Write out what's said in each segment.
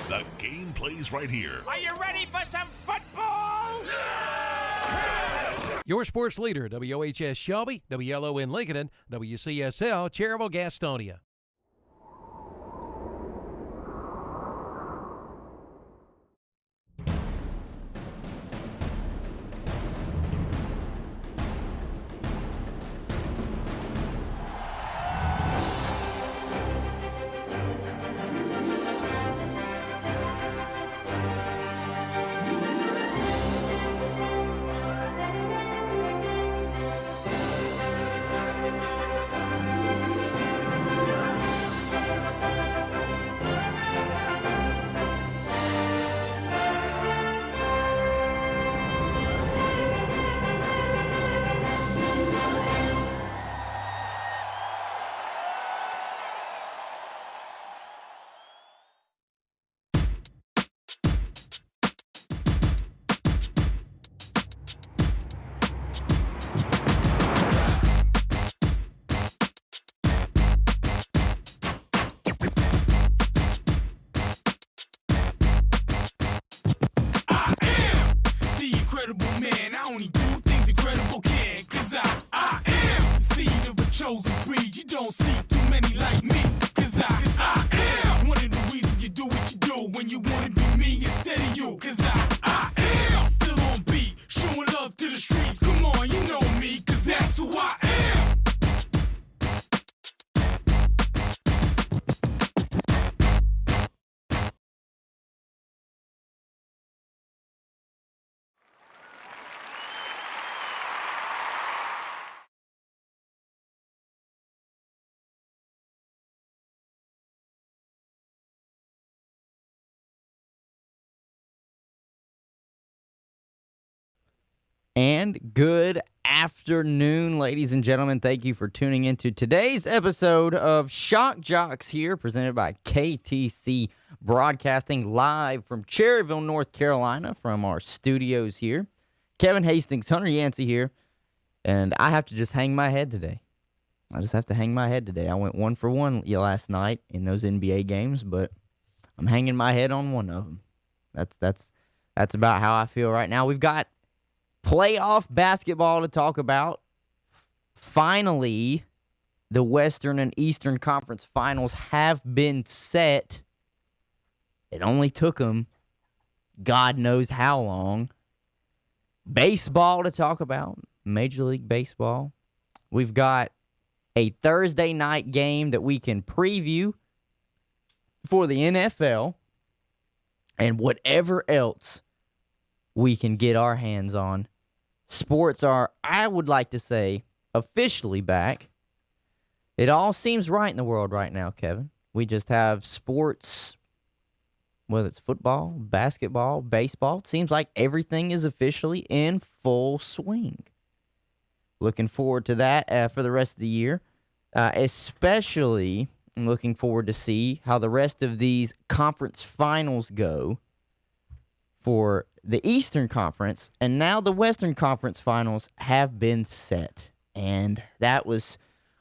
The game plays right here. Are you ready for some football? Your sports leader, WOHS Shelby, WLON Lincoln, and WCSL Cherryville Gastonia. Only do things incredible can, cause I am the seed of a chosen breed. You don't see too many like me, cause I am one of the reasons you do what you do when you wanna be me instead of you, cause I am still on beat, showing love to the streets. Come on, you know me, cause that's who I am. And good afternoon, ladies and gentlemen. Thank you for tuning into today's episode of Shock Joxx here, presented by KTC Broadcasting, live from Cherryville, North Carolina, from our studios here. Kevin Hastings, Hunter Yancey here, and I have to just hang my head today. I just have to hang my head today. I went 1 for 1 last night in those NBA games, but I'm hanging my head on one of them. That's about how I feel right now. We've got playoff basketball to talk about. Finally, the Western and Eastern Conference Finals have been set. It only took them God knows how long. Baseball to talk about, Major League Baseball. We've got a Thursday night game that we can preview for the NFL, and whatever else we can get our hands on. Sports are, I would like to say, officially back. It all seems right in the world right now, Kevin. We just have sports, whether it's football, basketball, baseball. It seems like everything is officially in full swing. Looking forward to that for the rest of the year. Especially looking forward to see how the rest of these conference finals go for the Eastern Conference, and now the Western Conference Finals have been set. And that was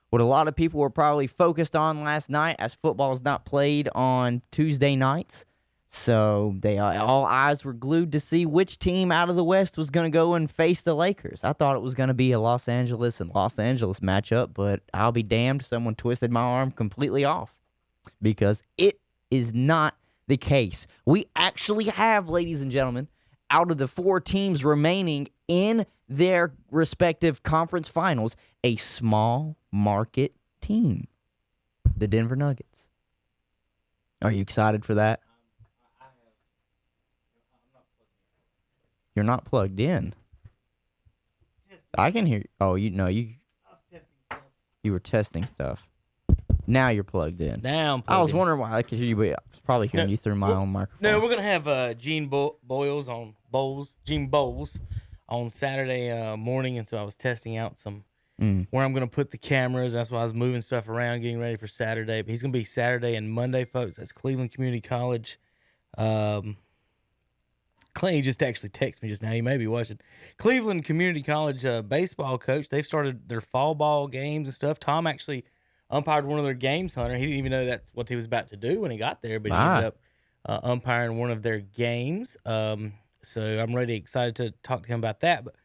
what a lot of people were probably focused on last night, as football is not played on Tuesday nights. So all eyes were glued to see which team out of the West was going to go and face the Lakers. I thought it was going to be a Los Angeles and Los Angeles matchup, but I'll be damned, someone twisted my arm completely off, because it is not the case. We actually have, ladies and gentlemen, out of the 4 teams remaining in their respective conference finals, a small market team, the Denver Nuggets. Are you excited for that? You're not plugged in. I can hear. Oh, you know you. I was testing stuff. You were testing stuff. Now you're plugged in. Now I'm plugged I was in. wondering why I could hear you, but I was probably hearing you through my own microphone. No, we're gonna have Gene Bowles on Saturday morning, and so I was testing out some where I'm gonna put the cameras. That's why I was moving stuff around, getting ready for Saturday. But he's gonna be Saturday and Monday, folks. That's Cleveland Community College. Clay just actually texted me just now. He may be watching. Cleveland Community College baseball coach. They've started their fall ball games and stuff. Tom actually umpired one of their games, Hunter. He didn't even know that's what he was about to do when he got there, but he ended up umpiring one of their games. So I'm really excited to talk to him about that. But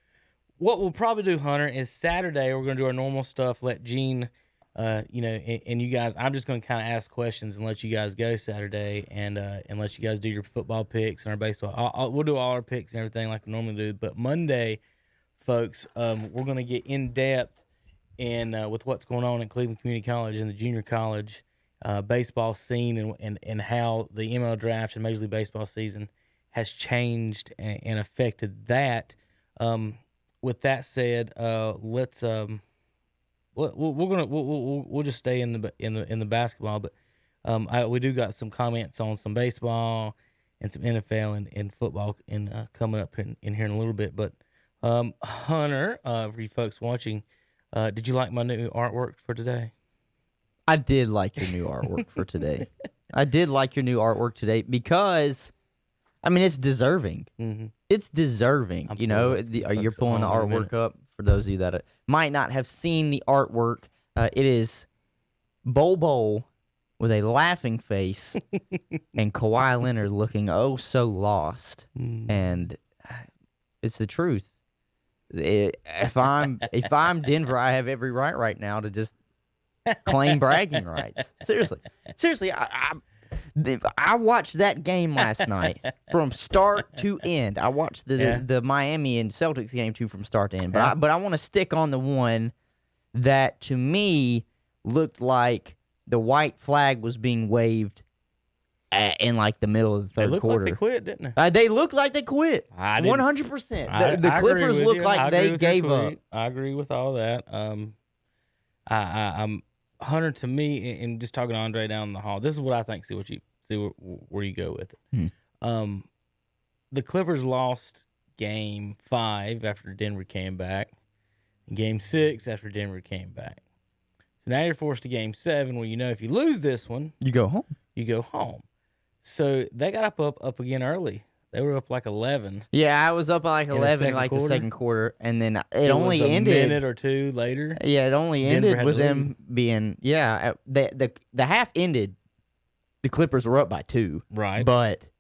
what we'll probably do, Hunter, is Saturday we're going to do our normal stuff. Let Gene, and you guys. I'm just going to kind of ask questions and let you guys go Saturday, and let you guys do your football picks and our baseball. We'll do all our picks and everything like we normally do. But Monday, folks, we're going to get in depth with what's going on at Cleveland Community College and the junior college baseball scene, and how the ML draft and Major League Baseball season has changed and affected that. With that said, let's we'll just stay in the basketball, but we do got some comments on some baseball and some NFL and football coming up in here in a little bit. But Hunter, for you folks watching, did you like my new artwork for today? I did like your new artwork for today. I did like your new artwork today because, I mean, it's deserving. Mm-hmm. It's deserving. You're pulling the artwork up. For those of you that might not have seen the artwork, it is Bobo with a laughing face and Kawhi Leonard looking oh so lost. And it's the truth. If I'm Denver, I have every right now to just claim bragging rights. Seriously, I watched that game last night from start to end. I watched the Miami and Celtics game too from start to end. But I want to stick on the one that to me looked like the white flag was being waved in like the middle of the third quarter. Like they quit, didn't they? They looked like they quit. 100%. The Clippers looked like they gave up. I agree with all that. I'm Hunter, to me, and just talking to Andre down in the hall, this is what I think. See where you go with it. The Clippers lost Game 5 after Denver came back, and Game 6 after Denver came back. So now you're forced to Game 7, where if you lose this one, you go home. You go home. So they got up again early. They were up like 11. Yeah, I was up like 11 like the second quarter, and then it only ended a minute or two later. Yeah, it only ended with them being the half ended. The Clippers were up by 2. Right. But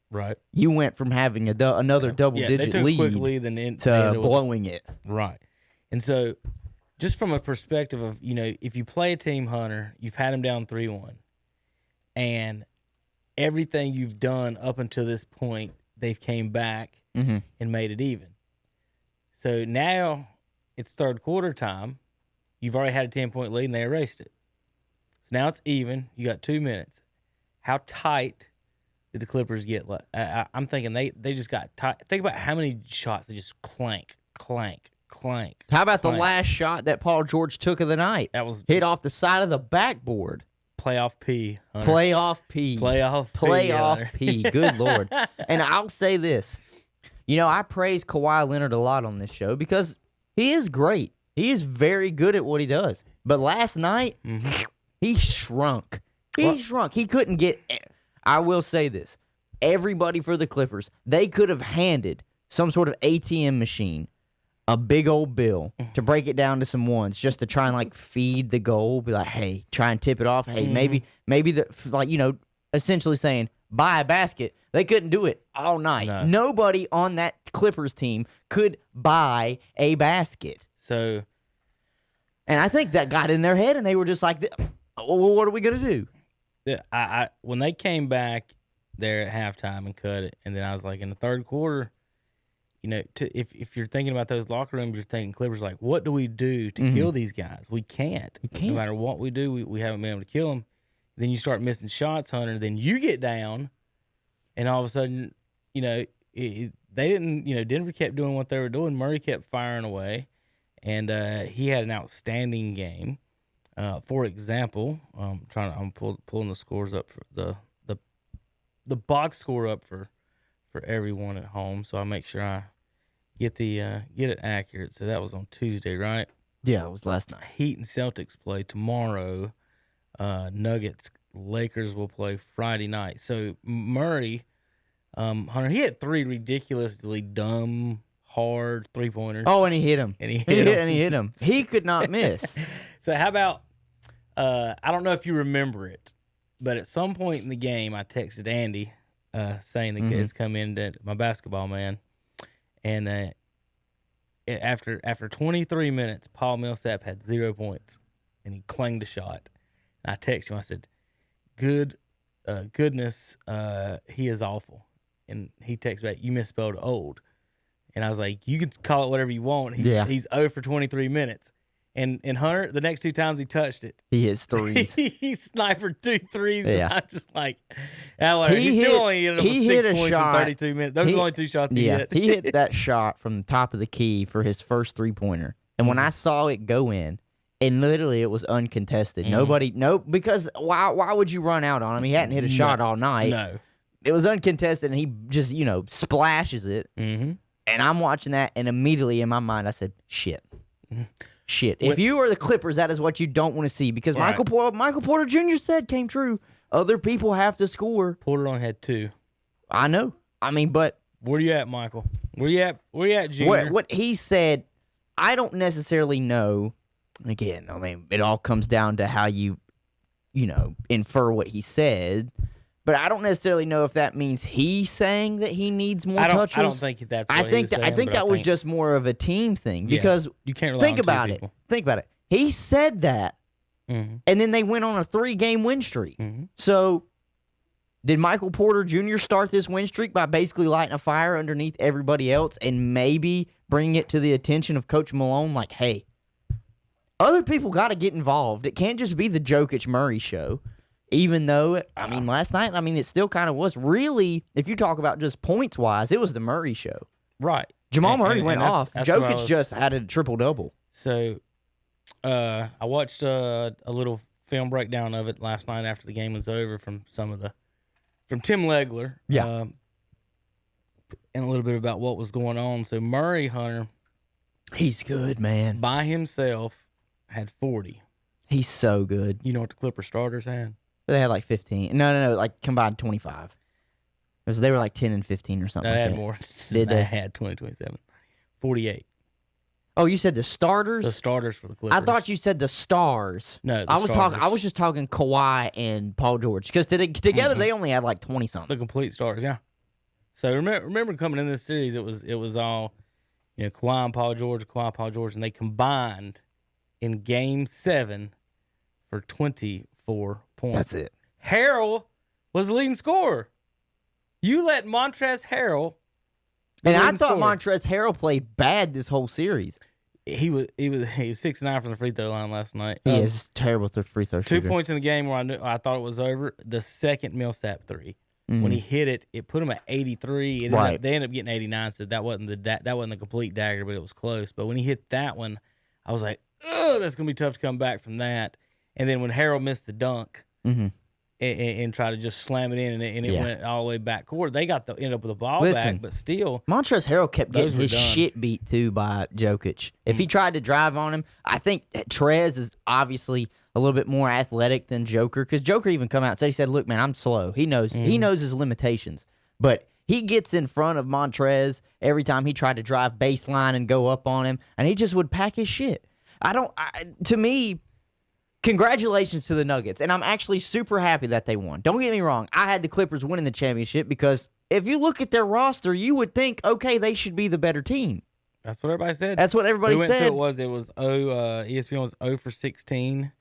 you went from having another double-digit lead to blowing it. Right. And so just from a perspective of, if you play a team, Hunter, you've had them down 3-1, and everything you've done up until this point, they've came back and made it even. So now it's third quarter time. You've already had a 10-point lead, and they erased it. So now it's even. You got 2 minutes. How tight did the Clippers get? I'm thinking they just got tight. Think about how many shots they just clank. How about the last shot that Paul George took of the night? That was hit off the side of the backboard. Playoff P. Hunter. Playoff P. Good Lord. And I'll say this. I praise Kawhi Leonard a lot on this show because he is great. He is very good at what he does. But last night, he shrunk. He couldn't get... I will say this. Everybody for the Clippers, they could have handed some sort of ATM machine a big old bill to break it down to some ones just to try and feed the goal. Be like, hey, try and tip it off. Hey, maybe essentially saying buy a basket. They couldn't do it all night. No. Nobody on that Clippers team could buy a basket. So, and I think that got in their head, and they were just like, well, what are we gonna do? I when they came back there at halftime and cut it, and then I was like, in the third quarter. If you're thinking about those locker rooms, you're thinking Clippers like, what do we do to kill these guys? We can't. No matter what we do, we haven't been able to kill them. Then you start missing shots, Hunter. Then you get down, and all of a sudden, they didn't. Denver kept doing what they were doing. Murray kept firing away, and he had an outstanding game. For example, I'm pulling the scores up for the box score up for everyone at home, so I make sure I get it accurate. So that was on Tuesday, right? Yeah, it was last night. Heat and Celtics play tomorrow. Nuggets, Lakers will play Friday night. So Murray, Hunter, he had 3 ridiculously dumb, hard 3-pointers. Oh, and he hit him. He hit him. He could not miss. So how about? I don't know if you remember it, but at some point in the game, I texted Andy. saying the kids come in to my basketball man, and after 23 minutes, Paul Millsap had 0 points, and he clanged a shot. And I texted him. I said, goodness, he is awful. And he texted back, you misspelled old. And I was like, you can call it whatever you want. He's 0 for 23 minutes. And Hunter, the next 2 times he touched it, he hits threes. he sniped 2 threes. Yeah. And I just like, he still only ended up with 6 points in 32 minutes. Those are the only 2 shots he hit. He hit that shot from the top of the key for his first 3-pointer. And when I saw it go in, and literally it was uncontested. Because why would you run out on him? He hadn't hit a shot all night. No. It was uncontested, and he just, splashes it. Mm-hmm. And I'm watching that, and immediately in my mind, I said, shit. Shit. If you are the Clippers, that is what you don't want to see. Because Right. Michael Porter Jr. said came true. Other people have to score. Porter only had 2. I know. I mean, but Where you at, Michael? Where you at, Junior? what he said, I don't necessarily know. Again, I mean, it all comes down to how you infer what he said. But I don't necessarily know if that means he's saying that he needs more touches. I don't think that's what he was saying, I think that was just more of a team thing. Yeah, Because you can't rely think on 2 about it. people. Think about it. He said that, Mm-hmm. and then they went on a 3-game win streak. Mm-hmm. So did Michael Porter Jr. start this win streak by basically lighting a fire underneath everybody else and maybe bringing it to the attention of Coach Malone? Like, hey, other people got to get involved. It can't just be the Jokic Murray show. Even though, last night, it still kind of was. Really, if you talk about just points-wise, it was the Murray show. Right. Jamal Murray went that's- off. that's what I Jokic was- just had a triple-double. So, I watched a little film breakdown of it last night after the game was over from Tim Legler. Yeah. And a little bit about what was going on. So Murray, Hunter, He's good, man. by himself had 40. He's so good. You know what the Clipper starters had? They had like 15. No, like combined 25. Because they were like 10 and 15 or something They like had that. more. Did they? had 27. 48. Oh, you said the starters? The starters for the Clippers. I thought you said the stars. No, the I was starters. just talking Kawhi and Paul George because together they only had like 20 something. The complete starters, yeah. So remember coming in this series, it was all, Kawhi and Paul George, and they combined in Game 7 for 24 points. That's it. Harrell was the leading scorer. You let Montrezl Harrell. And I leading thought scorer. Montrezl Harrell played bad this whole series. He was 6-9 from the free throw line last night. He is terrible with the free throw 2 shooter. points in the game where I thought it was over. The second Millsap 3. When he hit it, it put him at 83. They ended up getting 89, so that wasn't the complete dagger, but it was close. But when he hit that one, I was like, oh, that's gonna be tough to come back from that. And then when Harrell missed the dunk and tried to just slam it in, and it went all the way back court, they ended up with the ball back, but still. Montrezl Harrell kept Those getting were his done. shit beat too by Jokic. If he tried to drive on him, I think Trez is obviously a little bit more athletic than Joker because Joker even come out and said, "Look, man, I'm slow." He knows his limitations, but he gets in front of Montrez every time he tried to drive baseline and go up on him, and he just would pack his shit. To me, congratulations to the Nuggets, and I'm actually super happy that they won. Don't get me wrong, I had the Clippers winning the championship because if you look at their roster, you would think, okay, they should be the better team. That's what everybody said. That's what everybody we went said. To it was ESPN was 0 for 16.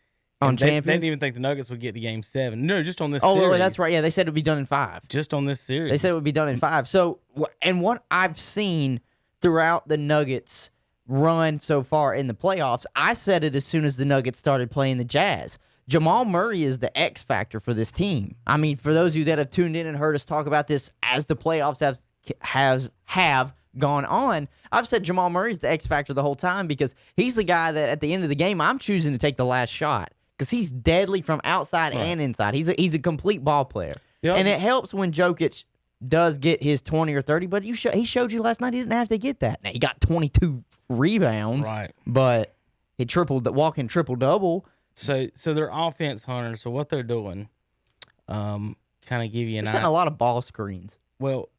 On And they champions? didn't even think the Nuggets would get to Game 7. No, just on this Oh, series. that's right. Yeah, they said it would be done in 5. Just on this series. They said it would be done in 5. So, and what I've seen throughout the Nuggets' run so far in the playoffs, I said it as soon as the Nuggets started playing the Jazz. Jamal Murray is the X factor for this team. I mean, for those of you that have tuned in and heard us talk about this as the playoffs have gone on, I've said Jamal Murray's the X factor the whole time because he's the guy that at the end of the game I'm choosing to take the last shot because he's deadly from outside and inside. He's a complete ball player. Yep. And it helps when Jokic does get his 20 or 30, but he showed you last night he didn't have to get that. Now, he got 22 rebounds, Right. but he walking triple-double. So their offense, Hunter, so what they're doing, kind of give you an They're setting a lot of ball screens Well,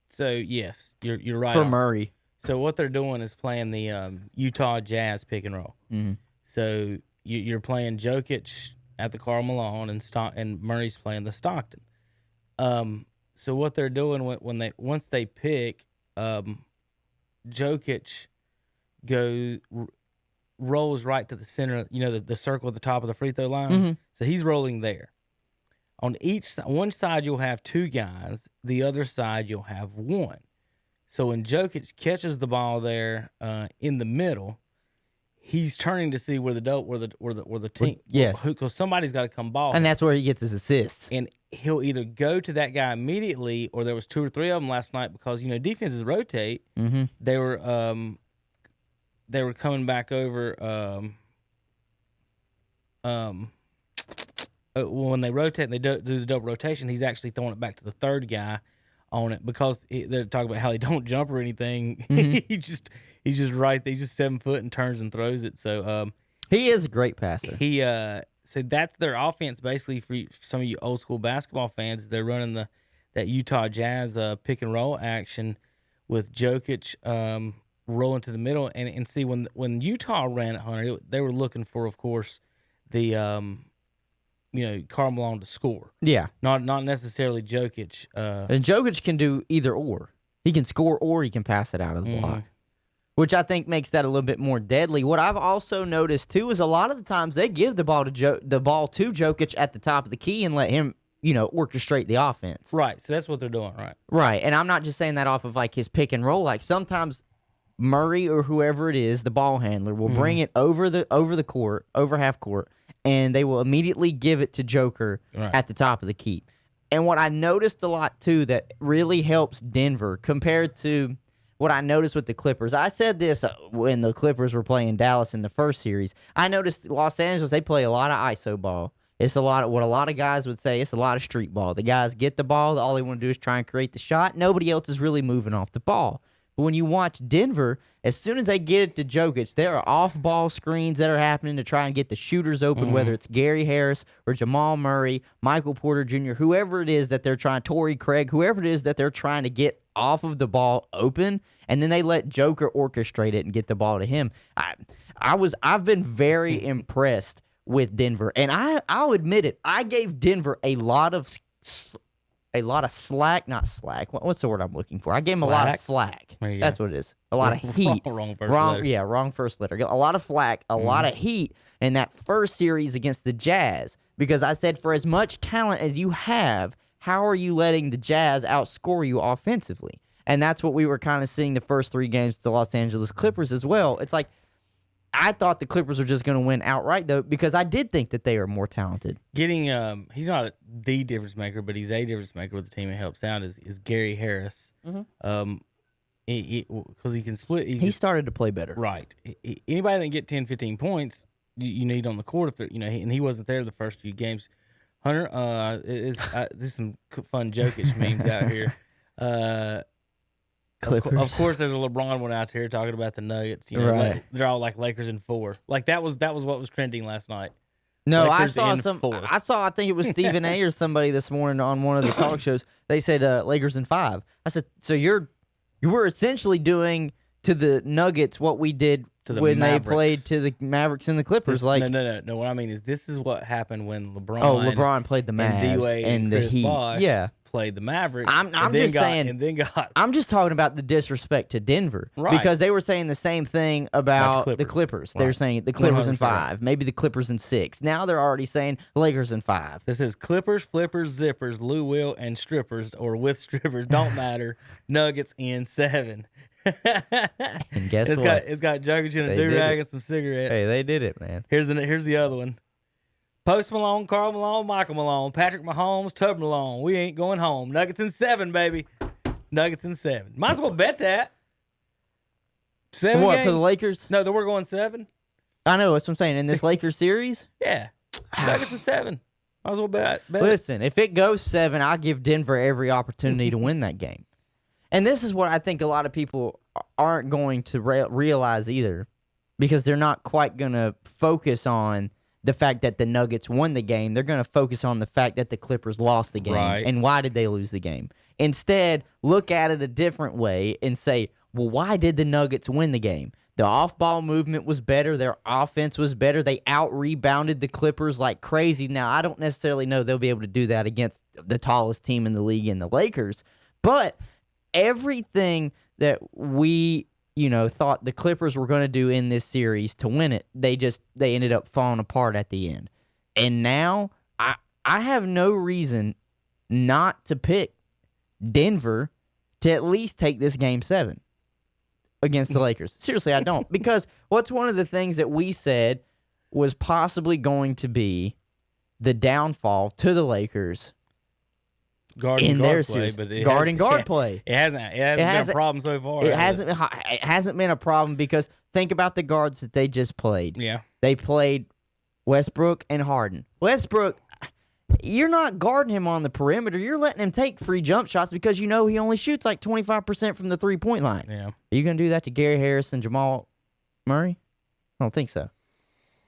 so yes, you're right. for Murray. So what they're doing is playing the Utah Jazz pick and roll. Mhm. So you're playing Jokic at the Karl Malone and Murray's playing the Stockton. So what they're doing once they pick, Jokic rolls right to the center, the circle at the top of the free throw line. Mm-hmm. So he's rolling there. On one side you'll have two guys, the other side you'll have one. So when Jokic catches the ball there in the middle, he's turning to see where the team, yes, because somebody's got to come ball, and that's where he gets his assists. and he'll either go to that guy immediately, or there was 2 or 3 of them last night because defenses rotate. Mm-hmm. They were coming back over when they rotate and they do the double rotation. He's actually throwing it back to the third guy on it because they're talking about how they don't jump or anything. Mm-hmm. he's just right there. He's just 7 foot and turns and throws it. So he is a great passer. So that's their offense basically for some of you old school basketball fans. They're running that Utah Jazz pick and roll action with Jokic rolling to the middle, and see when Utah ran it, Hunter, they were looking for, of course, the Karl Malone to score. Yeah, not necessarily Jokic. and Jokic can do either or. He can score or he can pass it out of the block, which I think makes that a little bit more deadly. What I've also noticed too is a lot of the times they give the ball to Jokic at the top of the key and let him, orchestrate the offense. Right. So that's what they're doing. Right. Right, and I'm not just saying that off of like his pick and roll. Like sometimes Murray or whoever it is, the ball handler, will bring it over the court, over half court, and they will immediately give it to Joker at the top of the key. And what I noticed a lot too that really helps Denver compared to what I noticed with the Clippers. I said this when the Clippers were playing Dallas in the first series. I noticed Los Angeles, they play a lot of ISO ball. It's a lot of what a lot of guys would say. It's a lot of street ball. The guys get the ball. All they want to do is try and create the shot. Nobody else is really moving off the ball. But when you watch Denver, as soon as they get it to Jokic, there are off-ball screens that are happening to try and get the shooters open, whether it's Gary Harris or Jamal Murray, Michael Porter Jr., whoever it is that they're trying, Torrey Craig, whoever it is that they're trying to get off of the ball open, and then they let Joker orchestrate it and get the ball to him. I've been very impressed with Denver, and I'll admit it. I gave Denver a lot of slack, not slack. What's the word I'm looking for? I gave him a lot of flack. That's what it is. A lot of heat. Wrong first letter. Yeah, wrong first letter. A lot of flack, a lot of heat in that first series against the Jazz, because I said for as much talent as you have, how are you letting the Jazz outscore you offensively? And that's what we were kind of seeing the first 3 games with the Los Angeles Clippers as well. It's like, I thought the Clippers were just going to win outright, though, because I did think that they are more talented. He's not the difference maker, but he's a difference maker with the team that helps out is Gary Harris. Because he can split. He started to play better. Right. Anybody that can get 10, 15 points, you need on the court if they're, and he wasn't there the first few games. Hunter, this is some fun Jokic memes out here. Clippers. Of course, there's a LeBron one out there talking about the Nuggets. Right. They're all like Lakers in 4. Like that was what was trending last night. No, Lakers I in saw 4. I think it was Stephen A. or somebody this morning on one of the talk shows. They said Lakers in 5. I said, so you were essentially doing to the Nuggets what we did when Mavericks. they played to the Mavericks and the Clippers. No. What I mean is this is what happened when LeBron. LeBron played the Mavs and D-Wade and Chris the Heat. Bosh Yeah. Played the Mavericks. I'm just saying. And then got. I'm just talking about the disrespect to Denver, Right. Because they were saying the same thing about the Clippers. They're saying the Clippers in 5, maybe the Clippers in 6. Now they're already saying Lakers in 5. This is Clippers, flippers, zippers, Lou Will, and strippers, or with strippers, don't matter. Nuggets in 7. And guess it's what? It's got Jokic in a They do did rag it. and some cigarettes. Hey, they did it, man. Here's the other one. Post Malone, Karl Malone, Michael Malone, Patrick Mahomes, Tub Malone. We ain't going home. Nuggets in 7, baby. Nuggets in 7. Might as well bet that. 7 What, games? for the Lakers? No, we're going 7. I know, that's what I'm saying. In this Lakers series? Yeah. Nuggets in 7. Might as well bet. Listen, if it goes 7, I'll give Denver every opportunity to win that game. And this is what I think a lot of people aren't going to realize either, because they're not quite going to focus on the fact that the Nuggets won the game. They're going to focus on the fact that the Clippers lost the game. Right. And why did they lose the game? Instead, look at it a different way and say, well, why did the Nuggets win the game? The off-ball movement was better. Their offense was better. They out-rebounded the Clippers like crazy. Now, I don't necessarily know they'll be able to do that against the tallest team in the league in the Lakers, but everything that we, thought the Clippers were going to do in this series to win it, they ended up falling apart at the end. And now I have no reason not to pick Denver to at least take this Game 7 against the Lakers. Seriously, I don't. Because what's one of the things that we said was possibly going to be the downfall to the Lakers guard play, but guard play. It hasn't been a problem so far. It hasn't been a problem because think about the guards that they just played. Yeah. They played Westbrook and Harden. Westbrook, you're not guarding him on the perimeter. You're letting him take free jump shots because he only shoots like 25% from the three-point line. Yeah. Are you going to do that to Gary Harris and Jamal Murray? I don't think so.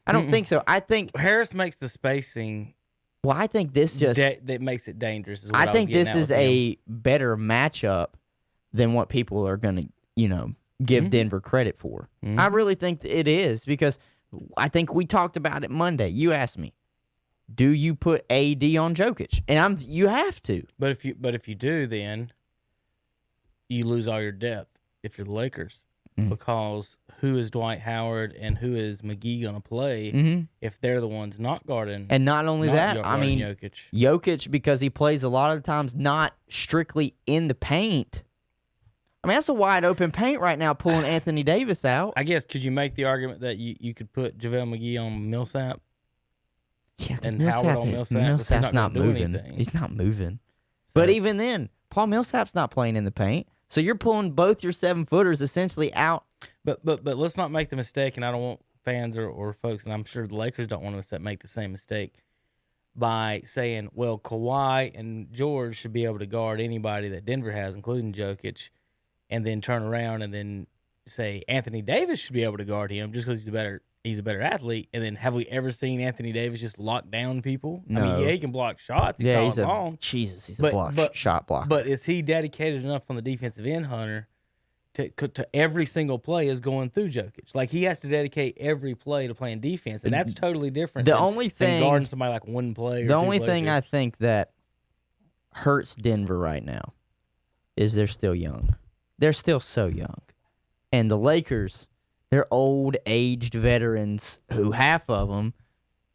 I don't think so. I think Harris makes the spacing. Well, I think this just that makes it dangerous. Is what I think this is him. a better matchup than what people are going to, give Denver credit for. I really think it is because I think we talked about it Monday. You asked me, do you put AD on Jokic? And you have to. But if you do, then you lose all your depth if you're the Lakers. Because who is Dwight Howard and who is McGee going to play if they're the ones not guarding? And not only that, Jokic, because he plays a lot of times not strictly in the paint. I mean, that's a wide open paint right now, pulling Anthony Davis out. I guess, could you make the argument that you could put JaVale McGee on Millsap? Yeah, because Howard on Millsap's not moving. Anything. He's not moving. But even then, Paul Millsap's not playing in the paint. So you're pulling both your 7-footers essentially out. But let's not make the mistake, and I don't want fans or folks, and I'm sure the Lakers don't want to make the same mistake by saying, well, Kawhi and George should be able to guard anybody that Denver has, including Jokic, and then turn around and then say Anthony Davis should be able to guard him just because he's a better athlete. And then have we ever seen Anthony Davis just lock down people? No. I mean, yeah, he can block shots. He's tall and long. He's a shot blocker. But is he dedicated enough on the defensive end, Hunter, to every single play is going through Jokic? Like, he has to dedicate every play to playing defense, and that's totally different than guarding somebody like one play or the only thing I think that hurts Denver right now is they're still young. They're still so young. And the Lakers, they're old, aged veterans who half of them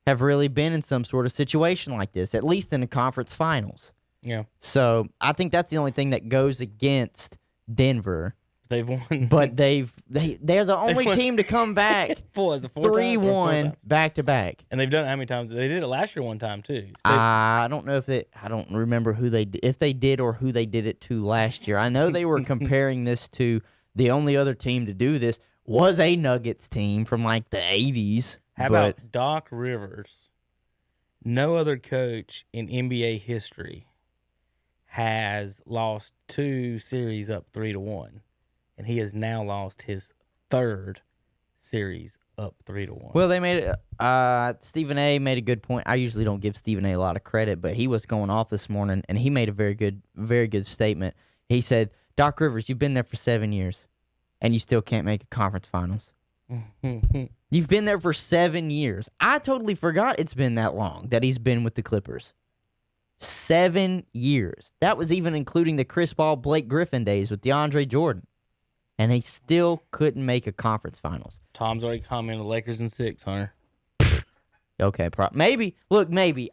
have really been in some sort of situation like this, at least in the conference finals. Yeah. So I think that's the only thing that goes against Denver. They've won. But they're the only team to come back 3-1 back-to-back. And they've done it how many times? They did it last year one time, too. So I don't know I don't remember if they did or who they did it to last year. I know they were comparing this to the only other team to do this was a Nuggets team from like the 80s. How about Doc Rivers? No other coach in NBA history has lost 2 series up 3-1. And he has now lost his 3rd series up 3-1. Well, they made it. Stephen A. made a good point. I usually don't give Stephen A. a lot of credit, but he was going off this morning, and he made a very good statement. He said, "Doc Rivers, you've been there for 7 years, and you still can't make a conference finals. You've been there for 7 years. I totally forgot it's been that long that he's been with the Clippers. 7 years. That was even including the Chris Paul, Blake Griffin days with DeAndre Jordan. And they still couldn't make a conference finals." Tom's already commented Lakers in 6, Hunter. Okay, maybe. Look, maybe.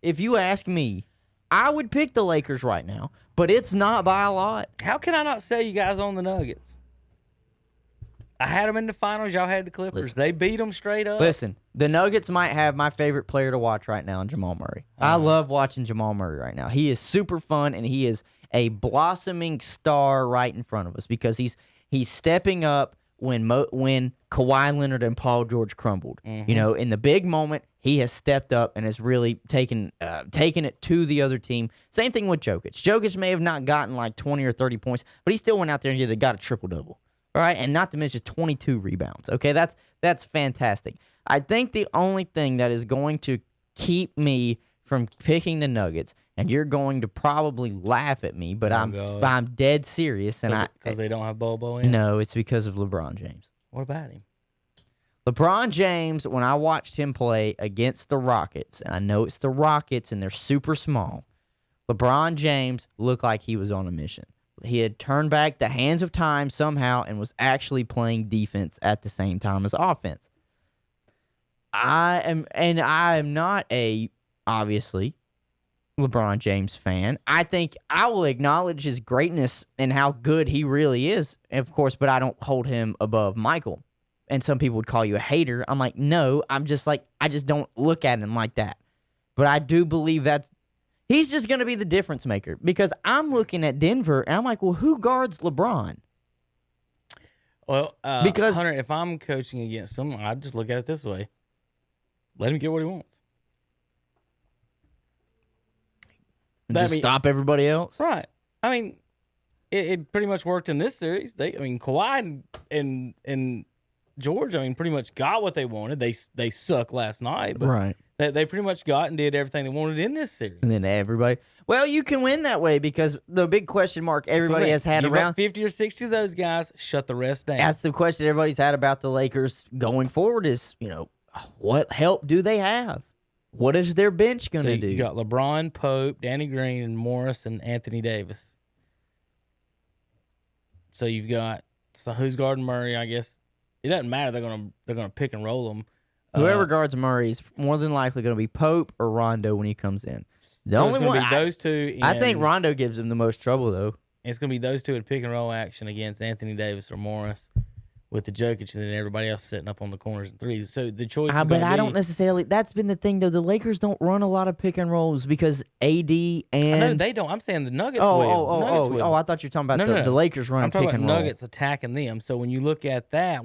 If you ask me, I would pick the Lakers right now, but it's not by a lot. How can I not sell you guys on the Nuggets? I had them in the finals. Y'all had the Clippers. Listen. They beat them straight up. Listen, the Nuggets might have my favorite player to watch right now in Jamal Murray. I love watching Jamal Murray right now. He is super fun, and he is a blossoming star right in front of us because he's stepping up when Kawhi Leonard and Paul George crumbled. Mm-hmm. You know, in the big moment, he has stepped up and has really taken it to the other team. Same thing with Jokic. Jokic may have not gotten like 20 or 30 points, but he still went out there and got a triple-double. All right, and not to mention 22 rebounds. Okay, that's fantastic. I think the only thing that is going to keep me from picking the Nuggets, and you're going to probably laugh at me, but I'm dead serious. And because they don't have Bobo in. No, it's because of LeBron James. What about him? LeBron James, when I watched him play against the Rockets, and I know it's the Rockets and they're super small, LeBron James looked like he was on a mission. He had turned back the hands of time somehow and was actually playing defense at the same time as offense. I am not obviously, LeBron James fan. I think I will acknowledge his greatness and how good he really is, of course, but I don't hold him above Michael. And some people would call you a hater. I'm like, no, I just don't look at him like that. But I do believe he's just going to be the difference maker, because I'm looking at Denver and I'm like, well, who guards LeBron? Well, because Hunter, if I'm coaching against him, I just look at it this way: let him get what he wants. Just stop everybody else, right? I mean, it pretty much worked in this series. Kawhi and George, pretty much got what they wanted. They suck last night, but right? They pretty much got and did everything they wanted in this series. And then everybody, well, you can win that way, because the big question mark everybody has had around 50 or 60 of those guys, shut the rest down. That's the question everybody's had about the Lakers going forward is, what help do they have? What is their bench going to do? You got LeBron, Pope, Danny Green, and Morris, and Anthony Davis. So you've got who's guarding Murray? I guess it doesn't matter. They're gonna pick and roll them. Whoever guards Murray is more than likely going to be Pope or Rondo when he comes in. The only one, be those two. I think Rondo gives him the most trouble, though. It's going to be those two in pick and roll action against Anthony Davis or Morris, with the Jokic, and then everybody else setting up on the corners and threes. So the choice is but I don't necessarily. That's been the thing, though. The Lakers don't run a lot of pick and rolls because AD and. I know they don't. I'm saying the Nuggets will. I thought you were talking about the Lakers running pick and roll. I'm talking about Nuggets attacking them. So when you look at that,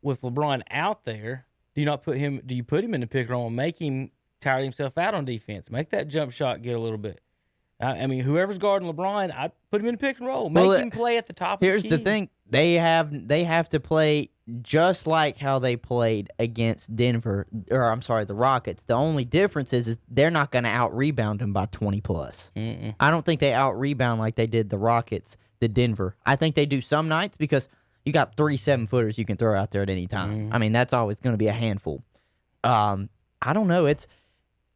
with LeBron out there, do you put him in the pick and roll and make him tire himself out on defense? Make that jump shot get a little bit. Whoever's guarding LeBron, I put him in the pick and roll. Make him play at the top. Here's of the the thing: they have to play just like how they played against the Rockets. The only difference is they're not going to out rebound them by 20 plus. Mm-mm. I don't think they out rebound like they did the Rockets, the Denver. I think they do some nights because you got 3 7-footers you can throw out there at any time. Mm-hmm. That's always going to be a handful. I don't know.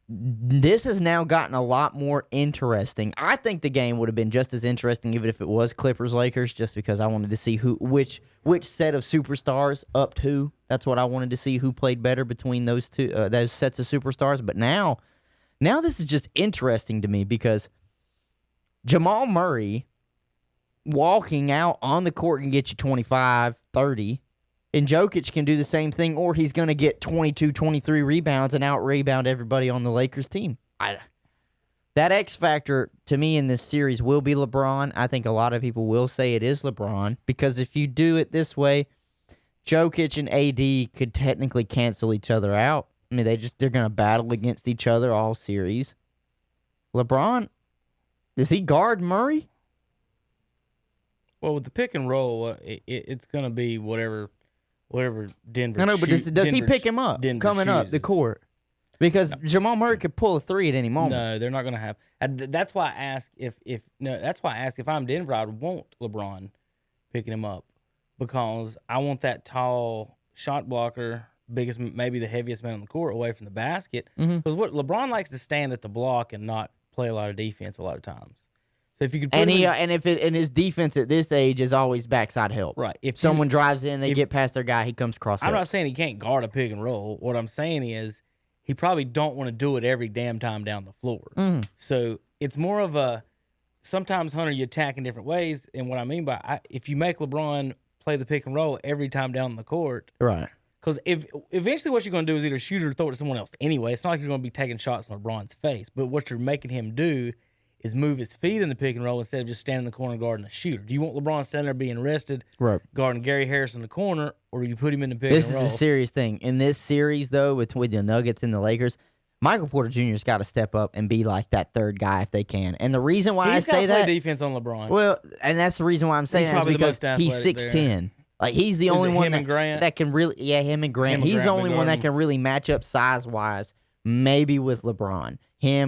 This has now gotten a lot more interesting. I think the game would have been just as interesting even if it was Clippers-Lakers, just because I wanted to see which set of superstars up to. That's what I wanted to see, who played better between those sets of superstars. But now this is just interesting to me because Jamal Murray walking out on the court can get you 25, 30. And Jokic can do the same thing, or he's going to get 22, 23 rebounds and out-rebound everybody on the Lakers team. That X factor, to me, in this series will be LeBron. I think a lot of people will say it is LeBron, because if you do it this way, Jokic and AD could technically cancel each other out. They're going to battle against each other all series. LeBron, does he guard Murray? Well, with the pick and roll, it's going to be whatever Denver. I know, but does he pick him up coming up the court? Because Jamal Murray could pull a 3 at any moment. No, they're not going to have. That's why I ask if I'm Denver, I'd want LeBron picking him up, because I want that tall shot blocker, maybe the heaviest man on the court, away from the basket. Because what LeBron likes to stand at the block and not play a lot of defense a lot of times. So if you could, and his defense at this age is always backside help. Right. If someone drives in, they get past their guy, he comes cross. I'm not saying he can't guard a pick and roll. What I'm saying is he probably don't want to do it every damn time down the floor. So it's more of a sometimes, Hunter, you attack in different ways. And what I mean by if you make LeBron play the pick and roll every time down the court, right? Because if eventually what you're going to do is either shoot or throw it to someone else anyway. It's not like you're going to be taking shots in LeBron's face, but what you're making him do is move his feet in the pick and roll instead of just standing in the corner guarding a shooter. Do you want LeBron standing there being rested, guarding Gary Harris in the corner, or do you put him in the pick and roll? This is a serious thing. In this series, though, between the Nuggets and the Lakers, Michael Porter Jr.'s got to step up and be like that third guy if they can. And the reason why I say that, play defense on LeBron. Well, and that's the reason why I'm saying that is because he's 6'10". Like, he's the only one that can really, him and Grant. He's the only one that can really match up size-wise maybe with LeBron.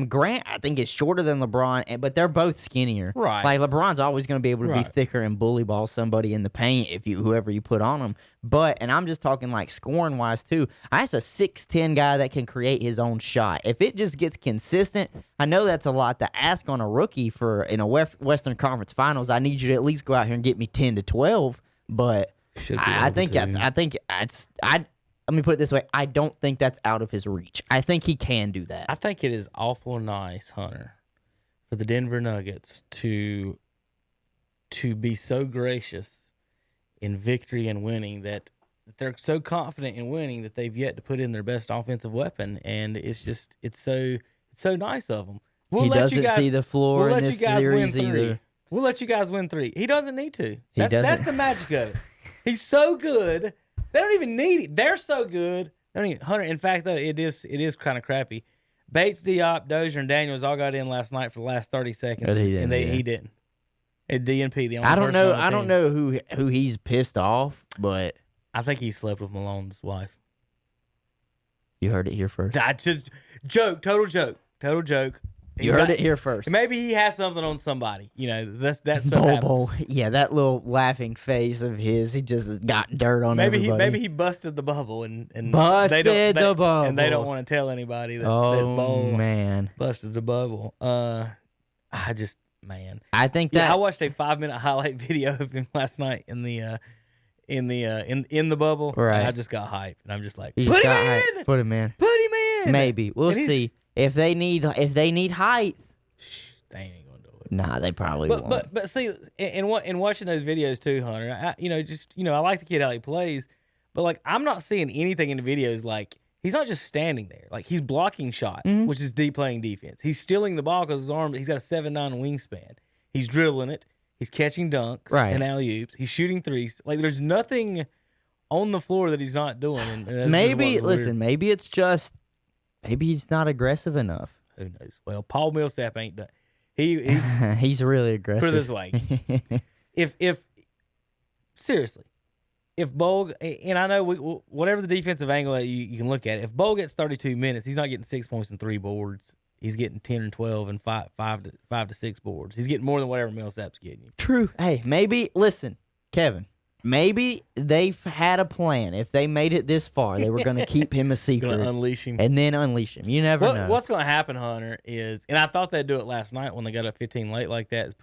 Grant, I think is shorter than LeBron, but they're both skinnier. Right. Like LeBron's always going to be able to be thicker and bully ball somebody in the paint whoever you put on him. And I'm just talking like scoring wise too. That's a 6'10" guy that can create his own shot. If it just gets consistent, I know that's a lot to ask on a rookie in a Western Conference Finals. I need you to at least go out here and get me 10 to 12. But let me put it this way. I don't think that's out of his reach. I think he can do that. I think it is awful nice, Hunter, for the Denver Nuggets to be so gracious in victory and winning that they're so confident in winning that they've yet to put in their best offensive weapon, and it's so nice of them. He doesn't see the floor in this series either. We'll let you guys win 3. He doesn't need to. That's the magic of it. He's so good. They don't even need it. They're so good. They don't even, Hunter. In fact, though, it is kind of crappy. Bates, Diop, Dozier, and Daniels all got in last night for the last 30 seconds, but he didn't. And DNP, the only I don't person know. on the I don't team. know who he's pissed off, but I think he slept with Malone's wife. You heard it here first. That's just total joke. You heard it here first. Maybe he has something on somebody. That stuff happens. Yeah, that little laughing face of his. He just got dirt on everybody. Maybe he busted the bubble and busted the bubble, and they don't want to tell anybody that. Oh that man, busted the bubble. I think that I watched a 5-minute highlight video of him last night in the bubble. Right. I just got hyped, and I'm just like, Put him in. Maybe we'll see. If they need height, they ain't gonna do it. Nah, they probably won't. But see, in watching those videos too, Hunter, I like the kid how he plays, but like I'm not seeing anything in the videos like he's not just standing there, like he's blocking shots, which is playing defense. He's stealing the ball because his arm. He's got a 7'9" wingspan. He's dribbling it. He's catching dunks and alley-oops. He's shooting threes. Like there's nothing on the floor that he's not doing. And maybe maybe he's not aggressive enough. Who knows? Well, Paul Millsap ain't done. He's really aggressive. Put it this way: if seriously, if Bogue, and I know whatever the defensive angle that you can look at, if Bogue gets 32 minutes, he's not getting 6 points and 3 boards. He's getting 10 and 12 and 5 to 6 boards. He's getting more than whatever Millsap's getting you. True. Hey, listen, Kevin. Maybe they've had a plan. If they made it this far, they were going to keep him a secret. Going to unleash him. And then unleash him. You never know. What's going to happen, Hunter, is, and I thought they'd do it last night when they got up 15 late like that, is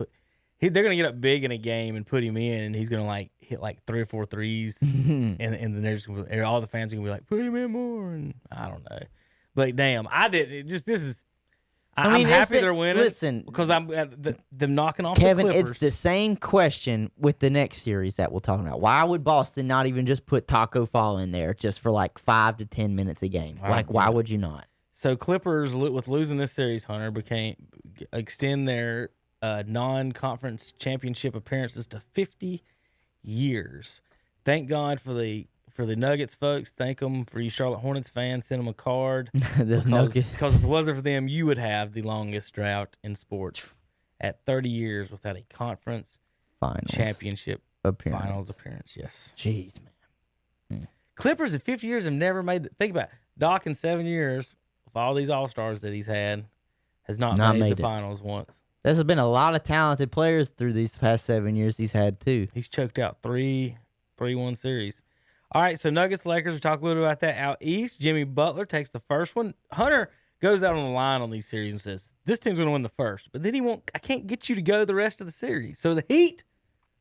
they're going to get up big in a game and pput him in, and he's going to hit 3 or 4 threes, and then they're just gonna, all the fans are going to be like, put him in more, and I don't know. But damn, I'm happy they're winning. Listen, because I'm them knocking off Kevin, the Clippers. it's the same question with the next series that we're talking about. Why would Boston not even just put Taco Fall in there just for 5 to 10 minutes a game? Why would you not? So Clippers, with losing this series, Hunter, extend their non-conference championship appearances to 50 years. Thank God for the Nuggets folks. Thank them for you Charlotte Hornets fans. Send them a card. Because if it wasn't for them, you would have the longest drought in sports at 30 years without a conference championship finals appearance. Yes. Jeez, man. Clippers in 50 years have never made – think about it. Doc in 7 years, with all these All-Stars that he's had, has not made the finals once. There's been a lot of talented players through these past 7 years he's had, too. He's choked out 3-1 series. All right, so Nuggets, Lakers, we talked a little about that. Out east, Jimmy Butler takes the first one. Hunter goes out on the line on these series and says, this team's going to win the first. But then I can't get you to go the rest of the series. So the Heat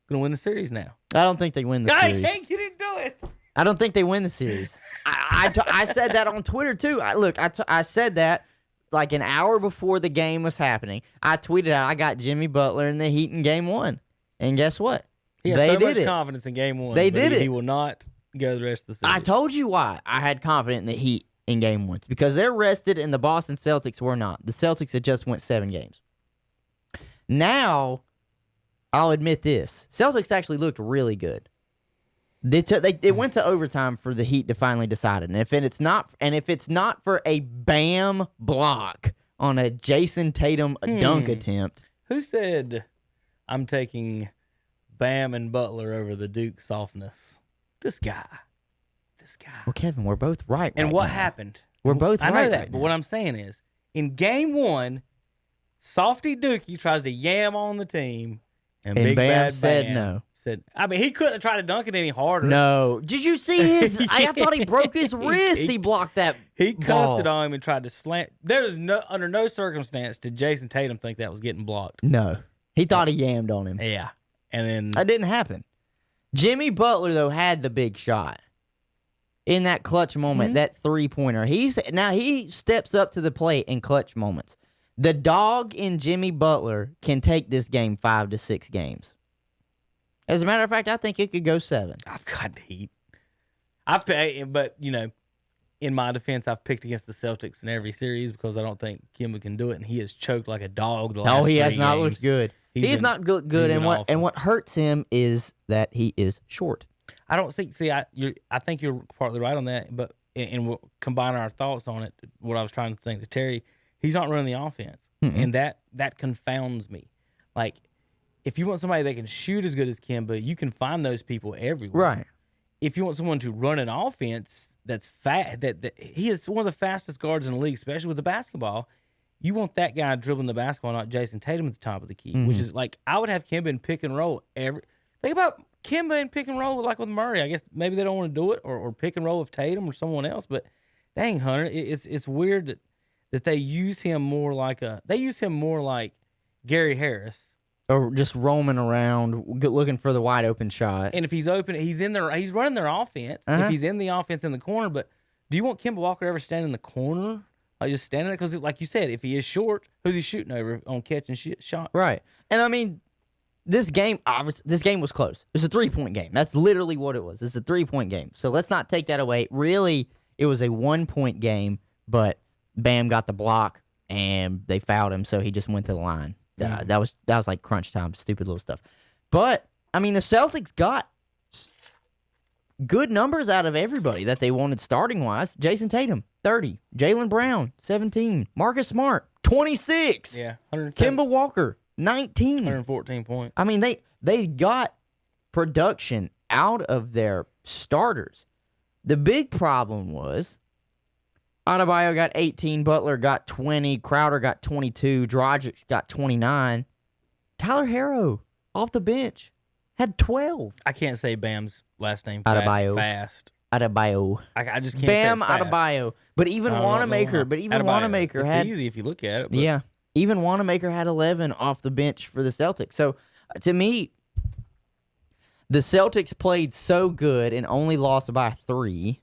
going to win the series now. I don't think they win the series. I can't get him to do it. I don't think they win the series. I said that on Twitter, too. I said that an hour before the game was happening. I tweeted out, I got Jimmy Butler in the Heat in Game 1. And guess what? He has so much confidence in Game 1. They did it. He will not go the rest of the series. I told you why I had confidence in the Heat in Game 1. It's because they're rested and the Boston Celtics were not. The Celtics had just went 7 games. Now, I'll admit this. Celtics actually looked really good. They went to overtime for the Heat to finally decide it. And if it's not for a Bam block on a Jason Tatum dunk attempt. Who said I'm taking Bam and Butler over the Duke softness? This guy. Well, Kevin, we're both right. And right what now. happened? We're both I know right that, right but now. what I'm saying is, in game 1, Softy Dookie tries to yam on the team, and Big Bam Bad said Bam no. said, I mean, he couldn't have tried to dunk it any harder. No. Did you see his? I thought he broke his wrist. He blocked that He cuffed ball. it on him and tried to slant. There's no under no circumstance did Jason Tatum think that was getting blocked. No. He thought he yammed on him. Yeah, and then That didn't happen. Jimmy Butler, though, had the big shot in that clutch moment, that three-pointer. Now he steps up to the plate in clutch moments. The dog in Jimmy Butler can take this game 5 to 6 games. As a matter of fact, I think it could go 7. I've got heat. But in my defense, I've picked against the Celtics in every series because I don't think Kemba can do it, and he has choked like a dog. The last No, he has 3 not games. looked good. He's not looked good, he's and been what awful. what hurts him is that he is short. I don't see. See, I think you're partly right on that, but and we'll combine our thoughts on it. What I was trying to think to Terry, he's not running the offense, and that confounds me. Like, if you want somebody that can shoot as good as Kemba, you can find those people everywhere. Right. If you want someone to run an offense that's fast, that he is one of the fastest guards in the league, especially with the basketball. You want that guy dribbling the basketball, not Jason Tatum at the top of the key, which is like I would have Kemba in pick and roll every. Think about Kemba in pick and roll like with Murray. I guess maybe they don't want to do it, or pick and roll with Tatum or someone else. But dang, Hunter, it's weird that they use him more like Gary Harris. Or just roaming around looking for the wide open shot. And if he's open, he's in there. He's running their offense. If he's in the offense in the corner, but do you want Kemba Walker ever stand in the corner? Like just standing there? Because like you said, if he is short, who's he shooting over on catch and shot? Right. And I mean, this game was close. It was a 3-point game. That's literally what it was. It's a 3-point game. So let's not take that away. Really, it was a 1-point game, but Bam got the block and they fouled him, so he just went to the line. That was like crunch time, stupid little stuff. But I mean, the Celtics got good numbers out of everybody that they wanted starting wise. Jason Tatum, 30. Jaylen Brown, 17. Marcus Smart, 26. Yeah, Kemba Walker, 19. 114 points. I mean, they got production out of their starters. The big problem was Adebayo got 18, Butler got 20, Crowder got 22, Dragic got 29. Tyler Herro, off the bench, had 12. I can't say Bam's last name Adebayo. fast. Adebayo. I just can't Bam say it fast. Adebayo. But even I don't know Wanamaker, how. but even Adebayo. Wanamaker it's had easy if you look at it. But Yeah. Even Wanamaker had 11 off the bench for the Celtics. So, to me, the Celtics played so good and only lost by 3.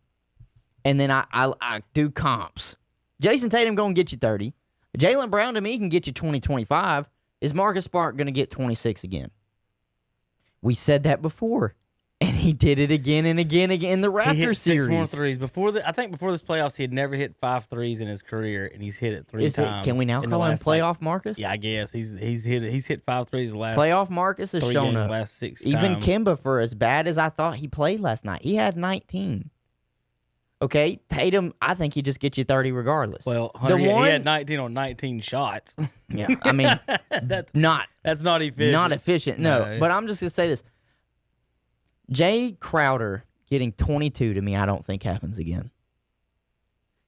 And then I do comps. Jason Tatum going to get you 30. Jaylen Brown, to me, can get you 20, 25. Is Marcus Smart going to get 26 again? We said that before. And he did it again and again in the Raptors he hit series. 6 more threes. I think before this playoffs, he had never hit 5 threes in his career, and he's hit it 3 times. Can we now in call the him last, playoff Marcus? Yeah, I guess he's hit 5 threes the last Playoff Marcus has 3 shown games, up. the last 6 Even times. Kemba, for as bad as I thought he played last night, he had 19. Okay, Tatum, I think he just gets you 30 regardless. Well, Hunter, The he one- had 19 on 19 shots. Yeah, I mean, that's not efficient. not efficient. No, No. but I'm just gonna say this: Jay Crowder getting 22 to me, I don't think happens again.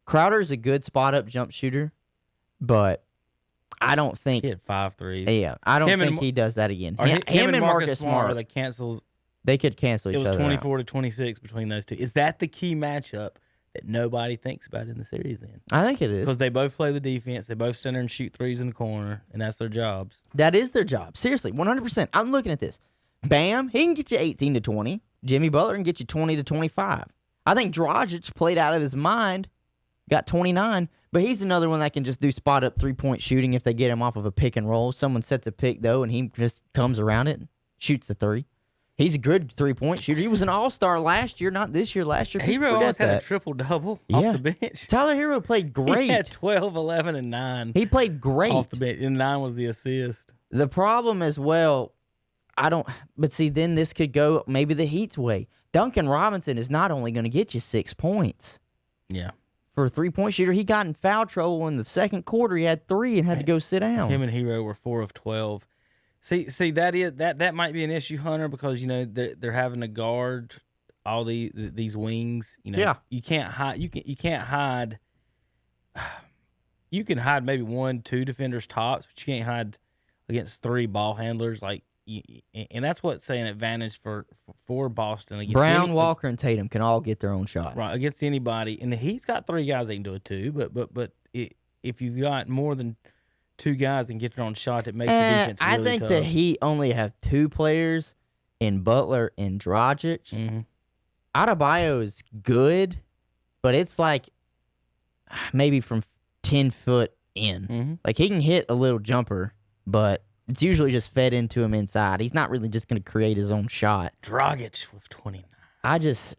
Crowder's a good spot up jump shooter, but I don't think. He had 5 threes. Yeah, I don't Him and think he does that again. Or Him and Marcus Smart, that cancels. they could cancel each It was other out. 24 to 26 between those two. Is that the key matchup that nobody thinks about in the series then? I think it is. Because they both play the defense. They both stand there and shoot threes in the corner, and that's their jobs. That is their job. Seriously, 100%. I'm looking at this. Bam, he can get you 18 to 20. Jimmy Butler can get you 20 to 25. I think Dragic played out of his mind, got 29, but he's another one that can just do spot up 3-point shooting if they get him off of a pick and roll. Someone sets a pick, though, and he just comes around it and shoots the 3. He's a good 3-point shooter. He was an all-star last year, not this year. Last year, people Hero always forget had a that. triple-double Yeah. off the bench. Tyler Hero played great. He had 12, 11, and 9 He played great. off the bench, and 9 was the assist. The problem as well, but see, then this could go maybe the Heat's way. Duncan Robinson is not only going to get you 6 points Yeah. for a 3-point shooter. He got in foul trouble in the second quarter. He had 3 and had to go sit down. Him and Hero were 4 of 12. See, that might be an issue, Hunter, because they're having to guard all these wings. Yeah. you can't hide. You can't hide you can hide maybe 1-2 defenders tops, but you can't hide against 3 ball handlers. And that's what's an advantage for Boston. Against Brown, Walker, and Tatum can all get their own shot. Right, against anybody. And he's got 3 guys that can do it too. But if you've got more than 2 guys that can get their own shot, it makes the defense really I think tough. the Heat only have 2 players in Butler and Dragic. Mm-hmm. Adebayo is good, but it's like maybe from 10 foot in. Mm-hmm. Like he can hit a little jumper, but it's usually just fed into him inside. He's not really just going to create his own shot. Dragic with 29. I just,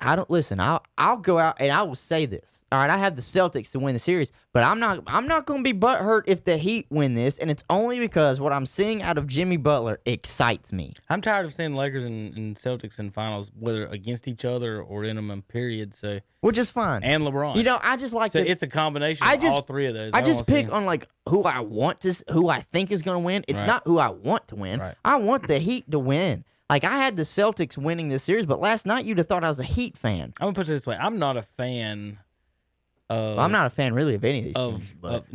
I don't listen. I'll go out and I will say this. All right, I have the Celtics to win the series, but I'm not going to be butthurt if the Heat win this, and it's only because what I'm seeing out of Jimmy Butler excites me. I'm tired of seeing Lakers and Celtics in finals, whether against each other or in them in period. So, which is fine. and LeBron. You know, I just like so it's a combination of all 3 of those. I just pick on like who I think is going to win. It's Right. not who I want to win. Right. I want the Heat to win. Like I had the Celtics winning this series, but last night you'd have thought I was a Heat fan. I'm gonna put it this way: I'm not a fan of. Well, I'm not a fan really of any of these teams, but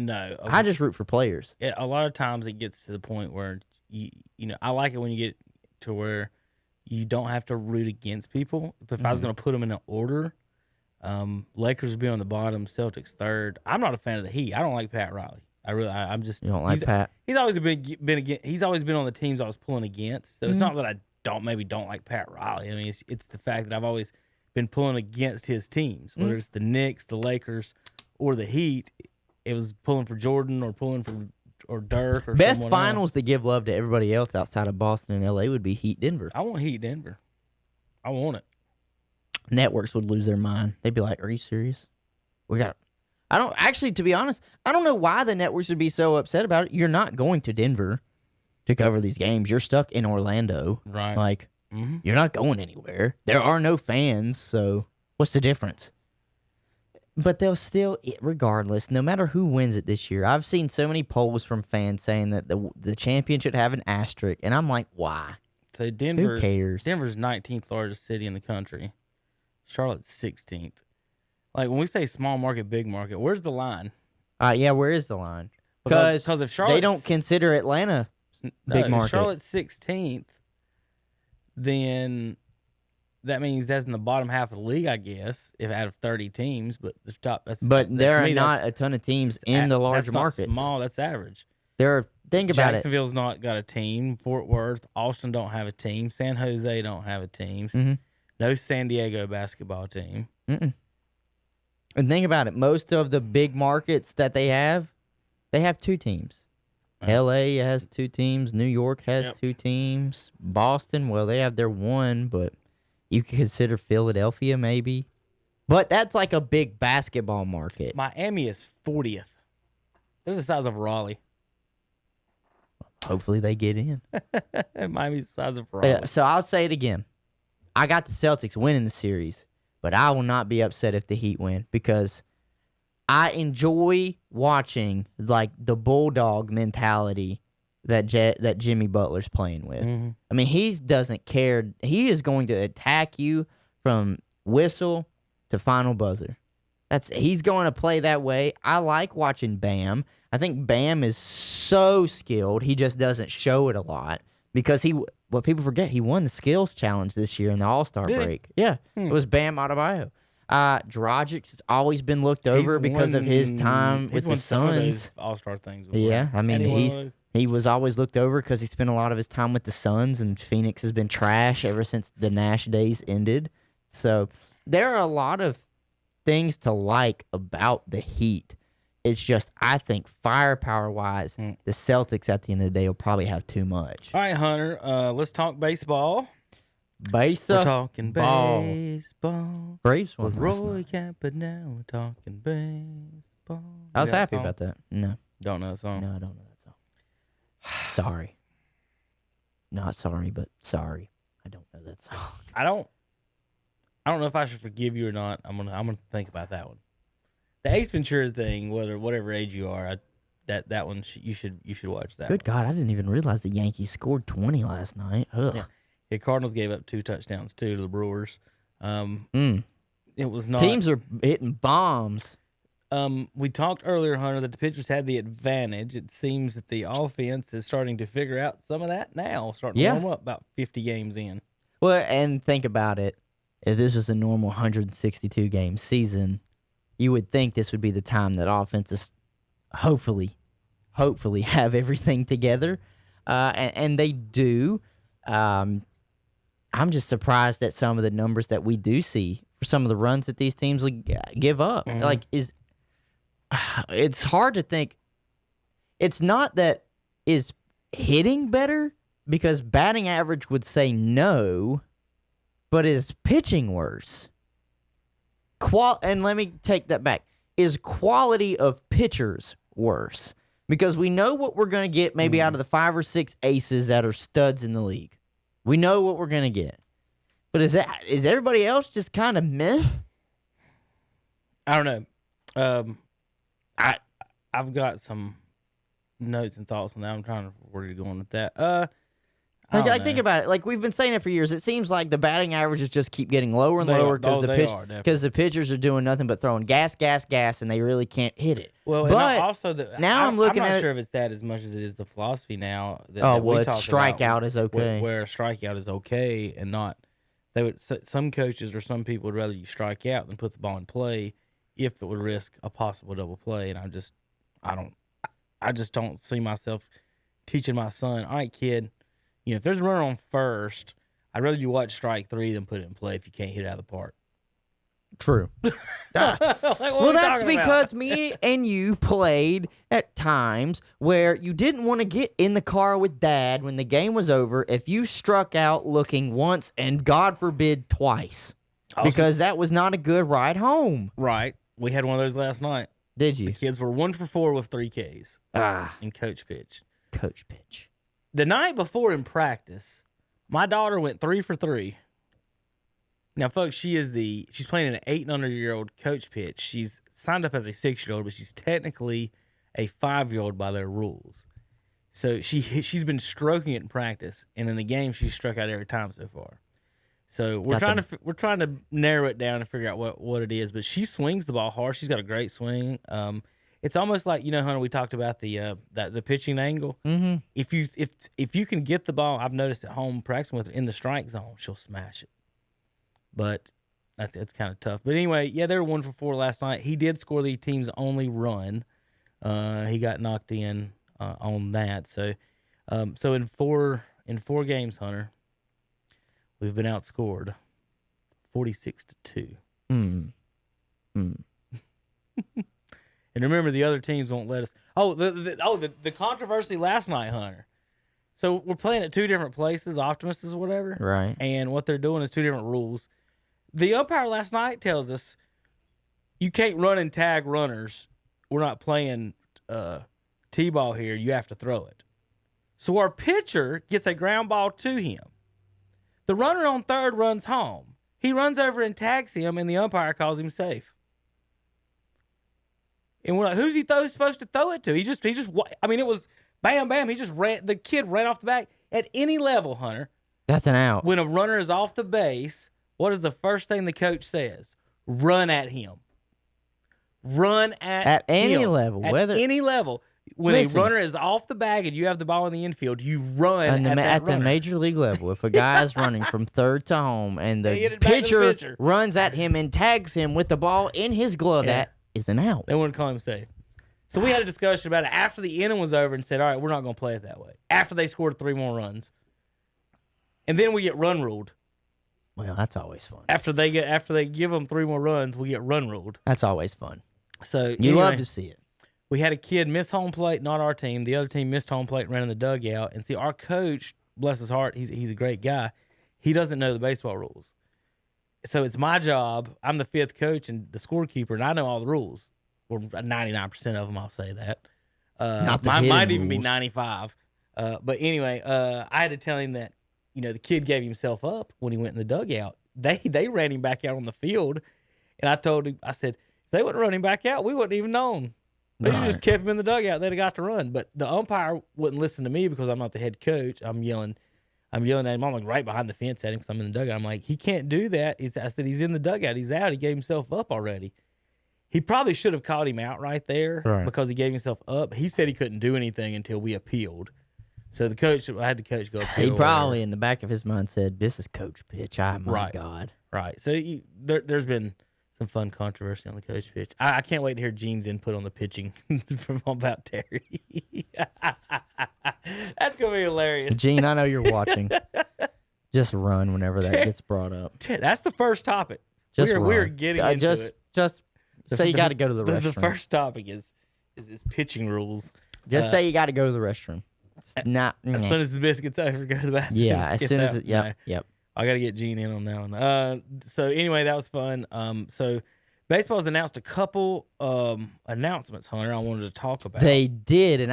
I just root for players. A lot of times it gets to the point where you know I like it when you get to where you don't have to root against people. But if I was going to put them in an order, Lakers would be on the bottom, Celtics third. I'm not a fan of the Heat. I don't like Pat Riley. I'm just. You don't like Pat? He's always been against. He's always been on the teams I was pulling against. So it's not that I don't like Pat Riley. I mean, it's the fact that I've always been pulling against his teams, whether it's the Knicks, the Lakers, or the Heat. It was pulling for Jordan or pulling for Dirk or Best someone finals to give love to everybody else outside of Boston and LA would be Heat Denver. I want Heat Denver. I want it. Networks would lose their mind. They'd be like, "Are you serious? To be honest, I don't know why the networks would be so upset about it. You're not going to Denver to cover these games. You're stuck in Orlando. Right. Like, you're not going anywhere. There are no fans, so what's the difference?" But they'll still, regardless, no matter who wins it this year, I've seen so many polls from fans saying that the champion should have an asterisk, and I'm like, why? So Who cares? Denver's 19th largest city in the country. Charlotte's 16th. Like when we say small market, big market, where's the line? Yeah, where is the line? Because if Charlotte, they don't consider Atlanta big market. If Charlotte's 16th, then that means that's in the bottom half of the league, I guess, if out of 30 teams. But the top. There are not a ton of teams in the large markets. That's small. That's average. Think about it. Jacksonville's not got a team. Fort Worth, Austin don't have a team. San Jose don't have a team. Mm-hmm. No San Diego basketball team. Mm-mm. And think about it. Most of the big markets that they have 2 teams. Right. L.A. has 2 teams. New York has 2 teams. Boston, well, they have their 1, but you could consider Philadelphia maybe. But that's like a big basketball market. Miami is 40th. They're the size of Raleigh. Hopefully they get in. Miami's the size of Raleigh. So I'll say it again. I got the Celtics winning the series, but I will not be upset if the Heat win because I enjoy watching like the bulldog mentality that Jimmy Butler's playing with. Mm-hmm. I mean, he doesn't care. He is going to attack you from whistle to final buzzer. He's going to play that way. I like watching Bam. I think Bam is so skilled. He just doesn't show it a lot because what people forget, he won the skills challenge this year in the All-Star break. Yeah, it was Bam Adebayo. Dragic has always been looked over because of his time with the Suns. All-Star things. Before. Yeah, I mean he was always looked over because he spent a lot of his time with the Suns, and Phoenix has been trash ever since the Nash days ended. So there are a lot of things to like about the Heat. It's just, I think, firepower-wise, the Celtics at the end of the day will probably have too much. All right, Hunter, let's talk baseball. We're talking ball. baseball. Braves won With last Roy night. Campanella talking baseball. I was You know happy that about that. No, Don't know that song? I don't know that song. Sorry. Not sorry, but sorry. I don't know that song. I don't know if I should forgive you or not. I'm gonna think about that one. The Ace Ventura thing, whatever age you are, that one you should watch that. Good God, I didn't even realize the Yankees scored 20 last night. Ugh. Yeah. The Cardinals gave up 2 touchdowns too to the Brewers. It was not. Teams are hitting bombs. We talked earlier, Hunter, that the pitchers had the advantage. It seems that the offense is starting to figure out some of that now, starting to warm up about 50 games in. Well, and think about it. If this was a normal 162-game season, you would think this would be the time that offenses hopefully have everything together, and they do. I'm just surprised at some of the numbers that we do see for some of the runs that these teams give up. Like, it's hard to think. It's not that is hitting better, because batting average would say no, but is pitching worse? And let me take that back. Is quality of pitchers worse? Because we know what we're going to get maybe out of the 5 or 6 aces that are studs in the league. We know what we're going to get. But is everybody else just kind of meh? I don't know. I've got some notes and thoughts on that. I'm trying to where you're going with that. I think about it. Like, we've been saying it for years. It seems like the batting averages just keep getting lower and lower because the pitchers are doing nothing but throwing gas, and they really can't hit it. Well, but and also I'm looking not at sure if it's that as much as it is the philosophy now. Strikeout is okay. Where a strikeout is okay and not. Some coaches or some people would rather you strike out than put the ball in play if it would risk a possible double play. And I just don't see myself teaching my son, all right, kid, if there's a runner on first, I'd rather you watch strike 3 than put it in play if you can't hit it out of the park. True. Well, that's because me and you played at times where you didn't want to get in the car with Dad when the game was over if you struck out looking once and, God forbid, twice. Because that was not a good ride home. Right. We had one of those last night. Did you? The kids were 1 for 4 with 3 Ks in coach pitch. Coach pitch. The night before in practice, my daughter went 3 for 3. Now, folks, she's playing an 8 and under-year-old coach pitch. She's signed up as a 6-year-old, but she's technically a 5-year-old by their rules. So she's been stroking it in practice, and in the game, she's struck out every time so far. So we're trying to narrow it down and figure out what it is. But she swings the ball hard. She's got a great swing. It's almost like, Hunter, we talked about the pitching angle. Mm-hmm. If you can get the ball, I've noticed at home practicing with her in the strike zone, she'll smash it. But it's kind of tough. But anyway, yeah, they were 1 for 4 last night. He did score the team's only run. He got knocked in on that. So in four games, Hunter, we've been outscored 46-2. And remember, the other teams won't let us. The controversy last night, Hunter. So we're playing at 2 different places, Optimus or whatever. Right. And what they're doing is 2 different rules. The umpire last night tells us you can't run and tag runners. We're not playing T-ball here. You have to throw it. So our pitcher gets a ground ball to him. The runner on third runs home. He runs over and tags him, and the umpire calls him safe. And we're like, who's he supposed to throw it to? It was bam, bam. The kid ran off the back. At any level, Hunter. That's an out. When a runner is off the base, what is the first thing the coach says? Run at him. Run at any him. level. At any level. When a runner is off the bag and you have the ball in the infield, you run at the major league level. If a guy is running from third to home and the pitcher runs at him and tags him with the ball in his glove, that is an out. They wouldn't call him safe. So we had a discussion about it after the inning was over and said, all right, we're not going to play it that way. After they scored 3 more runs. And then we get run ruled. Well, that's always fun. After they give them 3 more runs, we get run ruled. That's always fun. So you love to see it. We had a kid miss home plate, not our team. The other team missed home plate and ran in the dugout. And see, our coach, bless his heart, he's a great guy. He doesn't know the baseball rules. So it's my job. I'm the 5th coach and the scorekeeper, and I know all the rules. Or 99% of them, I'll say that. Might even be 95. But anyway, I had to tell him that, the kid gave himself up when he went in the dugout. They ran him back out on the field, and I told him, I said, if they wouldn't run him back out, we wouldn't even known. They should just kept him in the dugout. They'd have got to run. But the umpire wouldn't listen to me because I'm not the head coach. I'm yelling at him. I'm like right behind the fence at him because I'm in the dugout. I'm like, he can't do that. I said, he's in the dugout. He's out. He gave himself up already. He probably should have called him out right there because he gave himself up. He said he couldn't do anything until we appealed. So I had the coach go appeal. He probably in the back of his mind said, "This is coach pitch." My God. Right. So there's been some fun controversy on the coach pitch. I can't wait to hear Gene's input on the pitching from about Terry. That's gonna be hilarious. Gene, I know you're watching. Just run whenever that gets brought up. That's the first topic. Just we're getting into it. Just say you got to go to the restroom. The first topic is pitching rules. Just say you got to go to the restroom. It's not as soon as the biscuit's over, go to the bathroom. Yeah, as soon as it. Yep. I got to get Gene in on that one. So anyway, that was fun. So baseball's announced a couple announcements, Hunter. I wanted to talk about. They did, and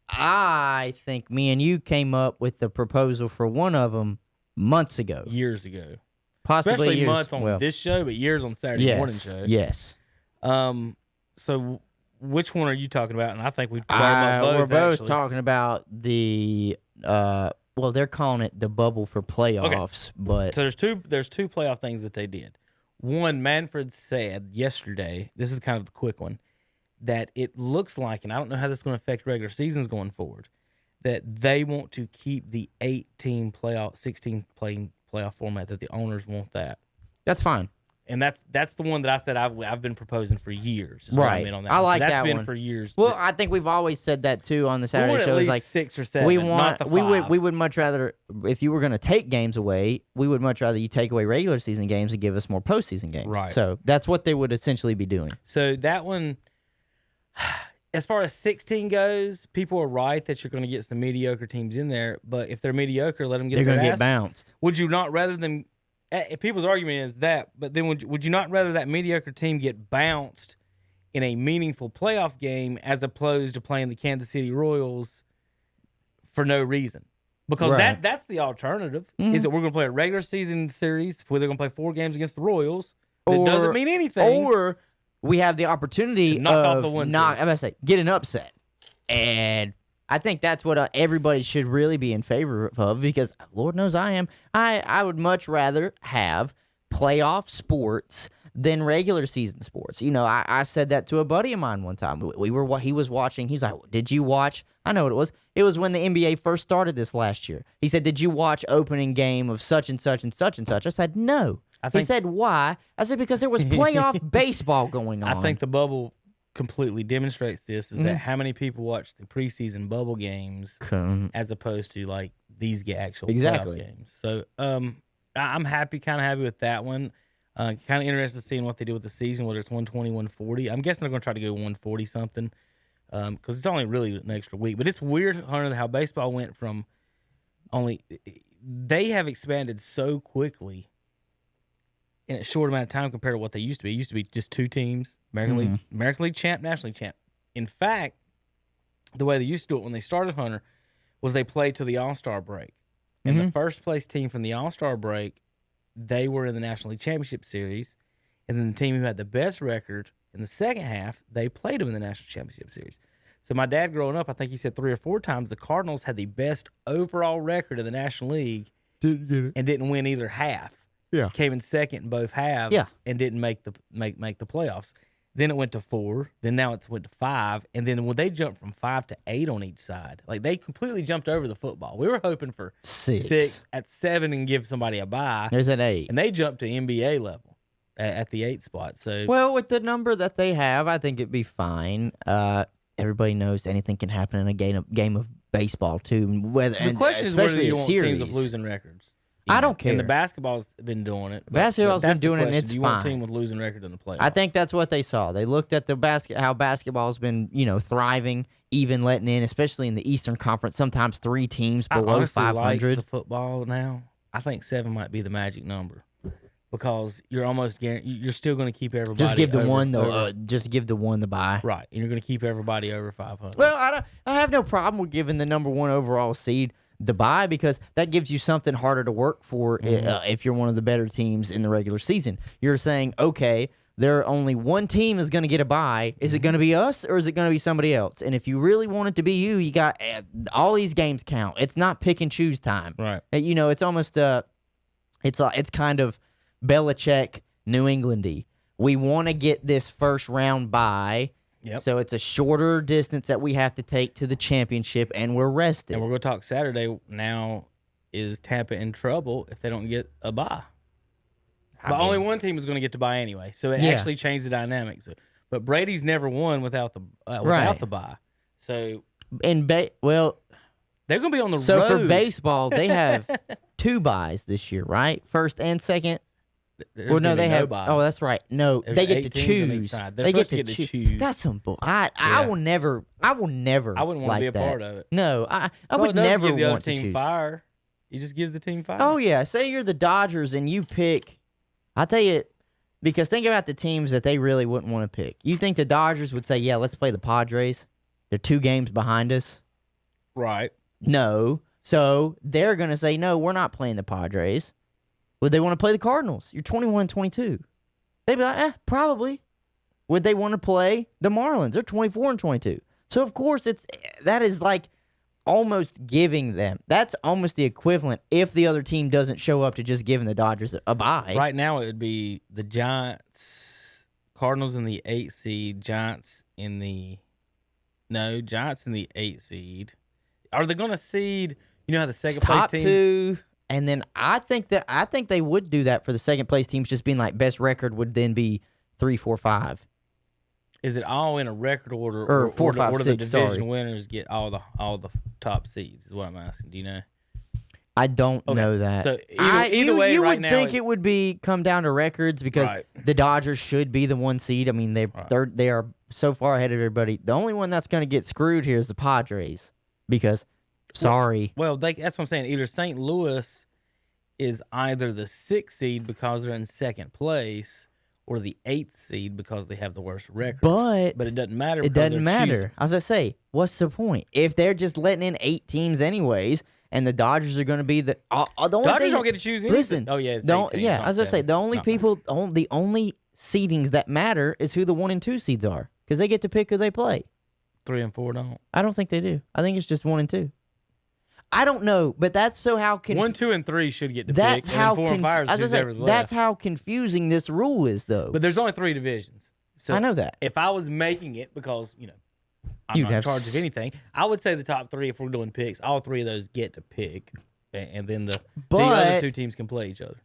I think me and you came up with the proposal for one of them months ago, years ago, possibly especially years, months on this show, but years on Saturday morning show. Yes. So which one are you talking about? And I think we're both talking about the well, they're calling it the bubble for playoffs, but so there's two playoff things that they did. One, Manfred said yesterday, this is kind of the quick one, that it looks like, and I don't know how this is going to affect regular seasons going forward, that they want to keep the 16 playing playoff format, that the owners want that. that's fine. And that's the one that I said I've been proposing for years. Right. On that I one. like so that's that been one for years. Well, I think we've always said that too on the we Saturday want at shows. least Like 6 or 7. we not want, the 5. we would much rather, if you were going to take games away, we would much rather you take away regular season games and give us more postseason games. Right. So that's what they would essentially be doing. So that one, as far as 16 goes, people are right that you're going to get some mediocre teams in there. But if they're mediocre, let them get. They're going to get bounced. Would you not rather them? People's argument is that, but then would you not rather that mediocre team get bounced in a meaningful playoff game as opposed to playing the Kansas City Royals for no reason? Because Right. that's the alternative. Is that we're going to play a regular season series where they're going to play 4 games against the Royals. That doesn't mean anything. Or we have the opportunity To knock off of the one seed. I'm gonna say get an upset, and I think that's what everybody should really be in favor of, because Lord knows I am. I would much rather have playoff sports than regular season sports. You know, I said that to a buddy of mine one time. He was watching. He's like, "Did you watch?" I know what it was. It was when the NBA first started this last year. He said, "Did you watch opening game of such and such and such and such?" I said, "No." He said, "Why?" I said, "Because there was playoff baseball going on." I think the bubble completely demonstrates this, is that how many people watch the preseason bubble games as opposed to like these actual playoff games. So I'm kind of happy with that one. Kind of interested in seeing what they do with the season, whether it's 120, 140. I'm guessing they're going to try to go 140 something because it's only really an extra week. But it's weird, Hunter, how baseball went from they have expanded so quickly in a short amount of time compared to what they used to be. It used to be just 2 teams, American League champ, National League champ. In fact, the way they used to do it when they started, Hunter, was they played to the All-Star break. And the first place team from the All-Star break, they were in the National League Championship Series. And then the team who had the best record in the second half, they played them in the National Championship Series. So my dad growing up, I think he said 3 or 4 times, the Cardinals had the best overall record in the National League and didn't win either half. Yeah. Came in second in both halves and didn't make the playoffs. Then it went to 4. Then now it went to 5. And then when they jumped from 5 to 8 on each side, like they completely jumped over the football. We were hoping for 6 at 7 and give somebody a bye. There's an 8. And they jumped to NBA level at the 8 spot. So Well, with the number that they have, I think it'd be fine. Everybody knows anything can happen in a game of baseball too. the question is whether you want teams with losing records. I don't care. And the basketball's been doing it. Basketball's been doing it, and it's Do you want a fine. team with losing record in the playoffs? I think that's what they saw. They looked at how basketball's been, thriving, even letting in, especially in the Eastern Conference. Sometimes 3 teams I below honestly 500. like the football now. I think 7 might be the magic number because you're almost guaranteed. You're still going to keep everybody. Just give the over, one over- just give the one the bye. right, and you're going to keep everybody over 500. Well, I have no problem with giving the number 1 overall seed the bye, because that gives you something harder to work for if you're one of the better teams in the regular season. You're saying, okay, there are only 1 team is going to get a bye. Is it going to be us or is it going to be somebody else? And if you really want it to be you got all these games count. It's not pick and choose time. Right. It's almost it's kind of Belichick New Englandy, we want to get this first round bye. Yep. So it's a shorter distance that we have to take to the championship, and we're rested. And we're going to talk Saturday. Now, is Tampa in trouble if they don't get a bye? But only one team is going to get to bye anyway, so it actually changed the dynamics. But Brady's never won without the bye. So they're going to be on the road. So for baseball, they have 2 byes this year, right? First and second. There's they have. buys. Oh, that's right. No, There's they get 8 to teams on each choose. side. They're They supposed get to to choose. That's some bull. I will never. I wouldn't want to be a part of it. No, I All would it does is never give the other want to team choose. fire. He just gives the team fire. Oh yeah, say you're the Dodgers and you pick. I'll tell you, because think about the teams that they really wouldn't want to pick. You think the Dodgers would say, "Yeah, let's play the Padres. They're 2 games behind us." Right. No. So they're going to say, no, we're not playing the Padres. Would they want to play the Cardinals? You're 21-22. They'd be like, probably. Would they want to play the Marlins? They're 24-22. So, of course, that is like almost giving them. That's almost the equivalent if the other team doesn't show up to just giving the Dodgers a bye. Right now, it would be the Giants, Cardinals in the 8 seed, Giants in the 8 seed. Are they going to seed? You know how the second place Top teams 2, and then I think they would do that for the second place teams, just being like best record would then be 3, 4, 5. Is it all in a record order, Or 4, 5, or 6, the division sorry. winners get all the top seeds? Is what I'm asking. Do you know? I don't know that. So either way, you right would now think it it's- would come down to records because Right. the Dodgers should be the 1 seed. I mean, they are so far ahead of everybody. The only one that's going to get screwed here is the Padres because, sorry, Well, that's what I'm saying. Either St. Louis is either the 6th seed because they're in second place, or the 8th seed because they have the worst record. but it doesn't matter. it because doesn't they're matter. choosing. I was going to say, what's the point if they're just letting in 8 teams anyways? And the Dodgers are going to be the only Dodgers thing don't get to choose anything. Listen, Oh, yeah, it's don't. 18, Yeah, not I was gonna say 7. the only Not people, the only seedings that matter is who the 1 and 2 seeds are because they get to pick who they play. 3 and 4 don't. I don't think they do. I think it's just 1 and 2. I don't know, but that's so how 1, 2, and 3 should get to that's pick. how and 4 and 5 I is was gonna whoever's say, left. that's how confusing this rule is, though. But there's only 3 divisions. So I know that. If I was making it, because I'm You'd not in have charge of anything, I would say the top 3. If we're doing picks, all 3 of those get to pick, and then the other 2 teams can play each other.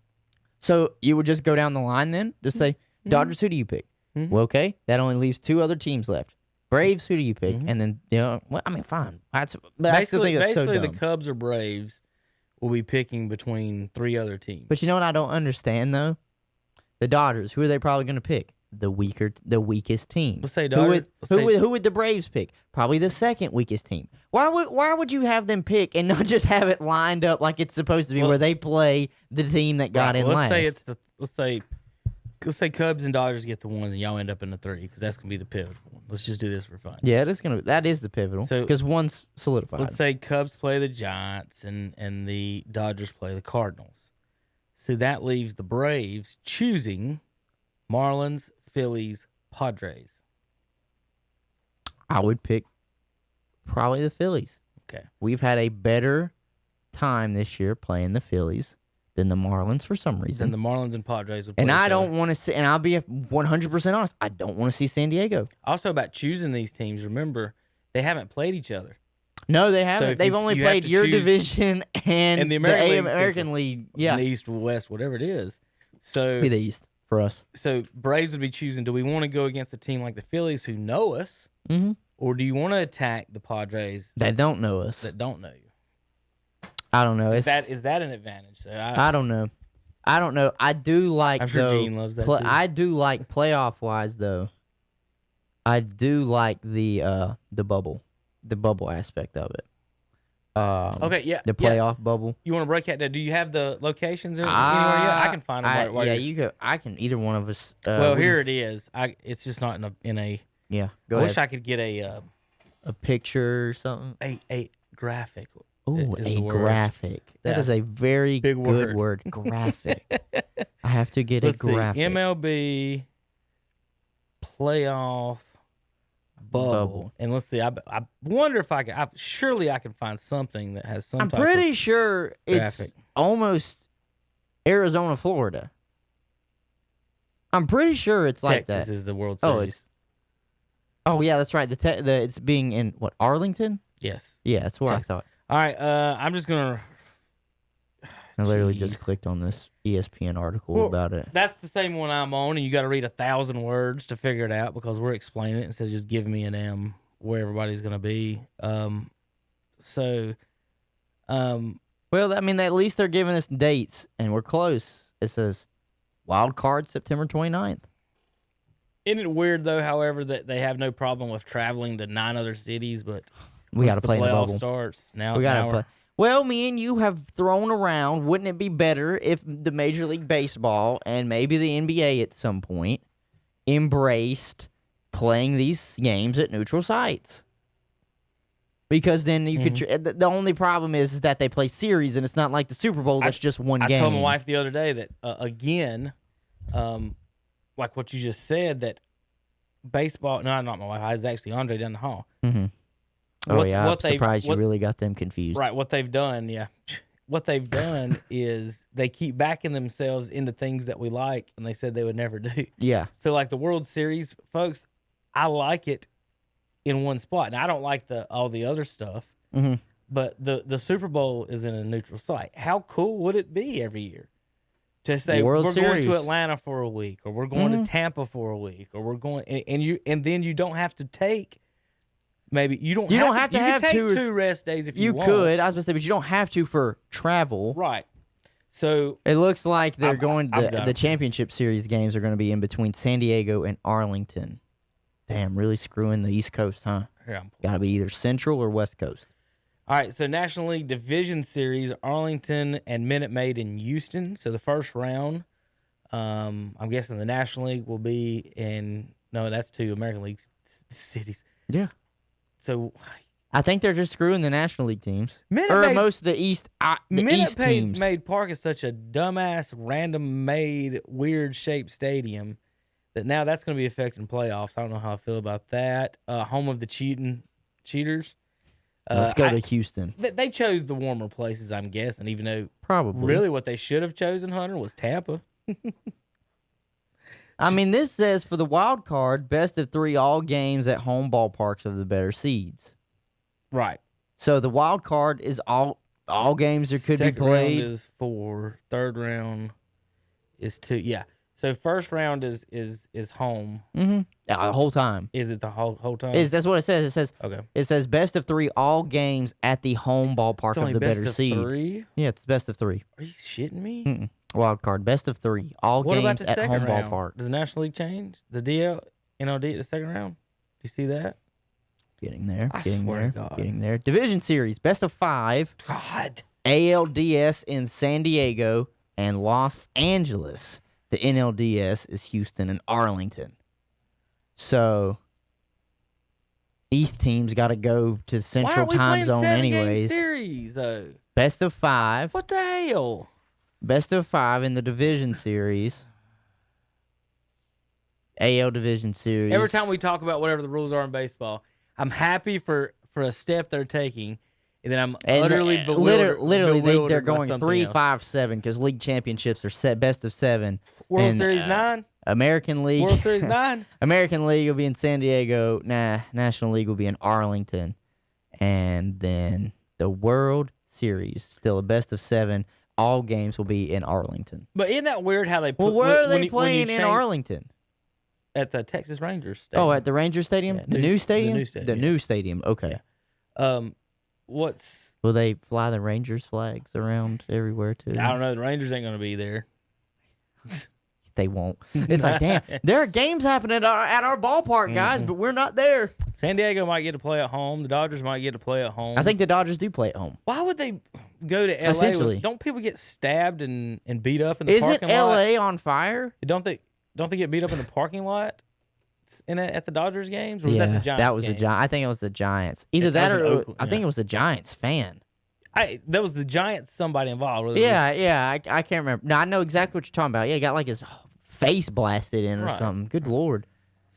So you would just go down the line then, just say Dodgers. Who do you pick? Well, okay, that only leaves 2 other teams left. Braves. Who do you pick? And then well, I mean, fine. But I still think that's so Basically, dumb. the Cubs or Braves will be picking between 3 other teams. But you know what I don't understand though? The Dodgers. Who are they probably going to pick? The weakest team. Let's say Who Dodgers. who would the Braves pick? Probably the second weakest team. Why would you have them pick and not just have it lined up like it's supposed to be, where they play the team that got in last? Let's say Cubs and Dodgers get the 1s and y'all end up in the 3 because that's gonna be the pivotal one. Let's just do this for fun. Yeah, that is the pivotal So- because one's solidified. Let's say Cubs play the Giants and the Dodgers play the Cardinals. So that leaves the Braves choosing Marlins, Phillies, Padres. I would pick probably the Phillies. Okay. We've had a better time this year playing the Phillies than the Marlins for some reason. Then the Marlins and Padres would play And each I other. don't want to see, and I'll be 100% honest, I don't want to see San Diego. Also about choosing these teams, remember, they haven't played each other. No, they haven't. if They've you- only you have played to your choose- division and the American League American Central. League. In Yeah, the East, West, whatever it is. So be the East for us. So Braves would be choosing, do we want to go against a team like the Phillies who know us, Mm-hmm. or do you want to attack the Padres They don't know us. that don't know you? I don't know. Is that an advantage? So I don't know. I don't know. I do like. I'm sure though, Gene loves that too. I do like playoff wise though. I do like the bubble aspect of it. Okay, yeah. The yeah. playoff bubble. You want to break that down? Do you have the locations anywhere yet? I can find them. Yeah, you go. I can. Either one of us. Well, we- here it is. It's just not in a. Yeah. I Go wish ahead. I could get a picture or something. a graphic. Ooh, is a the word. graphic. That is Yes. a very Big good word. word. Graphic. I have to get Let's a graphic. see. MLB playoff bubble. And let's see. I wonder if I can. Surely I can find something that has some. I'm type pretty of, sure it's graphic. almost Arizona, Florida. I'm pretty sure it's like Texas that. is the World Oh, Series. Oh, yeah, that's right. It's being in, what, Arlington? Yes. Yeah, that's where Texas. I thought. All right. I'm just gonna. I literally just Jeez. clicked on this ESPN article about it. That's the same one I'm on, and you got to read 1,000 words to figure it out because we're explaining it instead of just giving me an M where everybody's gonna be. So. Well, I mean, at least they're giving us dates, and we're close. It says wild card September 29th. Isn't it weird though? However, that they have no problem with traveling to 9 other cities, but We got to once play in the playoff bubble. starts now. We got now to play. Well, me and you have thrown around, wouldn't it be better if the Major League Baseball and maybe the NBA at some point embraced playing these games at neutral sites? Because then you could. The only problem is that they play series, and it's not like the Super Bowl that's just one game. I told my wife the other day that again, like what you just said, that baseball. No, not my wife. It's actually Andre down the hall. Mm-hmm. Oh, yeah. I'm surprised you really got them confused. Right. What they've done, yeah. What they've done is they keep backing themselves into things that we like, and they said they would never do. Yeah. So, like the World Series, folks, I like it in one spot. Now, I don't like all the other stuff, but the Super Bowl is in a neutral site. How cool would it be every year to say World we're Series. going to Atlanta for a week, or we're going to Tampa for a week, or we're going and then you don't have to take. Maybe you don't have to have take two two rest days if you You want. could. I was going to say, but you don't have to for travel. Right. So It looks like they're going I've to got the 'em. championship series games are going to be in between San Diego and Arlington. Damn, really screwing the East Coast, huh? here I'm Got to be either Central or West Coast. All right, so National League Division Series, Arlington and Minute Maid in Houston. So the first round, I'm guessing the National League will be that's 2 American League cities. Yeah. So I think they're just screwing the National League teams. Minute or Maid- most of the East Minute teams. Maid Park is such a dumbass, random made, weird shaped stadium that now that's going to be affecting playoffs. I don't know how I feel about that. Home of the cheaters. Let's go to Houston. They chose the warmer places, I'm guessing, even though Probably. really what they should have chosen, Hunter, was Tampa. I mean, this says for the wild card, best of 3 all games at home ballparks of the better seeds. Right. So the wild card is all games that could Second be played. round is 4. Third round is 2. Yeah. So first round is home. Mm-hmm. The whole time. Is it the whole time? That's what it says. Okay. It says best of 3 all games at the home ballpark It's of only the best better of seed. 3? Yeah, it's best of 3. Are you shitting me? Mm-mm. Wild card, best of 3 all What about games the at second home round? ballpark. Does the National League change? The NLD at the second round? Do you see that? Getting there. I getting swear there. to God. Getting there. Division series, best of 5. God. ALDS in San Diego and Los Angeles. The NLDS is Houston and Arlington. So East teams got to go to Why Central aren't we Time playing Zone 7-game anyways. series, though? Best of 5. What the hell? Best of 5 in the division series. AL division series. Every time we talk about whatever the rules are in baseball, I'm happy for a step they're taking, and then I'm utterly bewildered. literally bewildered they're by going something 3, else. 5, 7 because league championships are set best of 7. World And, Series 9? American League. World Series 9? American League will be in San Diego. National League will be in Arlington. And then the World Series, still a best of 7. All games will be in Arlington. But isn't that weird how they put Well, where are when they you- when you playing in change- Arlington? At the Texas Rangers Stadium. Oh, at the Ranger Stadium? Yeah, the new stadium? new stadium, The yeah. new stadium. Okay. What's Will they fly the Rangers flags around everywhere too? I don't know. The Rangers ain't going to be there. They won't. It's like, damn, there are games happening at our ballpark, guys, but we're not there. San Diego might get to play at home. The Dodgers might get to play at home. I think the Dodgers do play at home. Why would they go to LA? Essentially. Don't people get stabbed and beat up in the Isn't parking lot? LA on fire? Don't they get beat up in the parking lot at the Dodgers games? Or was that the Giants? that was the game? Giants. I think it was the Giants. Either That that was or in Oakland, I think yeah. it was the Giants fan. That was the Giants. Somebody involved. whether it was- Yeah, I can't remember. No, I know exactly what you're talking about. Yeah, he got like his face blasted in or Right. something. Good Lord.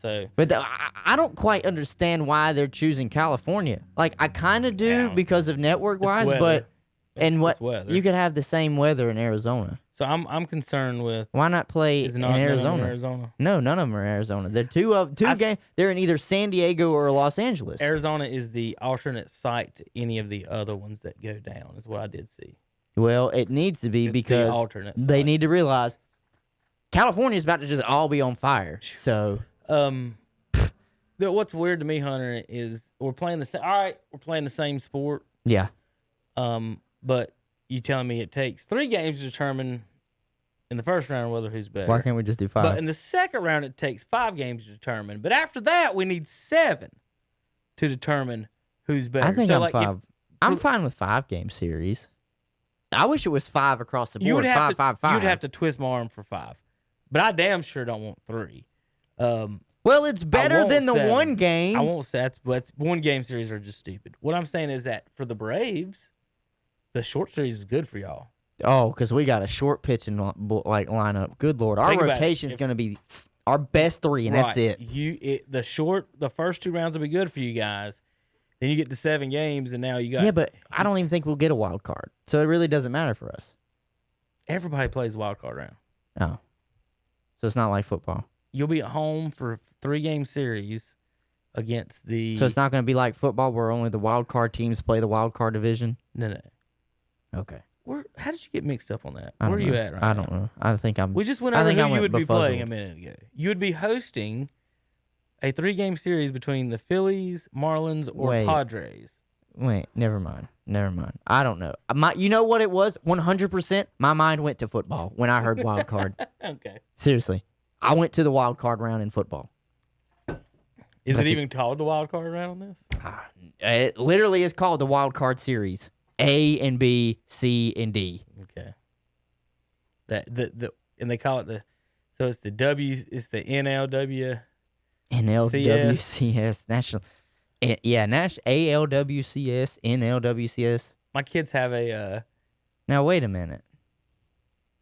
So But I don't quite understand why they're choosing California. Like, I kind of do Yeah. because of network-wise, It's but And what It's weather. you could have the same weather in Arizona. So I'm concerned with. Why not play Is it in not none of them Arizona? in Arizona? No, none of them are Arizona. They're two games. They're in either San Diego or Los Angeles. Arizona is the alternate site to any of the other ones that go down. Is what I did see. Well, it needs to be It's the because alternate they site. need to realize California is about to just all be on fire. So What's weird to me, Hunter, is we're playing the same. All right, we're playing the same sport. yeah, But you telling me it takes 3 games to determine in the first round whether who's better. why can't we just do 5? But in the second round, it takes 5 games to determine. But after that, we need 7 to determine who's better. I think so I'm like 5. I'm fine with 5-game series. I wish it was 5 across the board. You would have to, 5, 5. You'd have to twist my arm for 5. But I damn sure don't want 3. Well, it's better won't than the 7. one game. I won't say that's 1-game series are just stupid. What I'm saying is that for the Braves, the short series is good for y'all. Oh, because we got a short pitching lineup. Good Lord, our Think about it. rotation's going to be our best 3, and that's it. The first 2 rounds will be good for you guys. Then you get to 7 games, and now you got Yeah, but I don't even think we'll get a wild card, so it really doesn't matter for us. everybody plays wild card round. Oh, so it's not like football. You'll be at home for a 3-game series against the. So it's not going to be like football where only the wild card teams play the wild card division. No. Okay. How did you get mixed up on that? I Where are don't you know. at right now? I don't know. I think I'm. We just went I over think who I you went would be playing a befuddled. minute ago. You would be hosting a 3-game series between the Phillies, Marlins, or Wait. Padres. Wait, never mind. I don't know. You know what it was? 100%. My mind went to football when I heard wild card. Okay. Seriously, I went to the wild card round in football. Is That's it it. even called the wild card round on this? It literally is called the wild card series. A and B, C and D. Okay. And they call it it's the NLW. NLWCS national. ALWCS, NLWCS. My kids have Now wait a minute.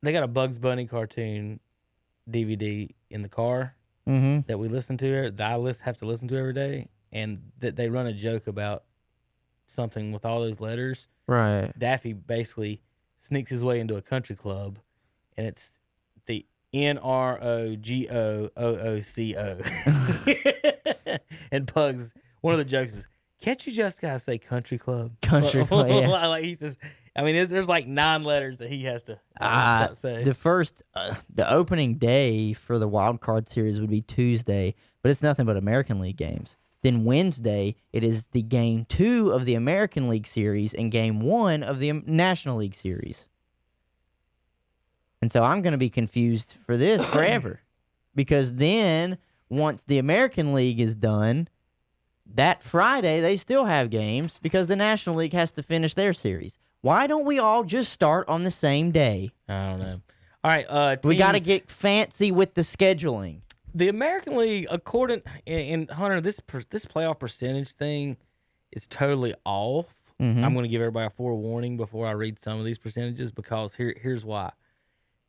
they got a Bugs Bunny cartoon DVD in the car Mm-hmm. that we listen to, that I have to listen to every day, and that they run a joke about something with all those letters. Right. Daffy basically sneaks his way into a country club, and it's the NROGOOOCO. And Bugs, one of the jokes is, "Can't you just guys say country club?" Country club, yeah. Like he says, I mean, there's like 9 letters that he has to say. The opening day for the wild card series would be Tuesday, but it's nothing but American League games. Then Wednesday, it is the game 2 of the American League series and game 1 of the National League series. And so I'm going to be confused for this forever, because then once the American League is done, that Friday they still have games because the National League has to finish their series. Why don't we all just start on the same day? I don't know. All right, We got to teams- get fancy with the scheduling. The American League, according and Hunter, this playoff percentage thing is totally off. Mhm. I'm going to give everybody a forewarning before I read some of these percentages, because here's why.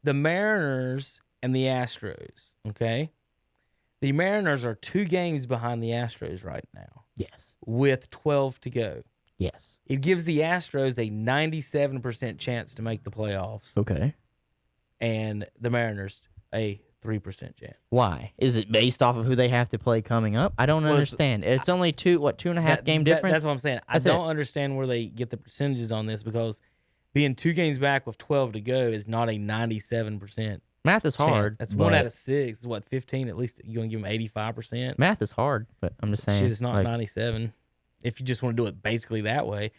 The Mariners and the Astros, okay? The Mariners are 2 games behind the Astros right now Yes. with 12 to go. Yes. It gives the Astros a 97% chance to make the playoffs, Okay. and the Mariners a 3% chance. Why? Is it based off of who they have to play coming up? I don't Well, understand. It's only 2.5 game difference? That's what I'm saying. That's I don't understand where they get the percentages on this, because being 2 games back with 12 to go is not a 97% Math is hard. chance. That's 1 but- out of 6. Is what, 15? At least you're going to give them 85%. Math is hard, but I'm just saying. Shit, it's not like, 97 if you just want to do it basically that way.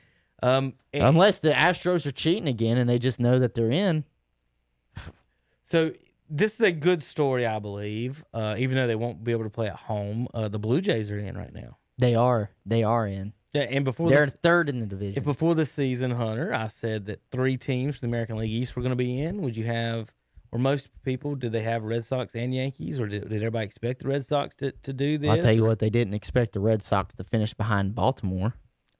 And- unless the Astros are cheating again and they just know that they're in. So this is a good story, I believe, even though they won't be able to play at home. The Blue Jays are in right now. They are. They are in. Yeah, and before They're this, third in the division. if before the season, Hunter, I said that 3 teams from the American League East were going to be in. Would you have, or most people, did they have Red Sox and Yankees, or did everybody expect the Red Sox to do this? I'll tell you what, they didn't expect the Red Sox to finish behind Baltimore.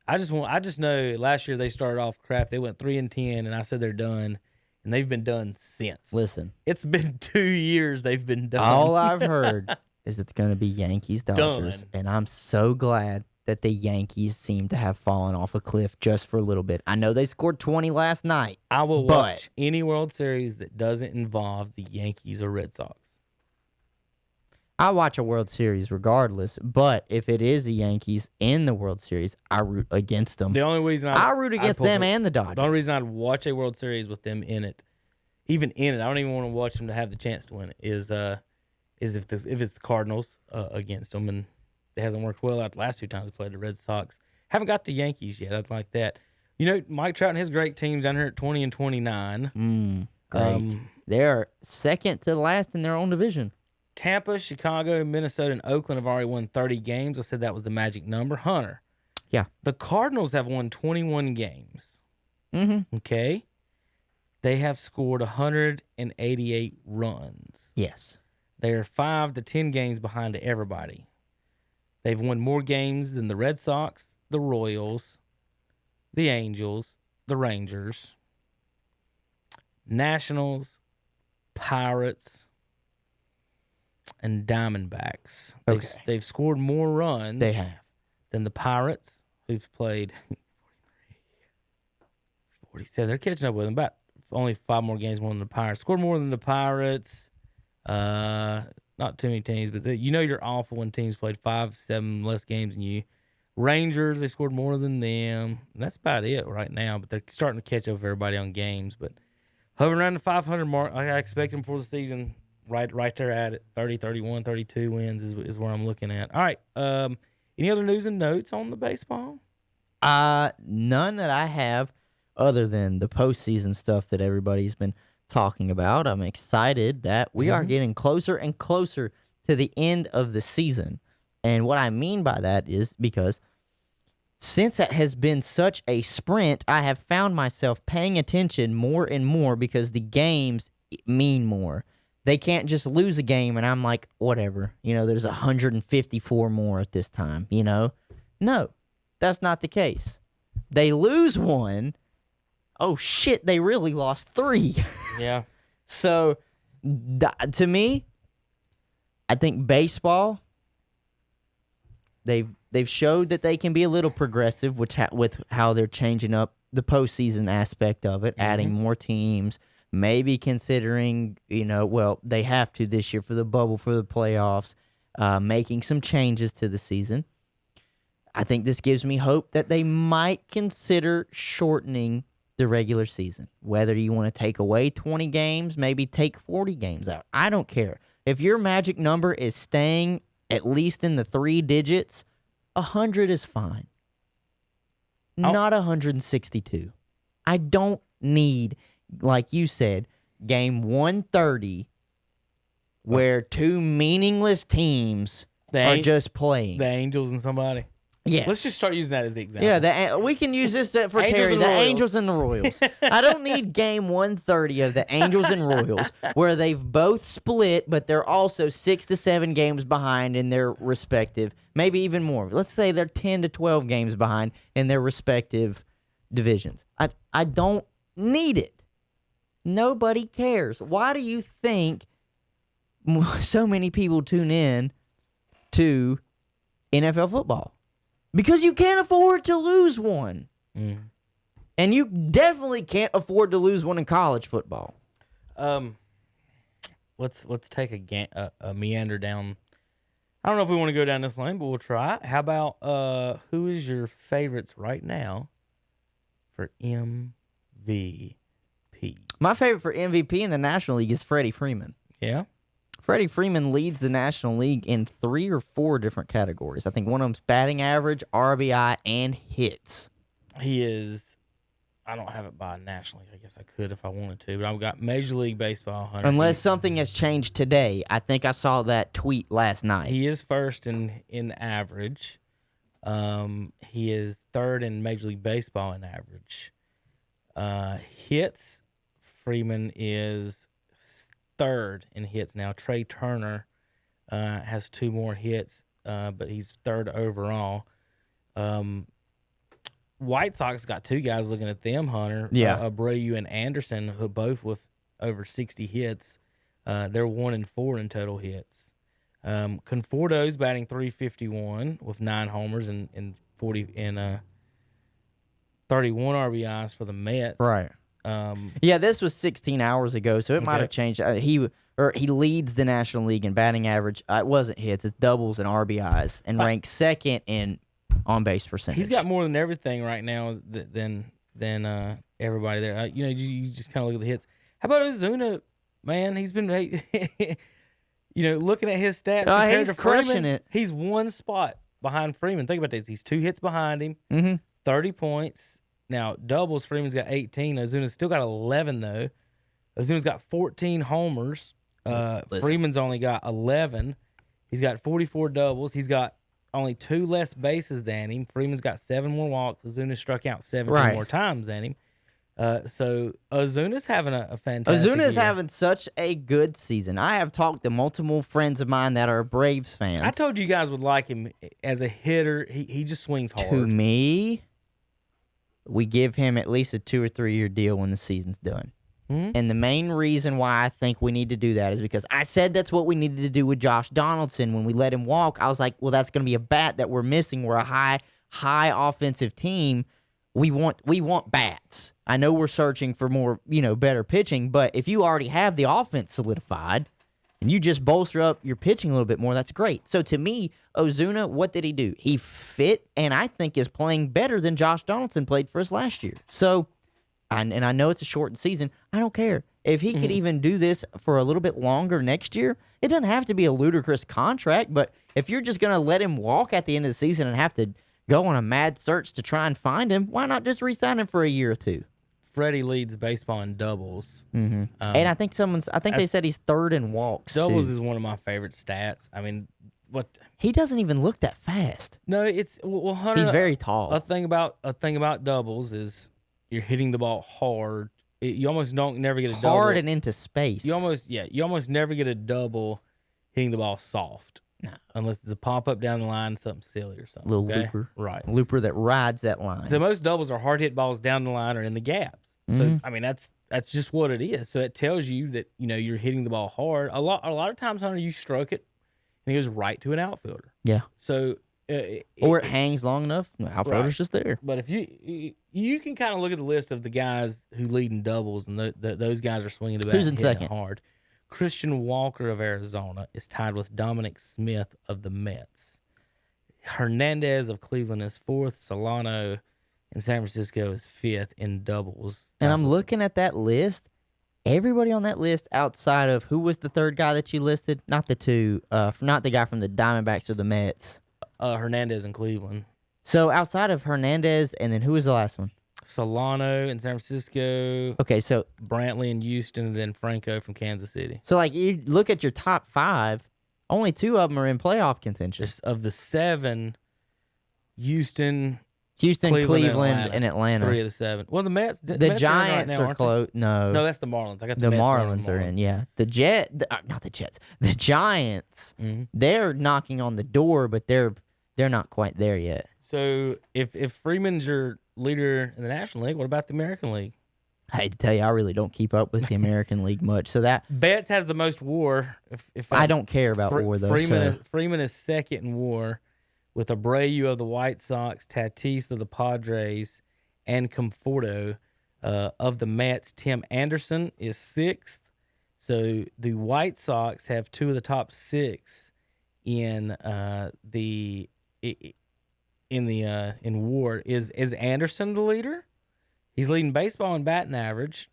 I just know last year they started off crap. They went 3-10, and I said they're done, and they've been done since. Listen, It's been 2 years they've been done. all I've heard is it's going to be Yankees Dodgers, Done. and I'm so glad that the Yankees seem to have fallen off a cliff just for a little bit. I know they scored 20 last night. I will watch any World Series that doesn't involve the Yankees or Red Sox. I watch a World Series regardless, but if it is the Yankees in the World Series, I root against them. The only reason I root against them and the Dodgers. The only reason I'd watch a World Series with them in it, even in it, I don't even want to watch them to have the chance to win it, is if it's the Cardinals against them, and it hasn't worked well out the last 2 times they played the Red Sox. Haven't got the Yankees yet. I'd like that. You know, Mike Trout and his great teams down here at 20 and 29. Great. They're second to last in their own division. Tampa, Chicago, Minnesota, and Oakland have already won 30 games. I said that was the magic number. Hunter. Yeah. The Cardinals have won 21 games. Mm-hmm. Okay. They have scored 188 runs. Yes. They are 5 to 10 games behind everybody. They've won more games than the Red Sox, the Royals, the Angels, the Rangers, Nationals, Pirates, and Diamondbacks. They've scored more runs than the Pirates, who've played 47. They're catching up with them. About only 5 more games more than the Pirates. Scored more than the Pirates. Not too many teams, but you're awful when teams played 5-7 less games than you. Rangers, they scored more than them. And that's about it right now, but they're starting to catch up with everybody on games. But hovering around the 500 mark, I expect them for the season. Right there at it. 30, 31, 32 wins is where I'm looking at. All right. Any other news and notes on the baseball? None that I have other than the postseason stuff that everybody's been talking about. I'm excited that we are getting closer and closer to the end of the season. And what I mean by that is because since it has been such a sprint, I have found myself paying attention more and more because the games mean more. They can't just lose a game and I'm like, whatever. There's 154 more at this time, No, that's not the case. They lose one. Oh, shit, they really lost 3. Yeah. So, to me, I think baseball, they've showed that they can be a little progressive with how they're changing up the postseason aspect of it, adding more teams, maybe considering, they have to this year for the bubble, for the playoffs, making some changes to the season. I think this gives me hope that they might consider shortening the regular season. Whether you want to take away 20 games, maybe take 40 games out. I don't care. If your magic number is staying at least in the 3 digits, 100 is fine. Not 162. I don't need, like you said, game 130 where 2 meaningless teams are just playing. The Angels and somebody. Yes. Let's just start using that as the example. Yeah, we can use this for Terry. The Angels and the Royals. I don't need game 130 of the Angels and Royals where they've both split, but they're also 6 to 7 games behind in their respective, maybe even more. Let's say they're 10 to 12 games behind in their respective divisions. I don't need it. Nobody cares. Why do you think so many people tune in to NFL football? Because you can't afford to lose one. And you definitely can't afford to lose one in college football. Let's take a meander down. I don't know if we want to go down this lane, but we'll try. How about who is your favorites right now for MVP? My favorite for MVP in the National League is Freddie Freeman. Yeah? Freddie Freeman leads the National League in 3 or 4 different categories. I think one of them's batting average, RBI, and hits. He is. I don't have it by National League. I guess I could if I wanted to, but I've got Major League Baseball. Unless something has changed today. I think I saw that tweet last night. He is first in average. He is third in Major League Baseball in average. Hits, Freeman is third in hits now. Trey Turner has 2 more hits, but he's third overall. White Sox got 2 guys looking at them, Hunter. Yeah. Abreu and Anderson, who both with over 60 hits. They're 1 and 4 in total hits. Conforto's batting .351 with 9 homers and 31 RBIs for the Mets. Right. Yeah, this was 16 hours ago, so it might have changed. He leads the National League in batting average. It wasn't hits; it's doubles and RBIs, and ranks second in on base percentage. He's got more than everything right now than everybody there. You just kind of look at the hits. How about Ozuna? Man, he's been looking at his stats compared he's to crushing Freeman, it. He's one spot behind Freeman. Think about this. He's 2 hits behind him, 30 points. Now, doubles, Freeman's got 18. Ozuna's still got 11, though. Ozuna's got 14 homers. Freeman's only got 11. He's got 44 doubles. He's got only 2 less bases than him. Freeman's got 7 more walks. Ozuna struck out 17 more times than him. So Ozuna's having a fantastic Ozuna's year. having such a good season. I have talked to multiple friends of mine that are Braves fans. I told you guys would like him as a hitter. He just swings hard. To me, we give him at least a 2 or 3 year deal when the season's done. And the main reason why I think we need to do that is because I said that's what we needed to do with Josh Donaldson when we let him walk. I was like, well, that's going to be a bat that we're missing. We're a high offensive team. We want bats. I know we're searching for more, better pitching, but if you already have the offense solidified and you just bolster up your pitching a little bit more, that's great. So to me, Ozuna, what did he do? He fit, and I think is playing better than Josh Donaldson played for us last year. So, and I know it's a shortened season. I don't care. If he could even do this for a little bit longer next year, it doesn't have to be a ludicrous contract, but if you're just going to let him walk at the end of the season and have to go on a mad search to try and find him, why not just re-sign him for a year or two? Freddie leads baseball in doubles. And I think they said he's third in walks. Doubles too. is one of my favorite stats. I mean, what? He doesn't even look that fast. No, it's Hunter. He's very tall. A thing about doubles is you're hitting the ball hard. You almost never get a double. Hard and into space. You almost never get a double hitting the ball soft. No. Unless it's a pop up down the line, something silly or something. Little looper. Right. Looper that rides that line. So most doubles are hard hit balls down the line or in the gaps. So I mean that's just what it is. So it tells you that you're hitting the ball hard. A lot of times, Hunter, you stroke it and it goes right to an outfielder. Yeah. So or it hangs long enough. The outfielder's just there. But if you can kind of look at the list of the guys who lead in doubles, and those guys are swinging the bat. Who's in hitting it second? hard. Christian Walker of Arizona is tied with Dominic Smith of the Mets. Hernandez of Cleveland is 4th. Solano in San Francisco is 5th in doubles. And I'm looking at that list. Everybody on that list outside of who was the third guy that you listed? Not the two. Not the guy from the Diamondbacks or the Mets. Hernandez in Cleveland. So outside of Hernandez, and then who was the last one? Solano in San Francisco. Okay, so Brantley in Houston, and then Franco from Kansas City. So, you look at your top 5, only 2 of them are in playoff contention. Just of the 7, Houston, Cleveland, and Atlanta. 3 of the 7. Well, the Mets. The Mets Giants are, right now, are close. No, that's the Marlins. I got the Mets Marlins are in. Yeah, not the Jets. The Giants. They're knocking on the door, but they're not quite there yet. So, if Freeman's your leader in the National League, what about the American League? I hate to tell you, I really don't keep up with the American League much. So that Betts has the most WAR. If I don't care about WAR though. Freeman is second in WAR, with Abreu of the White Sox, Tatis of the Padres, and Conforto of the Mets. Tim Anderson is 6th. So the White Sox have 2 of the top 6 in WAR. Is Anderson the leader? He's leading baseball in batting average.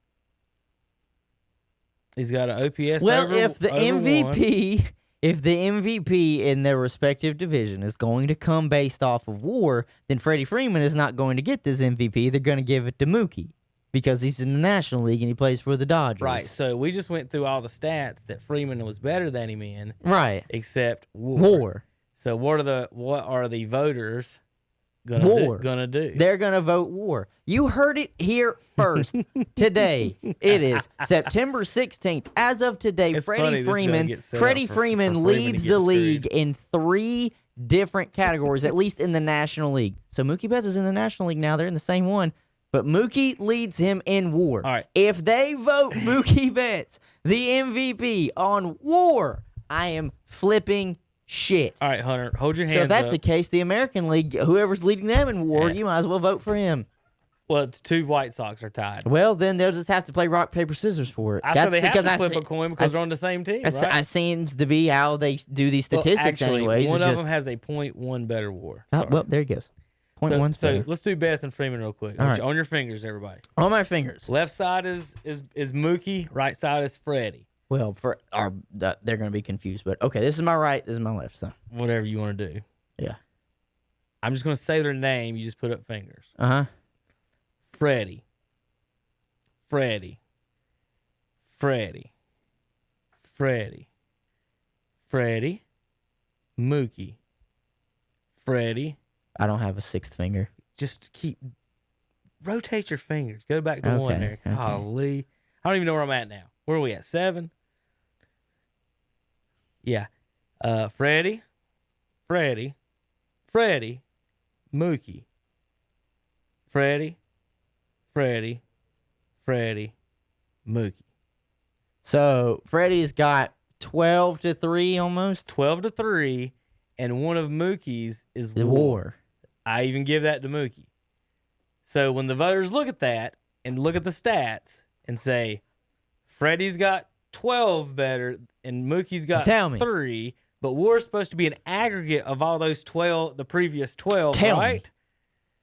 He's got an OPS. Well, if the over MVP, 1. if the MVP in their respective division is going to come based off of WAR, then Freddie Freeman is not going to get this MVP. They're going to give it to Mookie because he's in the National League and he plays for the Dodgers. Right. So we just went through all the stats that Freeman was better than him in. Right. Except WAR. WAR. So what are the voters gonna do? They're gonna vote WAR. You heard it here first. Today it is September 16th. As of today, Freddie Freeman leads the league in 3 different categories, at least in the National League. So Mookie Betts is in the National League now. They're in the same one. But Mookie leads him in WAR. All right. If they vote Mookie Betts the MVP on WAR, I am flipping shit. All right, Hunter, hold your hands So if that's up. the case, the American League, whoever's leading them in WAR, Yeah. you might as well vote for him. Well, it's 2 White Sox are tied. Well, then they'll just have to play rock, paper, scissors for it. I said they have because to flip a coin because they're on the same team, right? That seems to be how they do these Well, statistics actually, anyways. one It's of just- them has a .1 better WAR. Oh, Sorry. well, there he goes. Point so, one. so let's do Beth and Freeman real quick. All right. On your fingers, everybody. On my fingers. Left side is Mookie. Right side is Freddie. Well, they're going to be confused, but okay, this is my right, this is my left, so. Whatever you want to do. Yeah. I'm just going to say their name. You just put up fingers. Uh-huh. Freddie. Freddie. Freddie. Freddie. Freddie. Mookie. Freddie. I don't have a sixth finger. Just rotate your fingers. Go back to one Okay, there. okay. Golly. I don't even know where I'm at now. Where are we at? 7? Yeah. Freddie. Freddie. Freddie. Mookie. Freddie. Freddie. Freddie. Mookie. So, Freddie's got 12-3 almost. 12-3, and one of Mookie's is The WAR. WAR. I even give that to Mookie. So when the voters look at that and look at the stats and say, Freddie's got 12 better and Mookie's got Tell me. 3, but WAR's supposed to be an aggregate of all those 12, the previous 12, Tell me. right?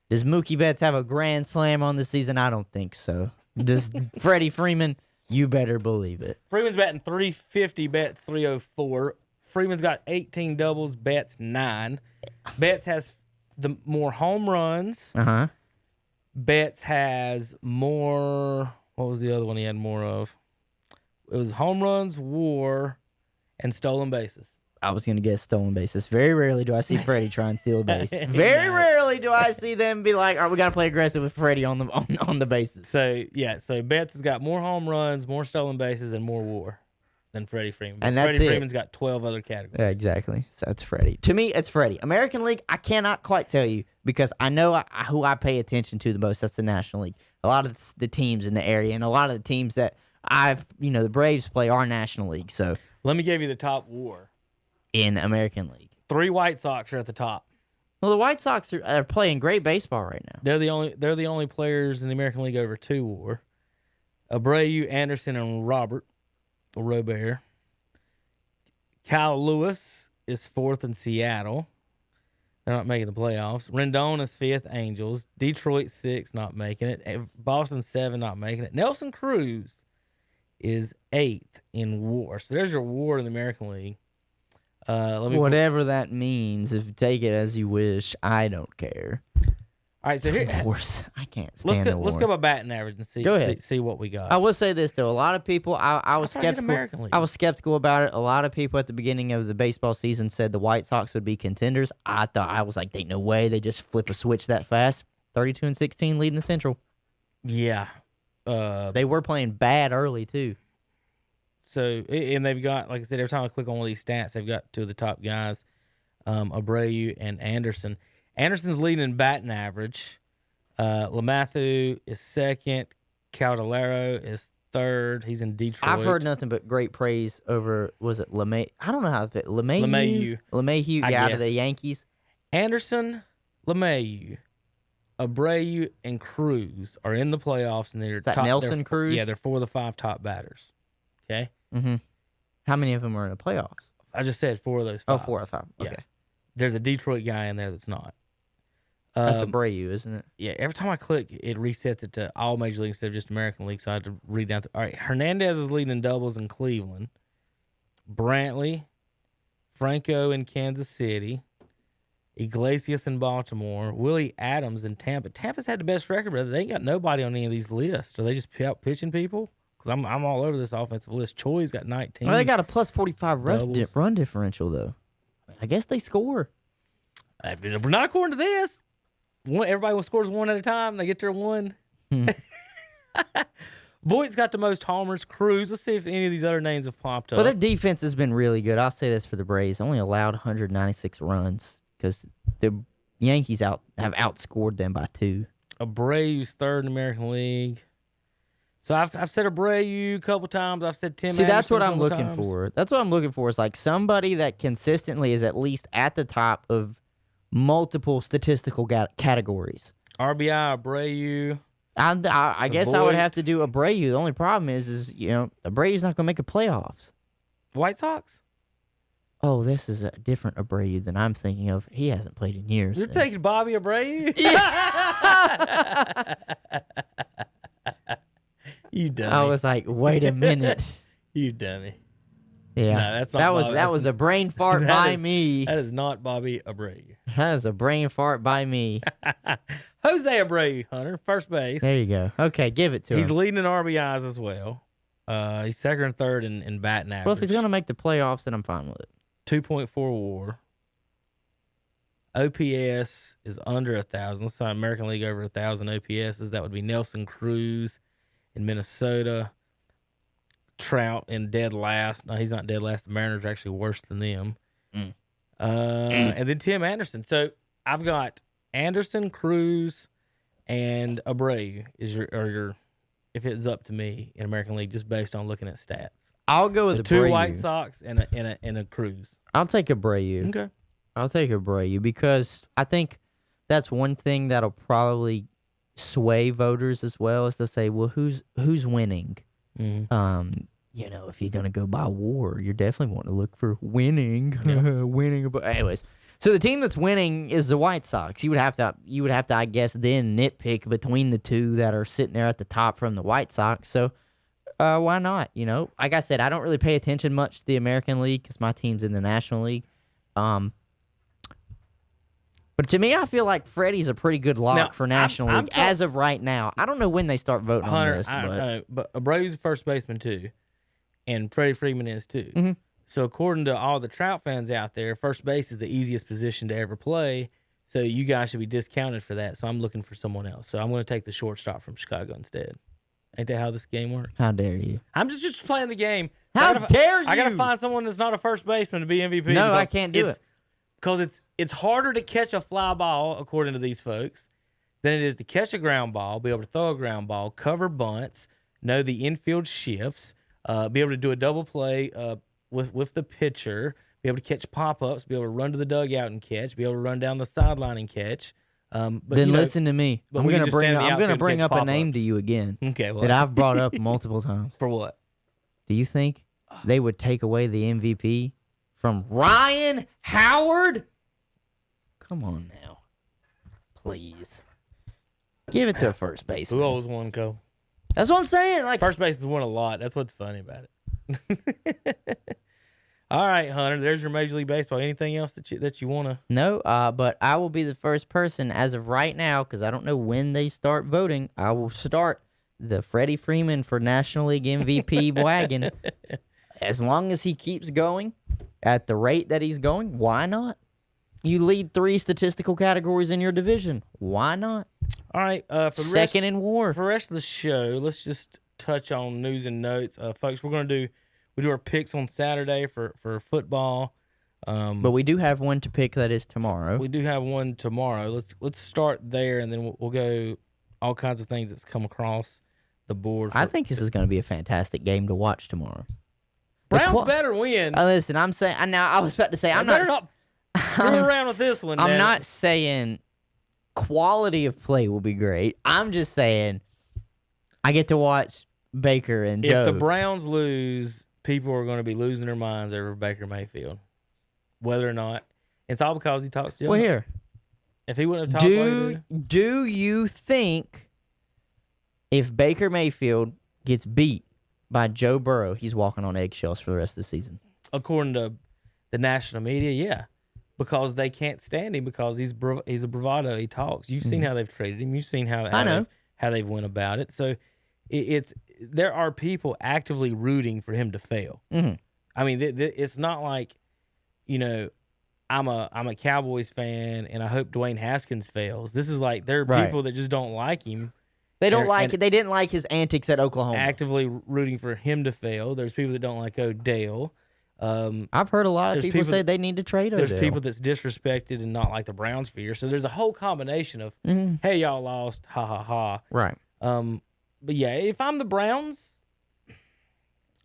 Does Mookie Betts have a grand slam on the season? I don't think so. Does Freddie Freeman? You better believe it. Freeman's batting 350, Betts 304. Freeman's got 18 doubles, Betts 9. Betts has the more home runs. Uh-huh. Betts has more. What was the other one he had more of? It was home runs, WAR, and stolen bases. I was going to guess stolen bases. Very rarely do I see Freddie try and steal a base. Very rarely do I see them be like, all right, we got to play aggressive with Freddie on the bases. So, yeah, so Betts has got more home runs, more stolen bases, and more WAR than Freddie Freeman. But And that's Freddie it. Freeman's got 12 other categories. Yeah, exactly. So it's Freddie. To me, it's Freddie. American League, I cannot quite tell you because I know who I pay attention to the most. That's the National League. A lot of the teams in the area and a lot of the teams that the Braves play are National League. So Let me give you the top WAR. in American League. 3 White Sox are at the top. Well, the White Sox are playing great baseball right now. They're the only players in the American League over 2 WAR. Abreu, Anderson, and Robert. Kyle Lewis is 4th in Seattle. They're not making the playoffs. Rendon is 5th, Angels. Detroit 6th, not making it. Boston 7, not making it. Nelson Cruz is 8th in WAR. So there's your WAR in the American League. Whatever that means, if you take it as you wish, I don't care. All right, so here, Wars. I can't stand the let's war. go by batting average and see Go ahead. see what we got. I will say this though, a lot of people, I was thought you had skeptical. American League. I was skeptical about it. A lot of people at the beginning of the baseball season said the White Sox would be contenders. I was like, ain't no way they just flip a switch that fast. 32-16 leading the Central. Yeah. They were playing bad early too. So, and they've got, like I said, every time I click on one of these stats, they've got 2 of the top guys, Abreu and Anderson. Anderson's leading in batting average. LeMahieu is 2nd. Caldero is 3rd. He's in Detroit. I've heard nothing but great praise over, was it LeMay? I don't know how to say it. LeMahieu. LeMahieu, I out of guess. the Yankees. Anderson, LeMahieu, Abreu, and Cruz are in the playoffs, and they're that top. Nelson Cruz? Yeah, they're 4 of the 5 top batters. Okay, Mm-hmm. How many of them are in the playoffs? I just said 4 of those 5. Oh, 4 or 5. Okay. Yeah. There's a Detroit guy in there that's not. That's Abreu, isn't it? Yeah, every time I click, it resets it to all Major League instead of just American League, so I had to read down. All right, Hernandez is leading in doubles in Cleveland. Brantley, Franco in Kansas City, Iglesias in Baltimore, Willie Adams in Tampa. Tampa's had the best record, but they ain't got nobody on any of these lists. Are they just out pitching people? Because I'm all over this offensive list. Choi's got 19. Well, they got a plus 45 Doubles. run differential, though. I guess they score. We're not according to this. Everybody scores 1 at a time. They get their 1. Voigt's got the most homers. Cruz. Let's see if any of these other names have popped up. Well, their defense has been really good. I'll say this for the Braves. Only allowed 196 runs because the Yankees have outscored them by 2. Abreu's 3rd in the American League. So I've said Abreu a couple times. I've said Tim. See, that's Anderson what a I'm couple looking times. for. That's what I'm looking for. Is like somebody that consistently is at least at the top of multiple statistical categories. RBI, Abreu. I guess I would Voit. have to do Abreu. The only problem is Abreu's not going to make the playoffs. White Sox. Oh, this is a different Abreu than I'm thinking of. He hasn't played in years. You're then. taking Bobby Abreu? You dummy. I was like, wait a minute. You dummy. Yeah, No, that's not that was Bobby. that was a brain fart that by is- me. That is not Bobby Abreu. That was a brain fart by me. Jose Abreu, Hunter, first base. There you go. Okay, give it to He's him. leading in RBIs as well. He's second and third in batting average. Well, if he's going to make the playoffs, then I'm fine with it. 2.4 WAR. OPS is under 1,000. Let's say American League over 1,000 OPSs. That would be Nelson Cruz in Minnesota. Trout in dead last. No, he's not dead last. The Mariners are actually worse than them. And then Tim Anderson. So I've got Anderson, Cruz, and Abreu is your if it's up to me in American League, just based on looking at stats. I'll go with So Abreu. two White Sox and a Cruz. I'll take Abreu. Okay. I'll take Abreu because I think that's one thing that'll probably sway voters as well, is to say, well, who's winning? Mm-hmm. If you're gonna go by WAR, you're definitely wanting to look for winning, winning. But anyways, so the team that's winning is the White Sox. You would have to, I guess, then nitpick between the two that are sitting there at the top from the White Sox. So why not? Like I said, I don't really pay attention much to the American League because my team's in the National League. But to me, I feel like Freddie's a pretty good lock Now, for National I'm League as of right now. I don't know when they start voting on Hunter, this, I but know, but Abreu's a first baseman too, and Freddie Freeman is too. Mm-hmm. So according to all the Trout fans out there, first base is the easiest position to ever play. So you guys should be discounted for that. So I'm looking for someone else. So I'm going to take the shortstop from Chicago instead. Ain't that how this game works? how dare you? I'm just playing the game. How dare I gotta you? find someone that's not a first baseman to be MVP. No, I because can't do it. Because it's harder to catch a fly ball, according to these folks, than it is to catch a ground ball, be able to throw a ground ball, cover bunts, know the infield shifts, be able to do a double play with the pitcher, be able to catch pop-ups, be able to run to the dugout and catch, be able to run down the sideline and catch. But Then listen to me. but I'm we can gonna just stand in the I'm outfield gonna and bring catch up a name to pop-ups. you again Okay, well, that I've brought up multiple times. for what? Do you think they would take away the MVP from Ryan Howard? Come on now, please give it to a first Who baseman. always won, Cole? That's what I'm saying. Like, First base has won a lot. That's what's funny about it. All right, Hunter. There's your Major League Baseball. Anything else that you want to? no, but I will be the first person as of right now because I don't know when they start voting. I will start the Freddie Freeman for National League MVP wagon. As long as he keeps going at the rate that he's going, why not? You lead 3 statistical categories in your division. Why not? All right. For the Second in WAR. For the rest of the show, let's just touch on news and notes, folks. We do our picks on Saturday for football. But we do have one to pick that is tomorrow. We do have one tomorrow. Let's start there, and then we'll go all kinds of things that's come across the board. I think this is going to be a fantastic game to watch tomorrow. Browns better win. Listen, I'm saying now. I was about to say I'm better not. not screw around with this one. I'm damn not it. saying quality of play will be great. I'm just saying I get to watch Baker and Joe. If the Browns lose, people are going to be losing their minds over Baker Mayfield, whether or not it's all because he talks to Joe. well, here. If he wouldn't have talked like he did, Do you think if Baker Mayfield gets beat by Joe Burrow, he's walking on eggshells for the rest of the season? according to the national media, yeah, because they can't stand him because he's a bravado. He talks. You've seen how they've treated him. You've seen how they've went about it. So there are people actively rooting for him to fail. Mm-hmm. I mean, it's not like, I'm a Cowboys fan and I hope Dwayne Haskins fails. This is like there are people that just don't like him. They don't They're- like and- it. They didn't like his antics at Oklahoma. Actively rooting for him to fail. There's people that don't like Odell. I've heard a lot of There's people people say that- they need to trade Odell. There's people that's disrespected and not like the Browns fear. So there's a whole combination of, hey, y'all lost, ha ha ha. Right. yeah, if I'm the Browns,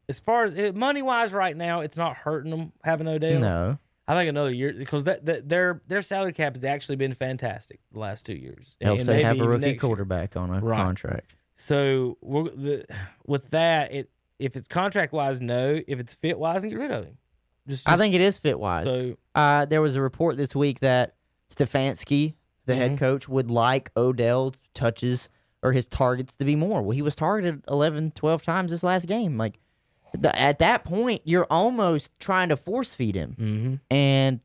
as far as money wise right now, it's not hurting them having Odell. No. I think another year because their salary cap has actually been fantastic the last 2 years. Helps And they maybe have a even rookie next year. quarterback on a contract. So with that, if it's contract wise, no. If it's fit wise, then get rid of him. I think it is fit wise. So there was a report this week that Stefanski, the head coach, would like Odell's touches or his targets to be more. Well, he was targeted 11, 12 times this last game. Like, at that point, you're almost trying to force feed him. Mm-hmm. And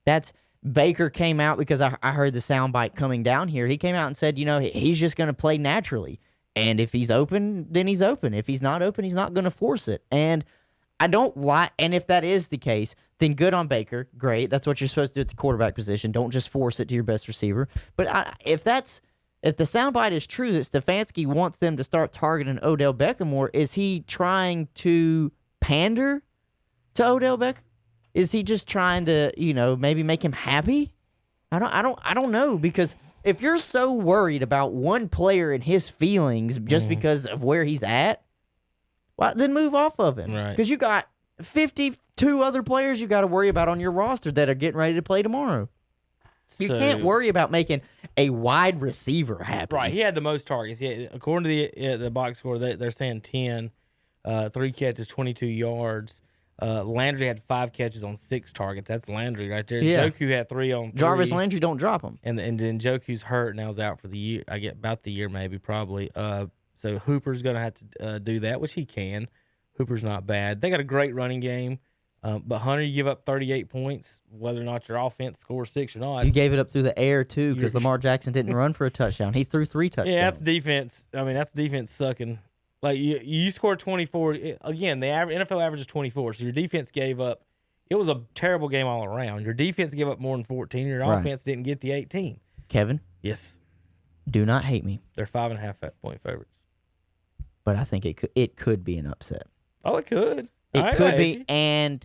that's Baker came out because I heard the soundbite coming down here. He came out and said, he's just going to play naturally. And if he's open, then he's open. If he's not open, he's not going to force it. And I don't like, and if that is the case, then good on Baker. Great. That's what you're supposed to do at the quarterback position. Don't just force it to your best receiver. But if the soundbite is true that Stefanski wants them to start targeting Odell Beckham more, is he trying to pander to Odell Beckham? Is he just trying to, maybe make him happy? I don't know, because if you're so worried about one player and his feelings just because of where he's at, well, then move off of him. Right. Because you got 52 other players you got to worry about on your roster that are getting ready to play tomorrow. You can't worry about making a wide receiver happy. Right, he had the most targets. Yeah, according to the box score, they're saying 10, 3 catches, 22 yards. Landry had 5 catches on 6 targets. That's Landry right there. Yeah. Joku had 3 on 3. Jarvis Landry, don't drop him. And then Joku's hurt now, is out for the year. I get about the year maybe, probably. So Hooper's going to have to do that, which he can. Hooper's not bad. They got a great running game. But Hunter, you give up 38 points, whether or not your offense scores 6 or not. You gave it up through the air, too, because Lamar Jackson didn't run for a touchdown. He threw 3 touchdowns. Yeah, that's defense. I mean, that's defense sucking. Like, you scored 24. Again, the NFL average is 24, so your defense gave up. It was a terrible game all around. Your defense gave up more than 14. Your offense didn't get the 18. Kevin? Yes. Do not hate me. They're 5.5 point favorites. But I think it could be an upset. Oh, it could. It could be, and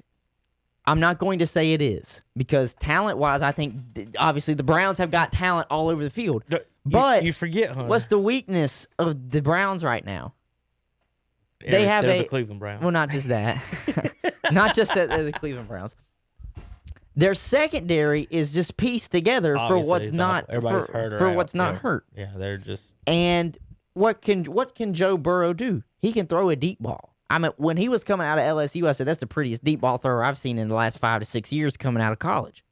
I'm not going to say it is, because talent-wise, I think obviously the Browns have got talent all over the field. But you forget, Hunter. What's the weakness of the Browns right now? They're the Cleveland Browns. Well, not just that. Not just that they're the Cleveland Browns. Their secondary is just pieced together Obviously, for what's not everybody's hurt or for out. what's not Yeah. hurt. Yeah, they're just. And what can Joe Burrow do? He can throw a deep ball. I mean, when he was coming out of LSU, I said that's the prettiest deep ball thrower I've seen in the last 5 to 6 years coming out of college.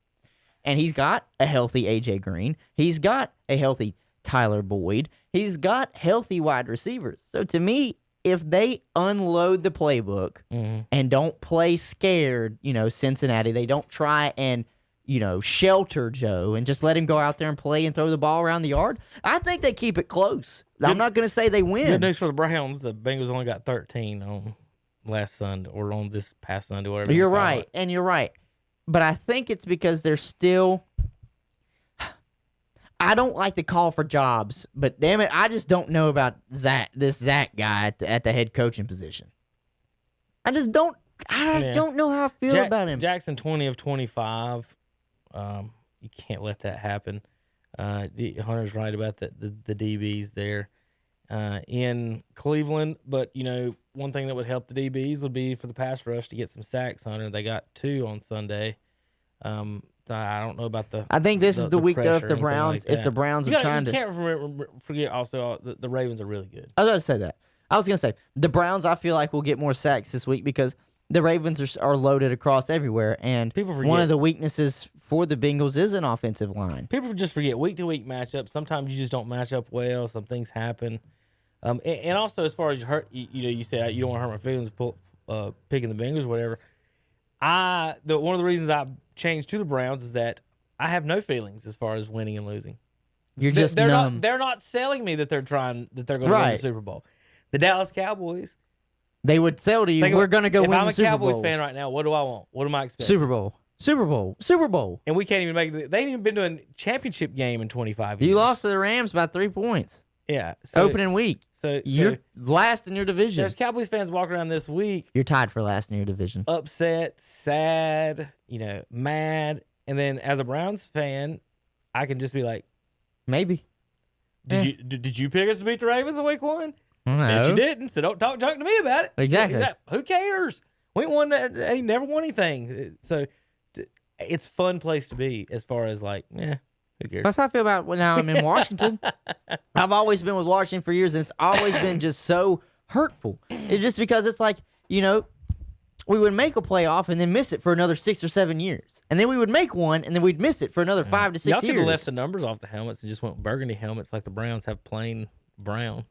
And he's got a healthy A.J. Green. He's got a healthy Tyler Boyd. He's got healthy wide receivers. So to me, if they unload the playbook and don't play scared, Cincinnati, they don't try and, shelter Joe and just let him go out there and play and throw the ball around the yard, I think they keep it close. I'm not going to say they win. Good news for the Browns. The Bengals only got 13 on last Sunday or on this past Sunday, whatever. You're right, and you're right. But I think it's because they're still. I don't like to call for jobs, but damn it, I just don't know about this Zach guy at the head coaching position. I just don't. I don't know how I feel about him. Jackson 20 of 25. You can't let that happen. Hunter's right about the DBs there in Cleveland, but one thing that would help the DBs would be for the pass rush to get some sacks. Hunter, they got 2 on Sunday. I don't know about the. I think this is the week though. If pressure or the anything Browns, like if the that. Browns You are trying to, can't forget also the Ravens are really good. I was going to say that. I was going to say the Browns. I feel like will get more sacks this week because the Ravens are loaded across everywhere, and People forget. one of the weaknesses for the Bengals is an offensive line. People just forget week-to-week matchups. Sometimes you just don't match up well. Some things happen. And also, as far as you said you don't want to hurt my feelings picking the Bengals or whatever. One of the reasons I changed to the Browns is that I have no feelings as far as winning and losing. You're just numb. They're not selling me that they're going to win the Super Bowl. The Dallas Cowboys. They would sell to you, we're going to go win the Super Bowl. If I'm a Cowboys fan right now, what do I want? What am I expecting? Super Bowl. And we can't even make it. They ain't even been to a championship game in 25 years. You lost to the Rams by 3 points. Yeah. Opening week. So you're last in your division. There's Cowboys fans walking around this week. You're tied for last in your division. Upset, sad, mad. And then as a Browns fan, I can just be like, maybe. Did you pick us to beat the Ravens in week 1? Bet No. you didn't, so don't talk junk to me about it. Exactly. Who cares? We ain't won that. Ain't never won anything. So it's a fun place to be as far as like, who cares? That's how I feel about when I'm in Washington. I've always been with Washington for years, and it's always been just so hurtful. It's just because it's like, we would make a playoff and then miss it for another 6 or 7 years. And then we would make one, and then we'd miss it for another 5 to 6 Y'all could years. have left the numbers off the helmets and just went burgundy helmets like the Browns have plain brown.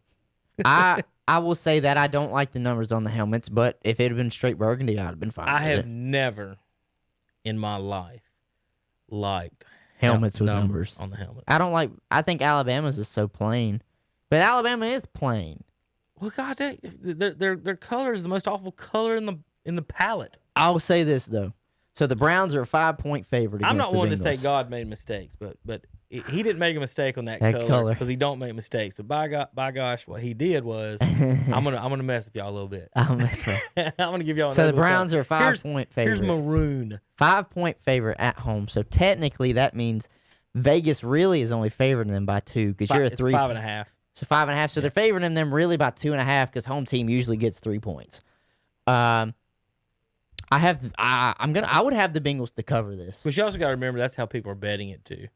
I will say that I don't like the numbers on the helmets, but if it had been straight burgundy, I'd have been fine I with have it. never in my life liked Helmets with numbers on the helmets. I think Alabama's is so plain. But Alabama is plain. Well, God, their color is the most awful color in the palette. I'll say this, though. So the Browns are a 5-point favorite against I'm not the one to Bengals. say God made mistakes, but he didn't make a mistake on that That color color. because he don't make mistakes. But by gosh, what he did was I'm gonna mess with y'all a little bit. I'm messing with I'm gonna give y'all. So the another Browns color. are a 5-point favorite. Here's maroon. 5-point favorite at home. So technically that means Vegas really is only favoring them by 2 because you're a It's 3. 5.5. So 5.5. So they're favoring them really by 2.5 because home team usually gets 3 points. I would have the Bengals to cover this. But you also got to remember that's how people are betting it too.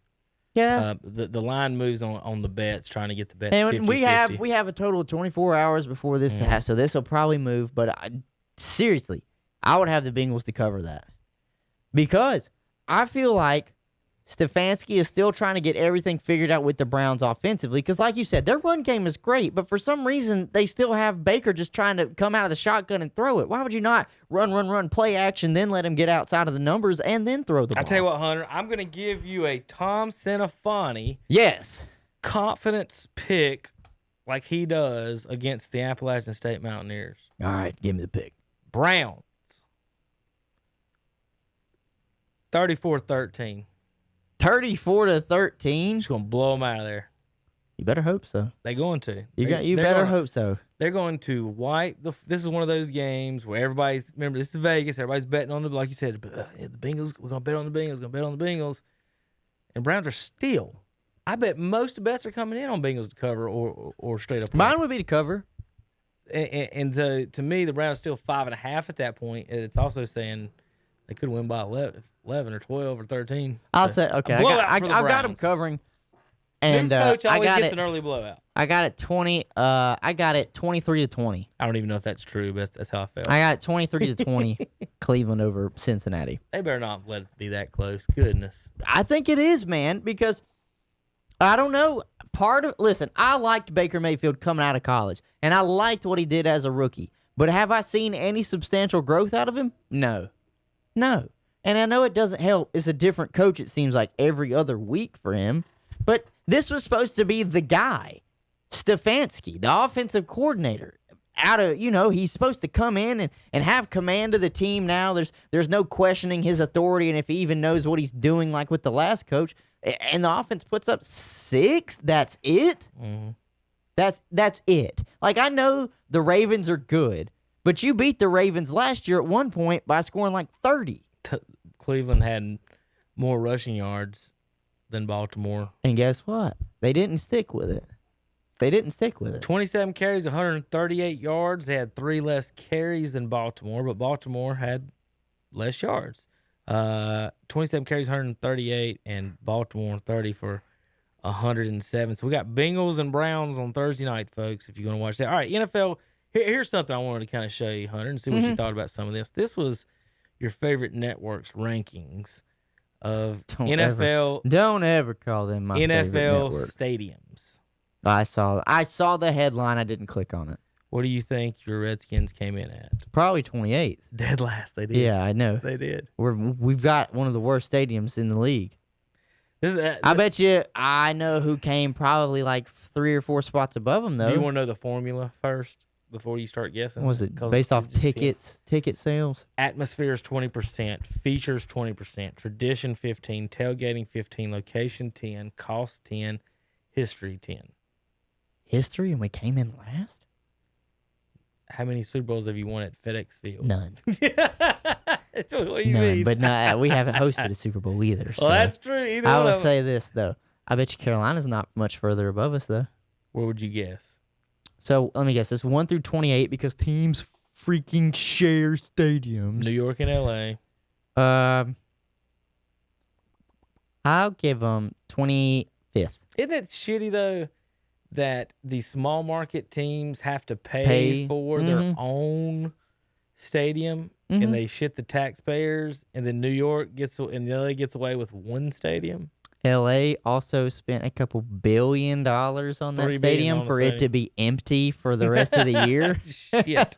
Yeah. The line moves on the bets, trying to get the bets. And 50-50. we have a total of 24 hours before this to have, so this will probably move. But seriously, I would have the Bengals to cover that because I feel like Stefanski is still trying to get everything figured out with the Browns offensively. Because, like you said, their run game is great, but for some reason they still have Baker just trying to come out of the shotgun and throw it. Why would you not run, play action, then let him get outside of the numbers and then throw the ball? I tell you what, Hunter, I'm going to give you a Tom Senafani Yes. confidence pick like he does against the Appalachian State Mountaineers. All right, give me the pick. Browns, 34-13. 34-13. Just going to blow them out of there. You better hope so. They're going to. You They're better gonna- hope so. They're going to wipe the. This is one of those games where everybody's. Remember, this is Vegas. Everybody's betting on like you said, the Bengals. We're gonna bet on the Bengals. Gonna bet on the Bengals. And Browns are still. I bet most of the bets are coming in on Bengals to cover or straight up. Mine would be to cover. And so to me, the Browns still 5.5 at that point. And it's also saying they could win by 11 or 12 or 13. I'll So, say okay. a blowout for the I've got them Browns. covering, New and coach I always got gets it. an early blowout. I got it 20. I got it 23-20. I don't even know if that's true, but that's how I felt. I got it 23-20. Cleveland over Cincinnati. They better not let it be that close. Goodness. I think it is, man, because I don't know. Listen, I liked Baker Mayfield coming out of college, and I liked what he did as a rookie. But have I seen any substantial growth out of him? No. And I know it doesn't help. It's a different coach, it seems like, every other week for him. But this was supposed to be the guy, Stefanski, the offensive coordinator. He's supposed to come in and have command of the team now. There's no questioning his authority and if he even knows what he's doing, like with the last coach. And the offense puts up 6. That's it? Mm-hmm. That's it. Like, I know the Ravens are good, but you beat the Ravens last year at one point by scoring like 30. Cleveland had more rushing yards than Baltimore. And guess what? They didn't stick with it. 27 carries, 138 yards. They had 3 less carries than Baltimore, but Baltimore had less yards. 27 carries, 138, and Baltimore 30 for 107. So we got Bengals and Browns on Thursday night, folks, if you're going to watch that. All right, NFL, here's something I wanted to kind of show you, Hunter, and see what you thought about some of this. This was your favorite networks rankings of NFL Don't ever call them my favorite NFL network. stadiums. I saw the headline. I didn't click on it. What do you think your Redskins came in at? Probably 28th. Dead last, they did. Yeah, I know. They did. We've got one of the worst stadiums in the league. This is, I bet you I know who came probably like 3 or 4 spots above them, though. Do you want to know the formula first before you start guessing? Was it 'Cause based off it just depends. ticket sales? Atmosphere is 20%, features 20%, tradition 15, tailgating 15, location 10, cost 10, history 10. History, and we came in last? How many Super Bowls have you won at FedEx Field? None. That's what you None. mean. But no, we haven't hosted a Super Bowl either. well, so that's true. Either I one will of them. say this, though. I bet you Carolina's not much further above us, though. Where would you guess? So let me guess. It's 1 through 28 because teams freaking share stadiums. New York and L.A. I'll give them 25th. Isn't it shitty though that the small market teams have to pay for their own stadium and they shit the taxpayers, and then New York and LA gets away with one stadium? LA also spent a couple $1 billion on that $3 billion stadium on for the it to be empty for the rest of the year. Shit.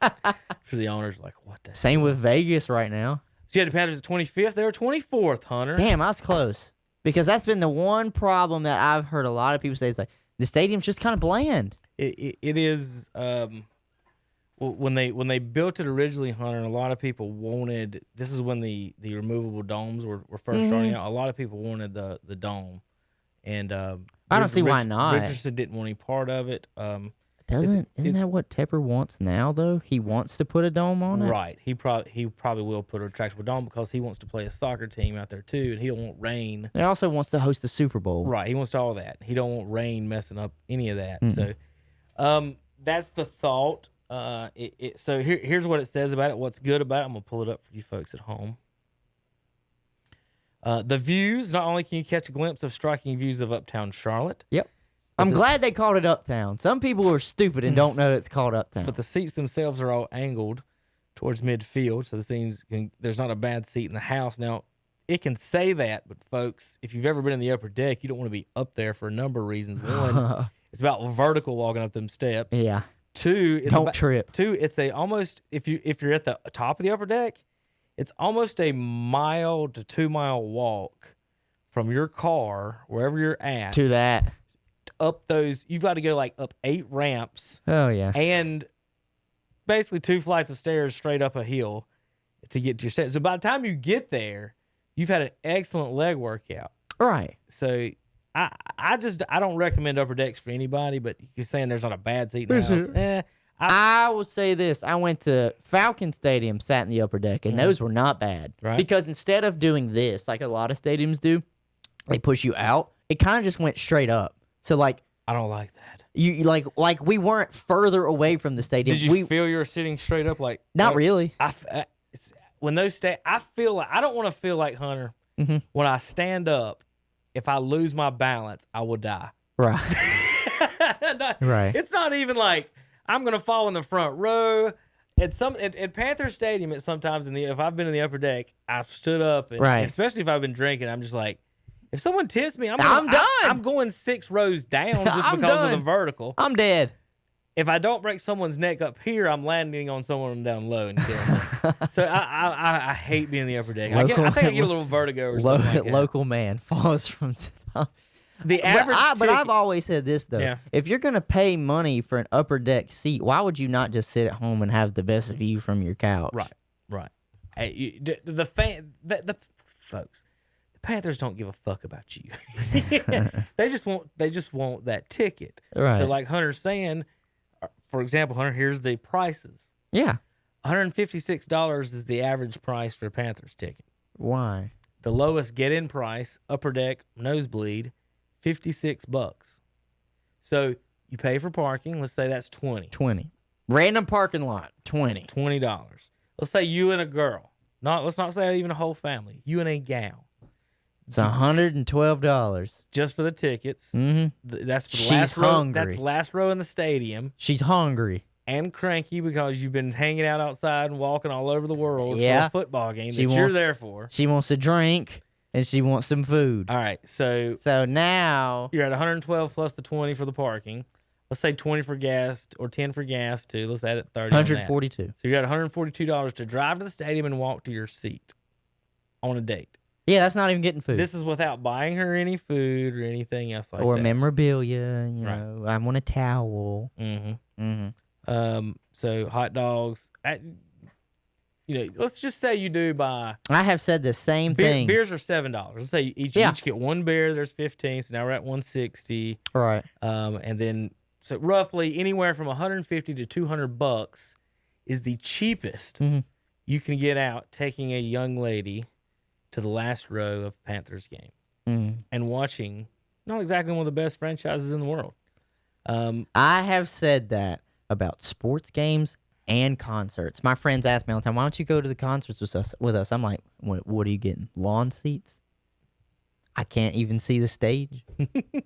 For the owners, like, what the Same with Vegas right now. So you had the Panthers at 25th. They were 24th, Hunter. Damn, I was close. Because that's been the one problem that I've heard a lot of people say. It's like, the stadium's just kind of bland. It is. When they built it originally, Hunter, and a lot of people wanted. This is when the removable domes were first starting out. A lot of people wanted the dome, and I don't see why not. Richardson didn't want any part of it. Isn't that what Tepper wants now though? He wants to put a dome on it. Right. He probably will put a retractable dome because he wants to play a soccer team out there too, and he don't want rain. He also wants to host the Super Bowl. Right. He wants all that. He don't want rain messing up any of that. So, that's the thought. So here's what it says about it. What's good about it? I'm gonna pull it up for you folks at home. The views. Not only can you catch a glimpse of striking views of uptown Charlotte. Yep. I'm glad they called it Uptown. Some people are stupid and don't know it's called Uptown. But the seats themselves are all angled towards midfield, so there's not a bad seat in the house. Now, it can say that, but folks, if you've ever been in the upper deck, you don't want to be up there for a number of reasons. One, it's about vertical walking up them steps. Yeah. Two, Don't trip. Two, it's almost if you're at the top of the upper deck, it's almost a 1 to 2 mile walk from your car wherever you're at To that. Up those. You've got to go like up 8 ramps. Oh, yeah. And basically 2 flights of stairs straight up a hill to get to your set. So by the time you get there, you've had an excellent leg workout. Right. So I don't recommend upper decks for anybody, but you're saying there's not a bad seat in the house. I will say this. I went to Falcon Stadium, sat in the upper deck, and those were not bad. Right. Because instead of doing this, like a lot of stadiums do, they push you out. It kind of just went straight up. So, like, I don't like that. you like we weren't further away from the stadium. Did you feel you were sitting straight up? Like, Not really. When those I feel like I don't want to feel like Hunter. When I stand up, if I lose my balance, I will die. Right. Right. It's not even like I'm gonna fall in the front row. At Panther Stadium, it's sometimes if I've been in the upper deck, I've stood up, and Right. especially if I've been drinking, I'm just like, if someone tips me, I'm done. I'm going 6 rows down just I'm because of done. the vertical. I'm dead. If I don't break someone's neck up here, I'm landing on someone down low and killing them. So I hate being in the upper deck. I think I get a little vertigo or something like that. Local man falls from the top. The average But I've always said this, though. Yeah. If you're going to pay money for an upper deck seat, why would you not just sit at home and have the best view from your couch? Right. Hey, the folks, the Panthers don't give a fuck about you. They just want that ticket. Right. So like Hunter's saying, for example, Hunter, here's the prices. Yeah. $156 is the average price for a Panthers ticket. Why? The lowest get-in price, upper deck, nosebleed, $56. So you pay for parking. Let's say that's $20. 20. Random parking lot, 20. $20. Let's say you and a girl. Let's not say even a whole family. You and a gal. It's $112. Just for the tickets. Mm-hmm. That's for the She's last row. hungry. That's the last row in the stadium. She's hungry. And cranky because you've been hanging out outside and walking all over the world for Yeah. a football game She that you're wants- there for. She wants a drink, and she wants some food. All right, so So now, you're at 112 plus the 20 for the parking. Let's say 20 for gas or 10 for gas too. Let's add it 30. on that. 142. So you're at $142 to drive to the stadium and walk to your seat on a date. Yeah, that's not even getting food. This is without buying her any food or anything else like or that. memorabilia, Right. I want a towel. Mm-hmm. Mm-hmm. So hot dogs. Let's just say you do buy I have said the same thing. beers are $7. Let's say you each get one beer. There's 15. So now we're at 160. Right. And then so roughly anywhere from 150 to $200 is the cheapest you can get out taking a young lady to the last row of Panthers game and watching not exactly one of the best franchises in the world. I have said that, about sports games and concerts. My friends ask me all the time, "Why don't you go to the concerts with us?" I'm like, "What are you getting? Lawn seats? I can't even see the stage.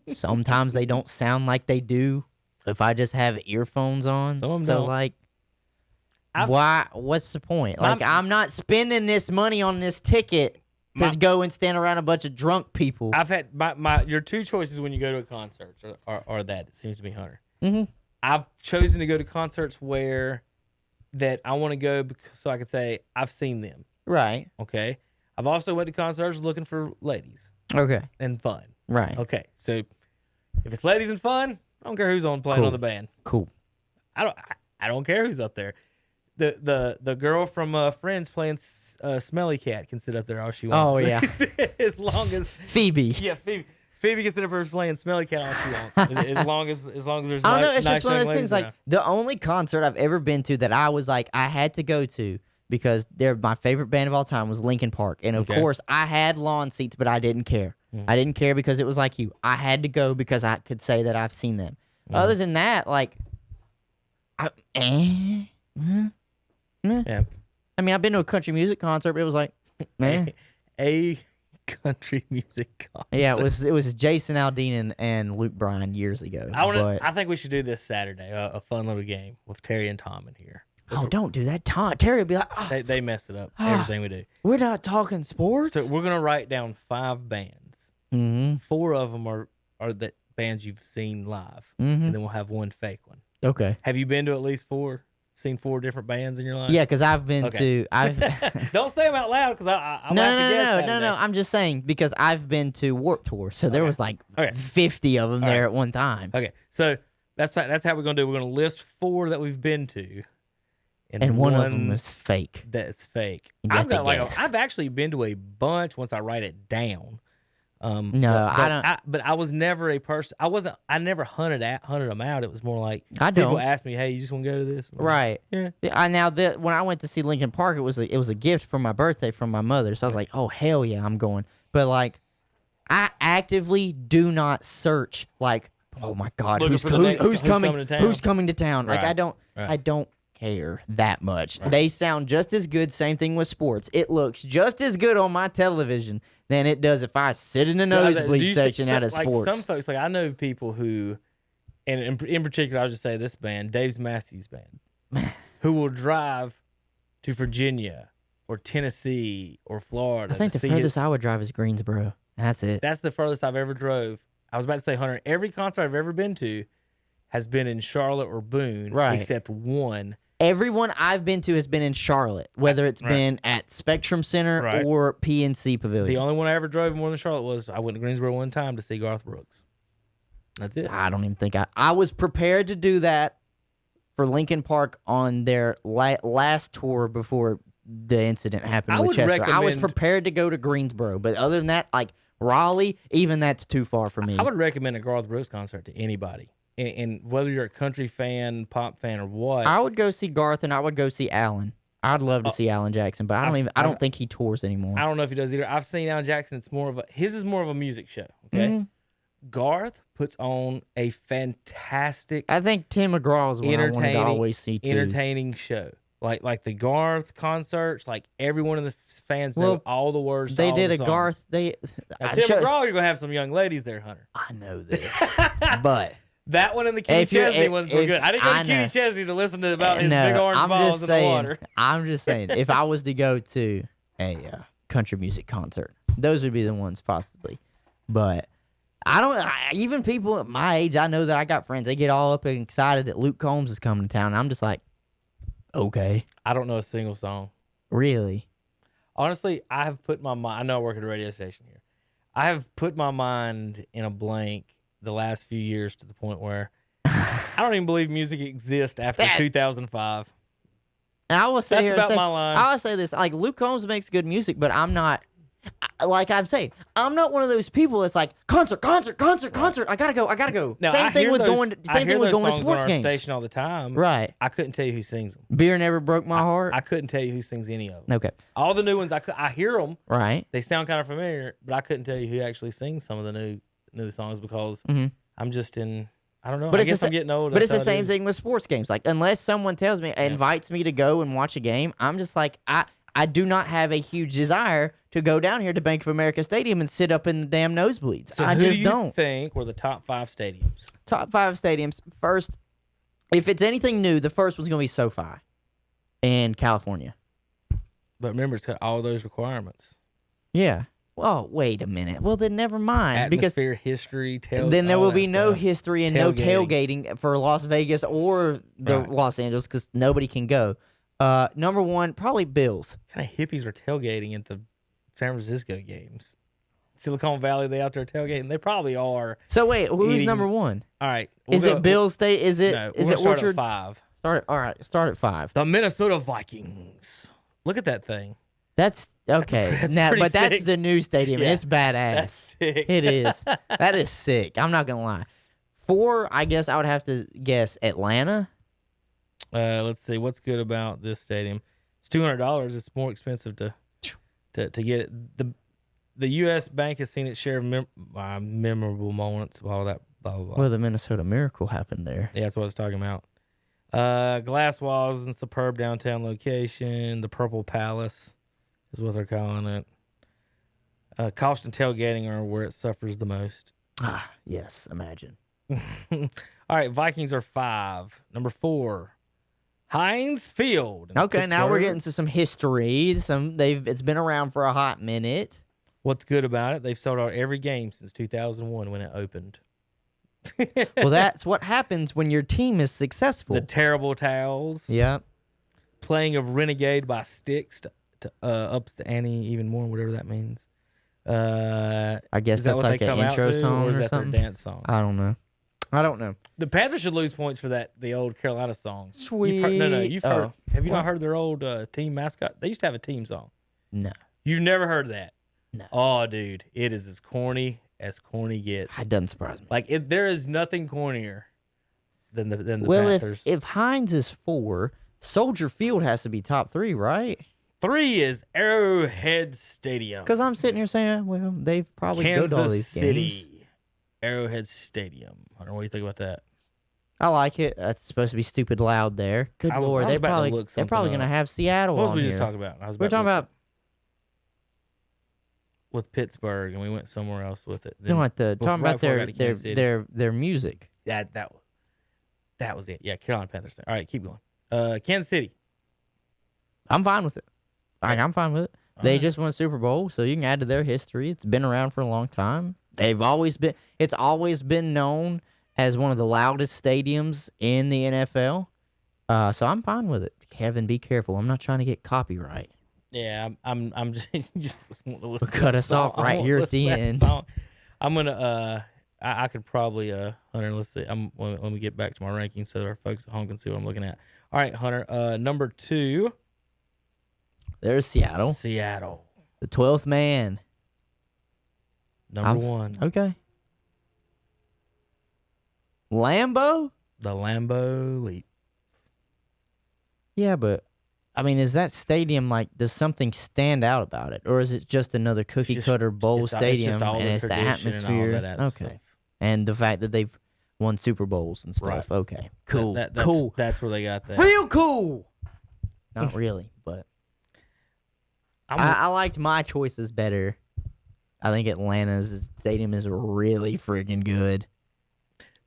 Sometimes they don't sound like they do if I just have earphones on. Some of 'em so don't. like, why? What's the point? Like, I'm not spending this money on this ticket to go and stand around a bunch of drunk people. I've had your two choices when you go to a concert are that, it seems to be, Hunter. Mm-hmm. I've chosen to go to concerts where that I want to go so I could say I've seen them. Right. Okay. I've also went to concerts looking for ladies Okay. and fun. Right. Okay. So if it's ladies and fun, I don't care who's playing on the band. Cool. I don't care who's up there. The girl from Friends playing Smelly Cat can sit up there all she wants. Oh, yeah. As long as Phoebe. Yeah, Phoebe can sit up there playing Smelly Cat all she wants. as long as there's I don't know. nice, It's nice just one young of those ladies things. Like around. the only concert I've ever been to that I was like I had to go to because they're my favorite band of all time was Linkin Park, and of course I had lawn seats, but I didn't care. I didn't care because it was like you. I had to go because I could say that I've seen them. Other than that, like, Yeah. I mean, I've been to a country music concert, but it was like, man, A country music concert. yeah, it was Jason Aldean and Luke Bryan years ago. I think we should do this Saturday, a fun little game with Terry and Tom in here. Oh, don't do that. Terry would be like, oh, They mess it up, everything we do. we're not talking sports. So we're going to write down 5 bands. Mm-hmm. 4 of them are the bands you've seen live, Mm-hmm. and then we'll have 1 fake one. Okay. Have you been to at least 4? Seen 4 different bands in your life? Yeah, because I've been Okay. to. I've Don't say them out loud because I no, have to guess no. Saturday. I'm just saying because I've been to Warped Tour, so there was like Okay. 50 of them there at one time, Okay, so that's how we're gonna do. We're gonna list 4 that we've been to, and one of them is fake. that's fake. You have I've got to guess. I've actually been to a bunch once I write it down. No, I don't. But I was never a person. I never hunted them out. It was more like I people don't. asked me, "Hey, you just want to go to this?" I'm like, Right. Yeah. Now when I went to see Linkin Park, it was a gift for my birthday from my mother. So I was like, oh hell yeah, I'm going. But like, I actively do not search like, oh my god, Looking who's for the next- who's who's coming coming to town. who's coming to town? Like Right. I don't care that much. They sound just as good. Same thing with sports. It looks just as good on my television than it does if I sit in the Do nosebleed you section see- out of like sports. some folks, like I know people who, and in particular, I'll just say this band, Dave Matthews Band, who will drive to Virginia or Tennessee or Florida. I think to the see furthest I would drive is Greensboro. That's it. That's the furthest I've ever drove. I was about to say, Hunter, every concert I've ever been to has been in Charlotte or Boone, Right. except one. Everyone I've been to has been in Charlotte, whether it's been at Spectrum Center Right. or PNC Pavilion. The only one I ever drove more than Charlotte was I went to Greensboro one time to see Garth Brooks. That's it. I don't even think I was prepared to do that for Linkin Park on their last tour before the incident happened I with would Chester. I was recommend- prepared to go to Greensboro, but other than that, like Raleigh, even that's too far for me. I would recommend a Garth Brooks concert to anybody. And whether you're a country fan, pop fan, or what, I would go see Garth and I would go see Alan. I'd love to see Alan Jackson, but I don't think he tours anymore. I don't know if he does either. I've seen Alan Jackson. His is more of a music show. Okay, Garth puts on a fantastic, I think Tim McGraw is one I wanted to always see too. entertaining show. Like the Garth concerts, like everyone in the fans know Well, all the words. to They all did the a songs. Garth. Now, Tim McGraw, you're gonna have some young ladies there, Hunter. I know this, but That one and the Kenny If you're- Chesney if- ones were if- good. I didn't go I to Kenny know. Chesney to listen to about his no, big orange I'm balls just in saying. the water. I'm just saying, if I was to go to a country music concert, those would be the ones possibly. But even people at my age, I know that I got friends. They get all up and excited that Luke Combs is coming to town. I'm just like, okay, I don't know a single song. really? Honestly, I have put my mind. I know I work at a radio station here. I have put my mind in a blank the last few years to the point where I don't even believe music exists after 2005. And I will say That's here, about my line. I will say this: like Luke Combs makes good music, but I'm not. Like I'm saying, I'm not one of those people that's like concert. I gotta go. Now, Same I thing hear with those- going. I Same hear thing with those going to songs sports on our games. station all the time. Right. I couldn't tell you who sings them. Beer never broke my heart. I couldn't tell you who sings any of them. Okay. All the new ones, I hear them. Right. They sound kind of familiar, but I couldn't tell you who actually sings some of the new songs because Mhm. I'm just in I don't know. But I it's guess the I'm getting old. But it's the that's how it same is. thing with sports games. Like, unless someone tells me, invites me to go and watch a game, I'm just like, I do not have a huge desire to go down here to Bank of America Stadium and sit up in the damn nosebleeds. So I who just do you don't. think were the top 5 stadiums? Top 5 stadiums. First, if it's anything new, the first one's going to be SoFi in California. But remember, it's got all those requirements. Yeah. Well, wait a minute. Well, then never mind. Atmosphere, history, Then there all will that be no stuff. history and no tailgating for Las Vegas or the Right. Los Angeles because nobody can go. Number 1, probably Bills. Kind of hippies were tailgating at the San Francisco games. Silicon Valley, they out there tailgating. They probably are. So wait, who's Eating- number 1? All right. Is it Bills State? Is it No, is we're it gonna start Orchard? at 5. All right. Start at 5. The Minnesota Vikings. Look at that thing. That's okay. that's Now, pretty but that's sick. the new stadium, and Yeah. it's badass. That's sick. It is. That is sick. I'm not gonna lie. 4, I guess I would have to guess Atlanta. Let's see what's good about this stadium. It's $200. It's more expensive to get it. The U.S. Bank has seen its share of memorable moments. All that blah blah blah. Well, the Minnesota Miracle happened there. Yeah, that's what I was talking about. Glass walls and superb downtown location. The Purple Palace is what they're calling it. Cost and tailgating are where it suffers the most. Ah, yes. Imagine. All right, Vikings are 5. Number 4, Heinz Field. in Okay, now we're Pittsburgh. getting to some history. It's been around for a hot minute. What's good about it? They've sold out every game since 2001 when it opened. Well, that's what happens when your team is successful. The terrible towels. Yeah. Playing of Renegade by Styx to ups the ante even more, whatever that means. I guess Is that that's what like they an come intro out to, song or is or that something. their dance song? I don't know. The Panthers should lose points for the old Carolina song. Sweet. You've heard, you've heard. Oh. Have you What? not heard their old team mascot? They used to have a team song. No. You've never heard that? No. Oh, dude, it is as corny gets. It doesn't surprise me. Like there is nothing cornier than the Well, Panthers. if Heinz is 4, Soldier Field has to be top 3, right? 3 is Arrowhead Stadium. Because I'm sitting here saying, well, they've probably go to all Kansas these City. games. Arrowhead Stadium. I don't know what you think about that. I like it. It's supposed to be stupid loud there. Good I was lord, about to look they're probably something gonna up. have Seattle What was on we here. just talking about? I was We're about to talking look about with Pittsburgh, and we went somewhere else with it. no, talking right about before we got to Kansas City. their music. That was it. Yeah, Carolina Panthers. All right, keep going. Kansas City. I'm fine with it. I'm fine with it. They Alright. just won a Super Bowl, so you can add to their history. It's been around for a long time. It's always been known as one of the loudest stadiums in the NFL. So I'm fine with it. Kevin, be careful. I'm not trying to get copyright. Yeah, I'm just want to listen to Cut that us off song. I right wanna here at listen the to that end. song. I'm gonna I could probably Hunter, let's see. When we get back to my rankings so our folks at home can see what I'm looking at. All right, Hunter. Number 2, There's Seattle, Seattle. the 12th man. Number 1, Okay. Lambeau? the Lambeau Leap. Yeah, but I mean, is that stadium does something stand out about it, or is it just another cookie just- cutter bowl it's stadium just all and the it's the tradition and all atmosphere? that Okay, stuff. and the fact that they've won Super Bowls and stuff. Right. Okay, cool, That's, cool, That's where they got that. real cool. Not really, but I liked my choices better. I think Atlanta's stadium is really freaking good.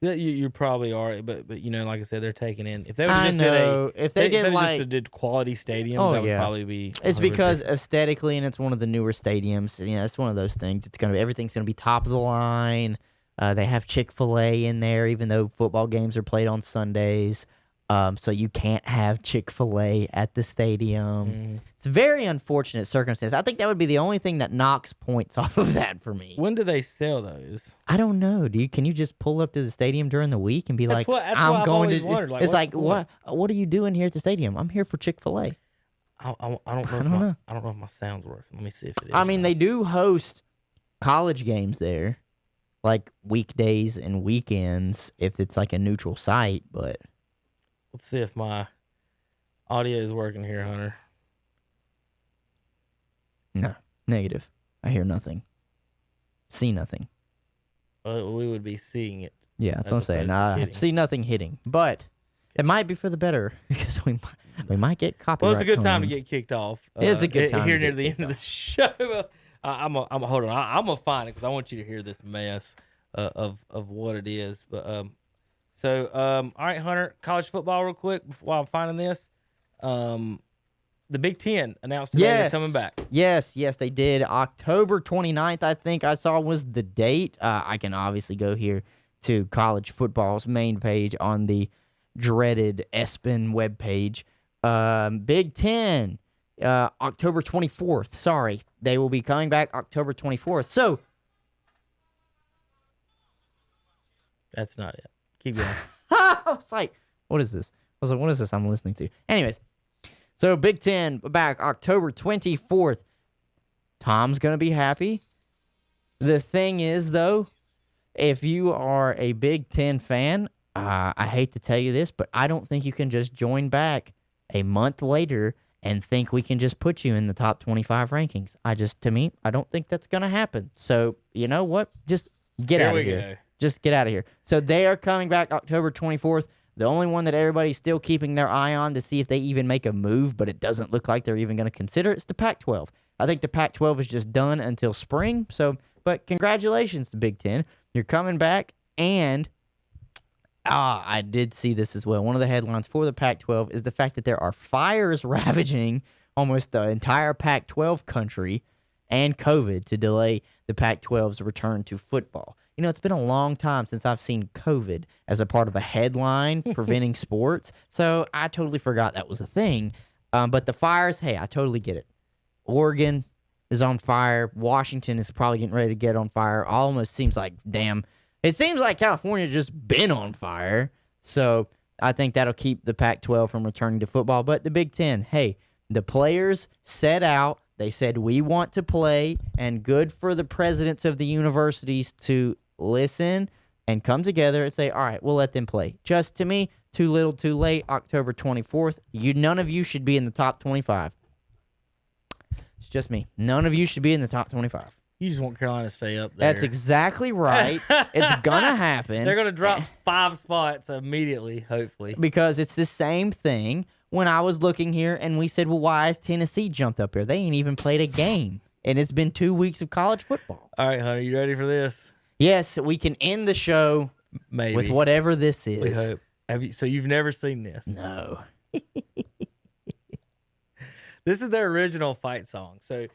Yeah, you probably are, but like I said, they're taking in. If they would I just know. did If they did just did quality stadium, Oh, that would yeah. probably be. It's 100%. because aesthetically, and it's one of the newer stadiums. It's one of those things. Everything's gonna be top of the line. They have Chick-fil-A in there, even though football games are played on Sundays. So you can't have Chick-fil-A at the stadium. It's a very unfortunate circumstance. I think that would be the only thing that knocks points off of that for me. When do they sell those? I don't know. Can you just pull up to the stadium during the week and be That's like, what I'm I've going always to? wondered, like, It's what's like, the point? what are you doing here at the stadium? I'm here for Chick-fil-A. I don't know. I don't know if my sound's working. Let me see if it is. I mean, they do host college games there, like weekdays and weekends, if it's like a neutral site. But Let's see if my audio is working here, Hunter. no, negative. I hear nothing, see nothing. We would be seeing it Yeah, that's what I'm saying. opposed to I hitting. see nothing hitting, but it might be for the better because we might get copyright. Well, it's a good time to claimed. get kicked off. It's a good time here to near get the end of the show. I'm hold on. I'm gonna find it because I want you to hear this mess of what it is. But all right, Hunter, college football real quick while I'm finding this. The Big Ten announced today they're coming back. Yes, they did. October 29th, I think I saw was the date. I can obviously go here to college football's main page on the dreaded ESPN webpage. Big Ten, October 24th. Sorry, they will be coming back October 24th. So That's not it. Keep going. I was like, what is this? I was like, what is this I'm listening to? Anyways, so Big Ten back October 24th. Tom's going to be happy. The thing is, though, if you are a Big Ten fan, I hate to tell you this, but I don't think you can just join back a month later and think we can just put you in the top 25 rankings. To me, I don't think that's going to happen. So, you know what? Just get out of here. Go. Just get out of here. So they are coming back October 24th. The only one that everybody's still keeping their eye on to see if they even make a move, but it doesn't look like they're even going to consider it's the Pac-12. I think the Pac-12 is just done until spring. So, but congratulations to Big Ten. You're coming back, and I did see this as well. One of the headlines for the Pac-12 is the fact that there are fires ravaging almost the entire Pac-12 country and COVID to delay the Pac-12's return to football. You know, it's been a long time since I've seen COVID as a part of a headline preventing sports, so I totally forgot that was a thing. But the fires, hey, I totally get it. Oregon is on fire. Washington is probably getting ready to get on fire. Almost seems like, damn, it seems like California just been on fire. So I think that'll keep the Pac-12 from returning to football. But the Big Ten, hey, the players set out. They said, we want to play, and good for the presidents of the universities to listen and come together and say, all right, we'll let them play. Just to me, too little, too late, October 24th. None of you should be in the top 25. It's just me. None of you should be in the top 25. You just want Carolina to stay up there. That's exactly right. It's going to happen. They're going to drop 5 spots immediately, hopefully. Because it's the same thing when I was looking here and we said, well, why is Tennessee jumped up here? They ain't even played a game. And it's been 2 weeks of college football. All right, Hunter, you ready for this? Yes, we can end the show Maybe. with whatever this is. We hope. So you've never seen this? No. This is their original fight song. So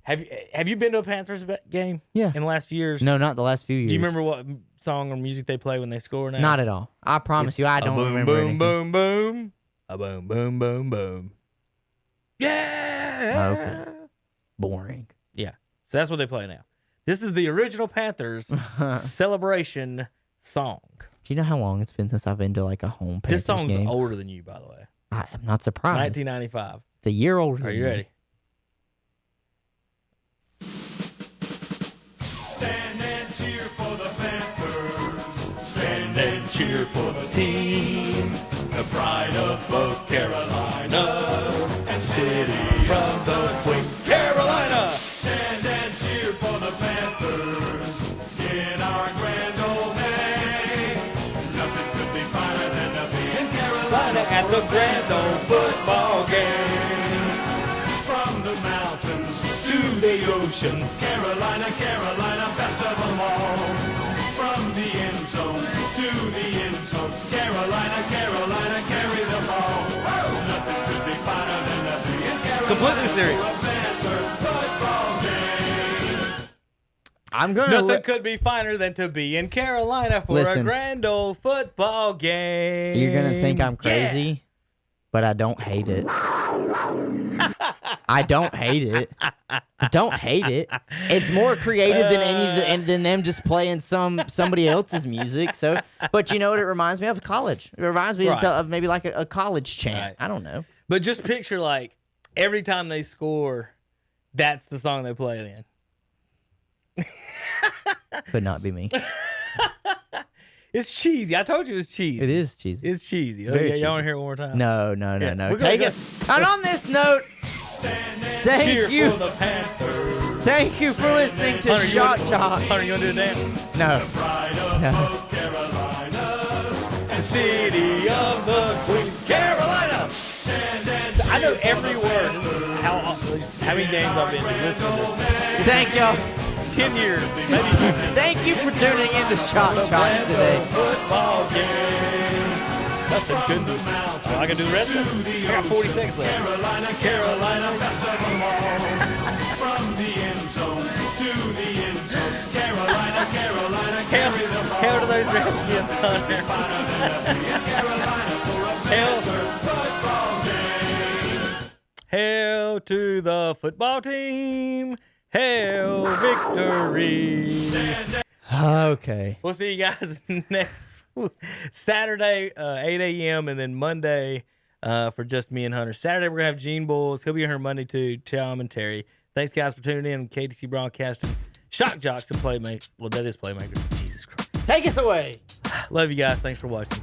have you been to a Panthers game? Yeah. In the last few years? No, not the last few years. Do you remember what song or music they play when they score now? Not at all. I promise you, I don't boom, remember boom, anything. boom, boom. A boom, boom, boom, boom. Yeah. Okay. Boring. Yeah. So that's what they play now. This is the original Panthers celebration song. Do you know how long it's been since I've been to like a home Panthers This song's game? older than you, by the way. I'm not surprised. 1995. It's a year older Are than you me. ready? Stand and cheer for the Panthers. Stand and cheer for the team, the pride of both Carolinas and city from the Queens, Carolina. Stand and cheer for the Panthers in our grand old name. Nothing could be finer than to be in Carolina At the grand old football game, from the mountains to the ocean. Carolina, Carolina, best of them all. From the end zone to the end zone, Carolina, Carolina, carry the ball. Nothing could be finer than to be in Carolina. Completely serious. For a Panthers football game. I'm gonna Nothing could be finer than to be in Carolina for a Listen. grand old football game. You're gonna think I'm Yeah. crazy, but I don't hate it. I don't hate it. I don't hate it. It's more creative than them just playing somebody else's music. So, but you know what? It reminds me of college. It reminds me Right. of maybe like a college chant. Right. I don't know. But just picture like every time they score, that's the song they play then. Could not be me. It's cheesy. I told you it's cheesy. It is cheesy. It's cheesy. very Y'all want cheesy. to hear it one more time? No. Yeah, we're gonna Take go- it. And on this note, Cheer thank you. for the Panthers. Thank you for listening to Hunter, Shot Joxx. Hunter, you want to do the dance? No. Pride of No. both Carolina city of the Queens, Carolina. So I know every word. This is how many games I've been to. Listen to this thing. Thank y'all. 10 years, maybe 15. Thank you for tuning in to Shock Jocks today. Football game. Nothing could be. Oh, I can do the rest of it. I got 40 seconds left. Carolina. From the end zone to the end zone. Carolina, Carolina, Hell to those Redskins, Hunter. Hell to the football team. Hail victory. Okay. We'll see you guys next Saturday, 8 a.m. and then Monday for just me and Hunter. Saturday, we're going to have Gene Bulls. He'll be here Monday too, Chum and Terry. Thanks, guys, for tuning in. KTC Broadcasting. Shock Jocks and Playmaker. Well, that is Playmaker. Jesus Christ. Take us away. Love you guys. Thanks for watching.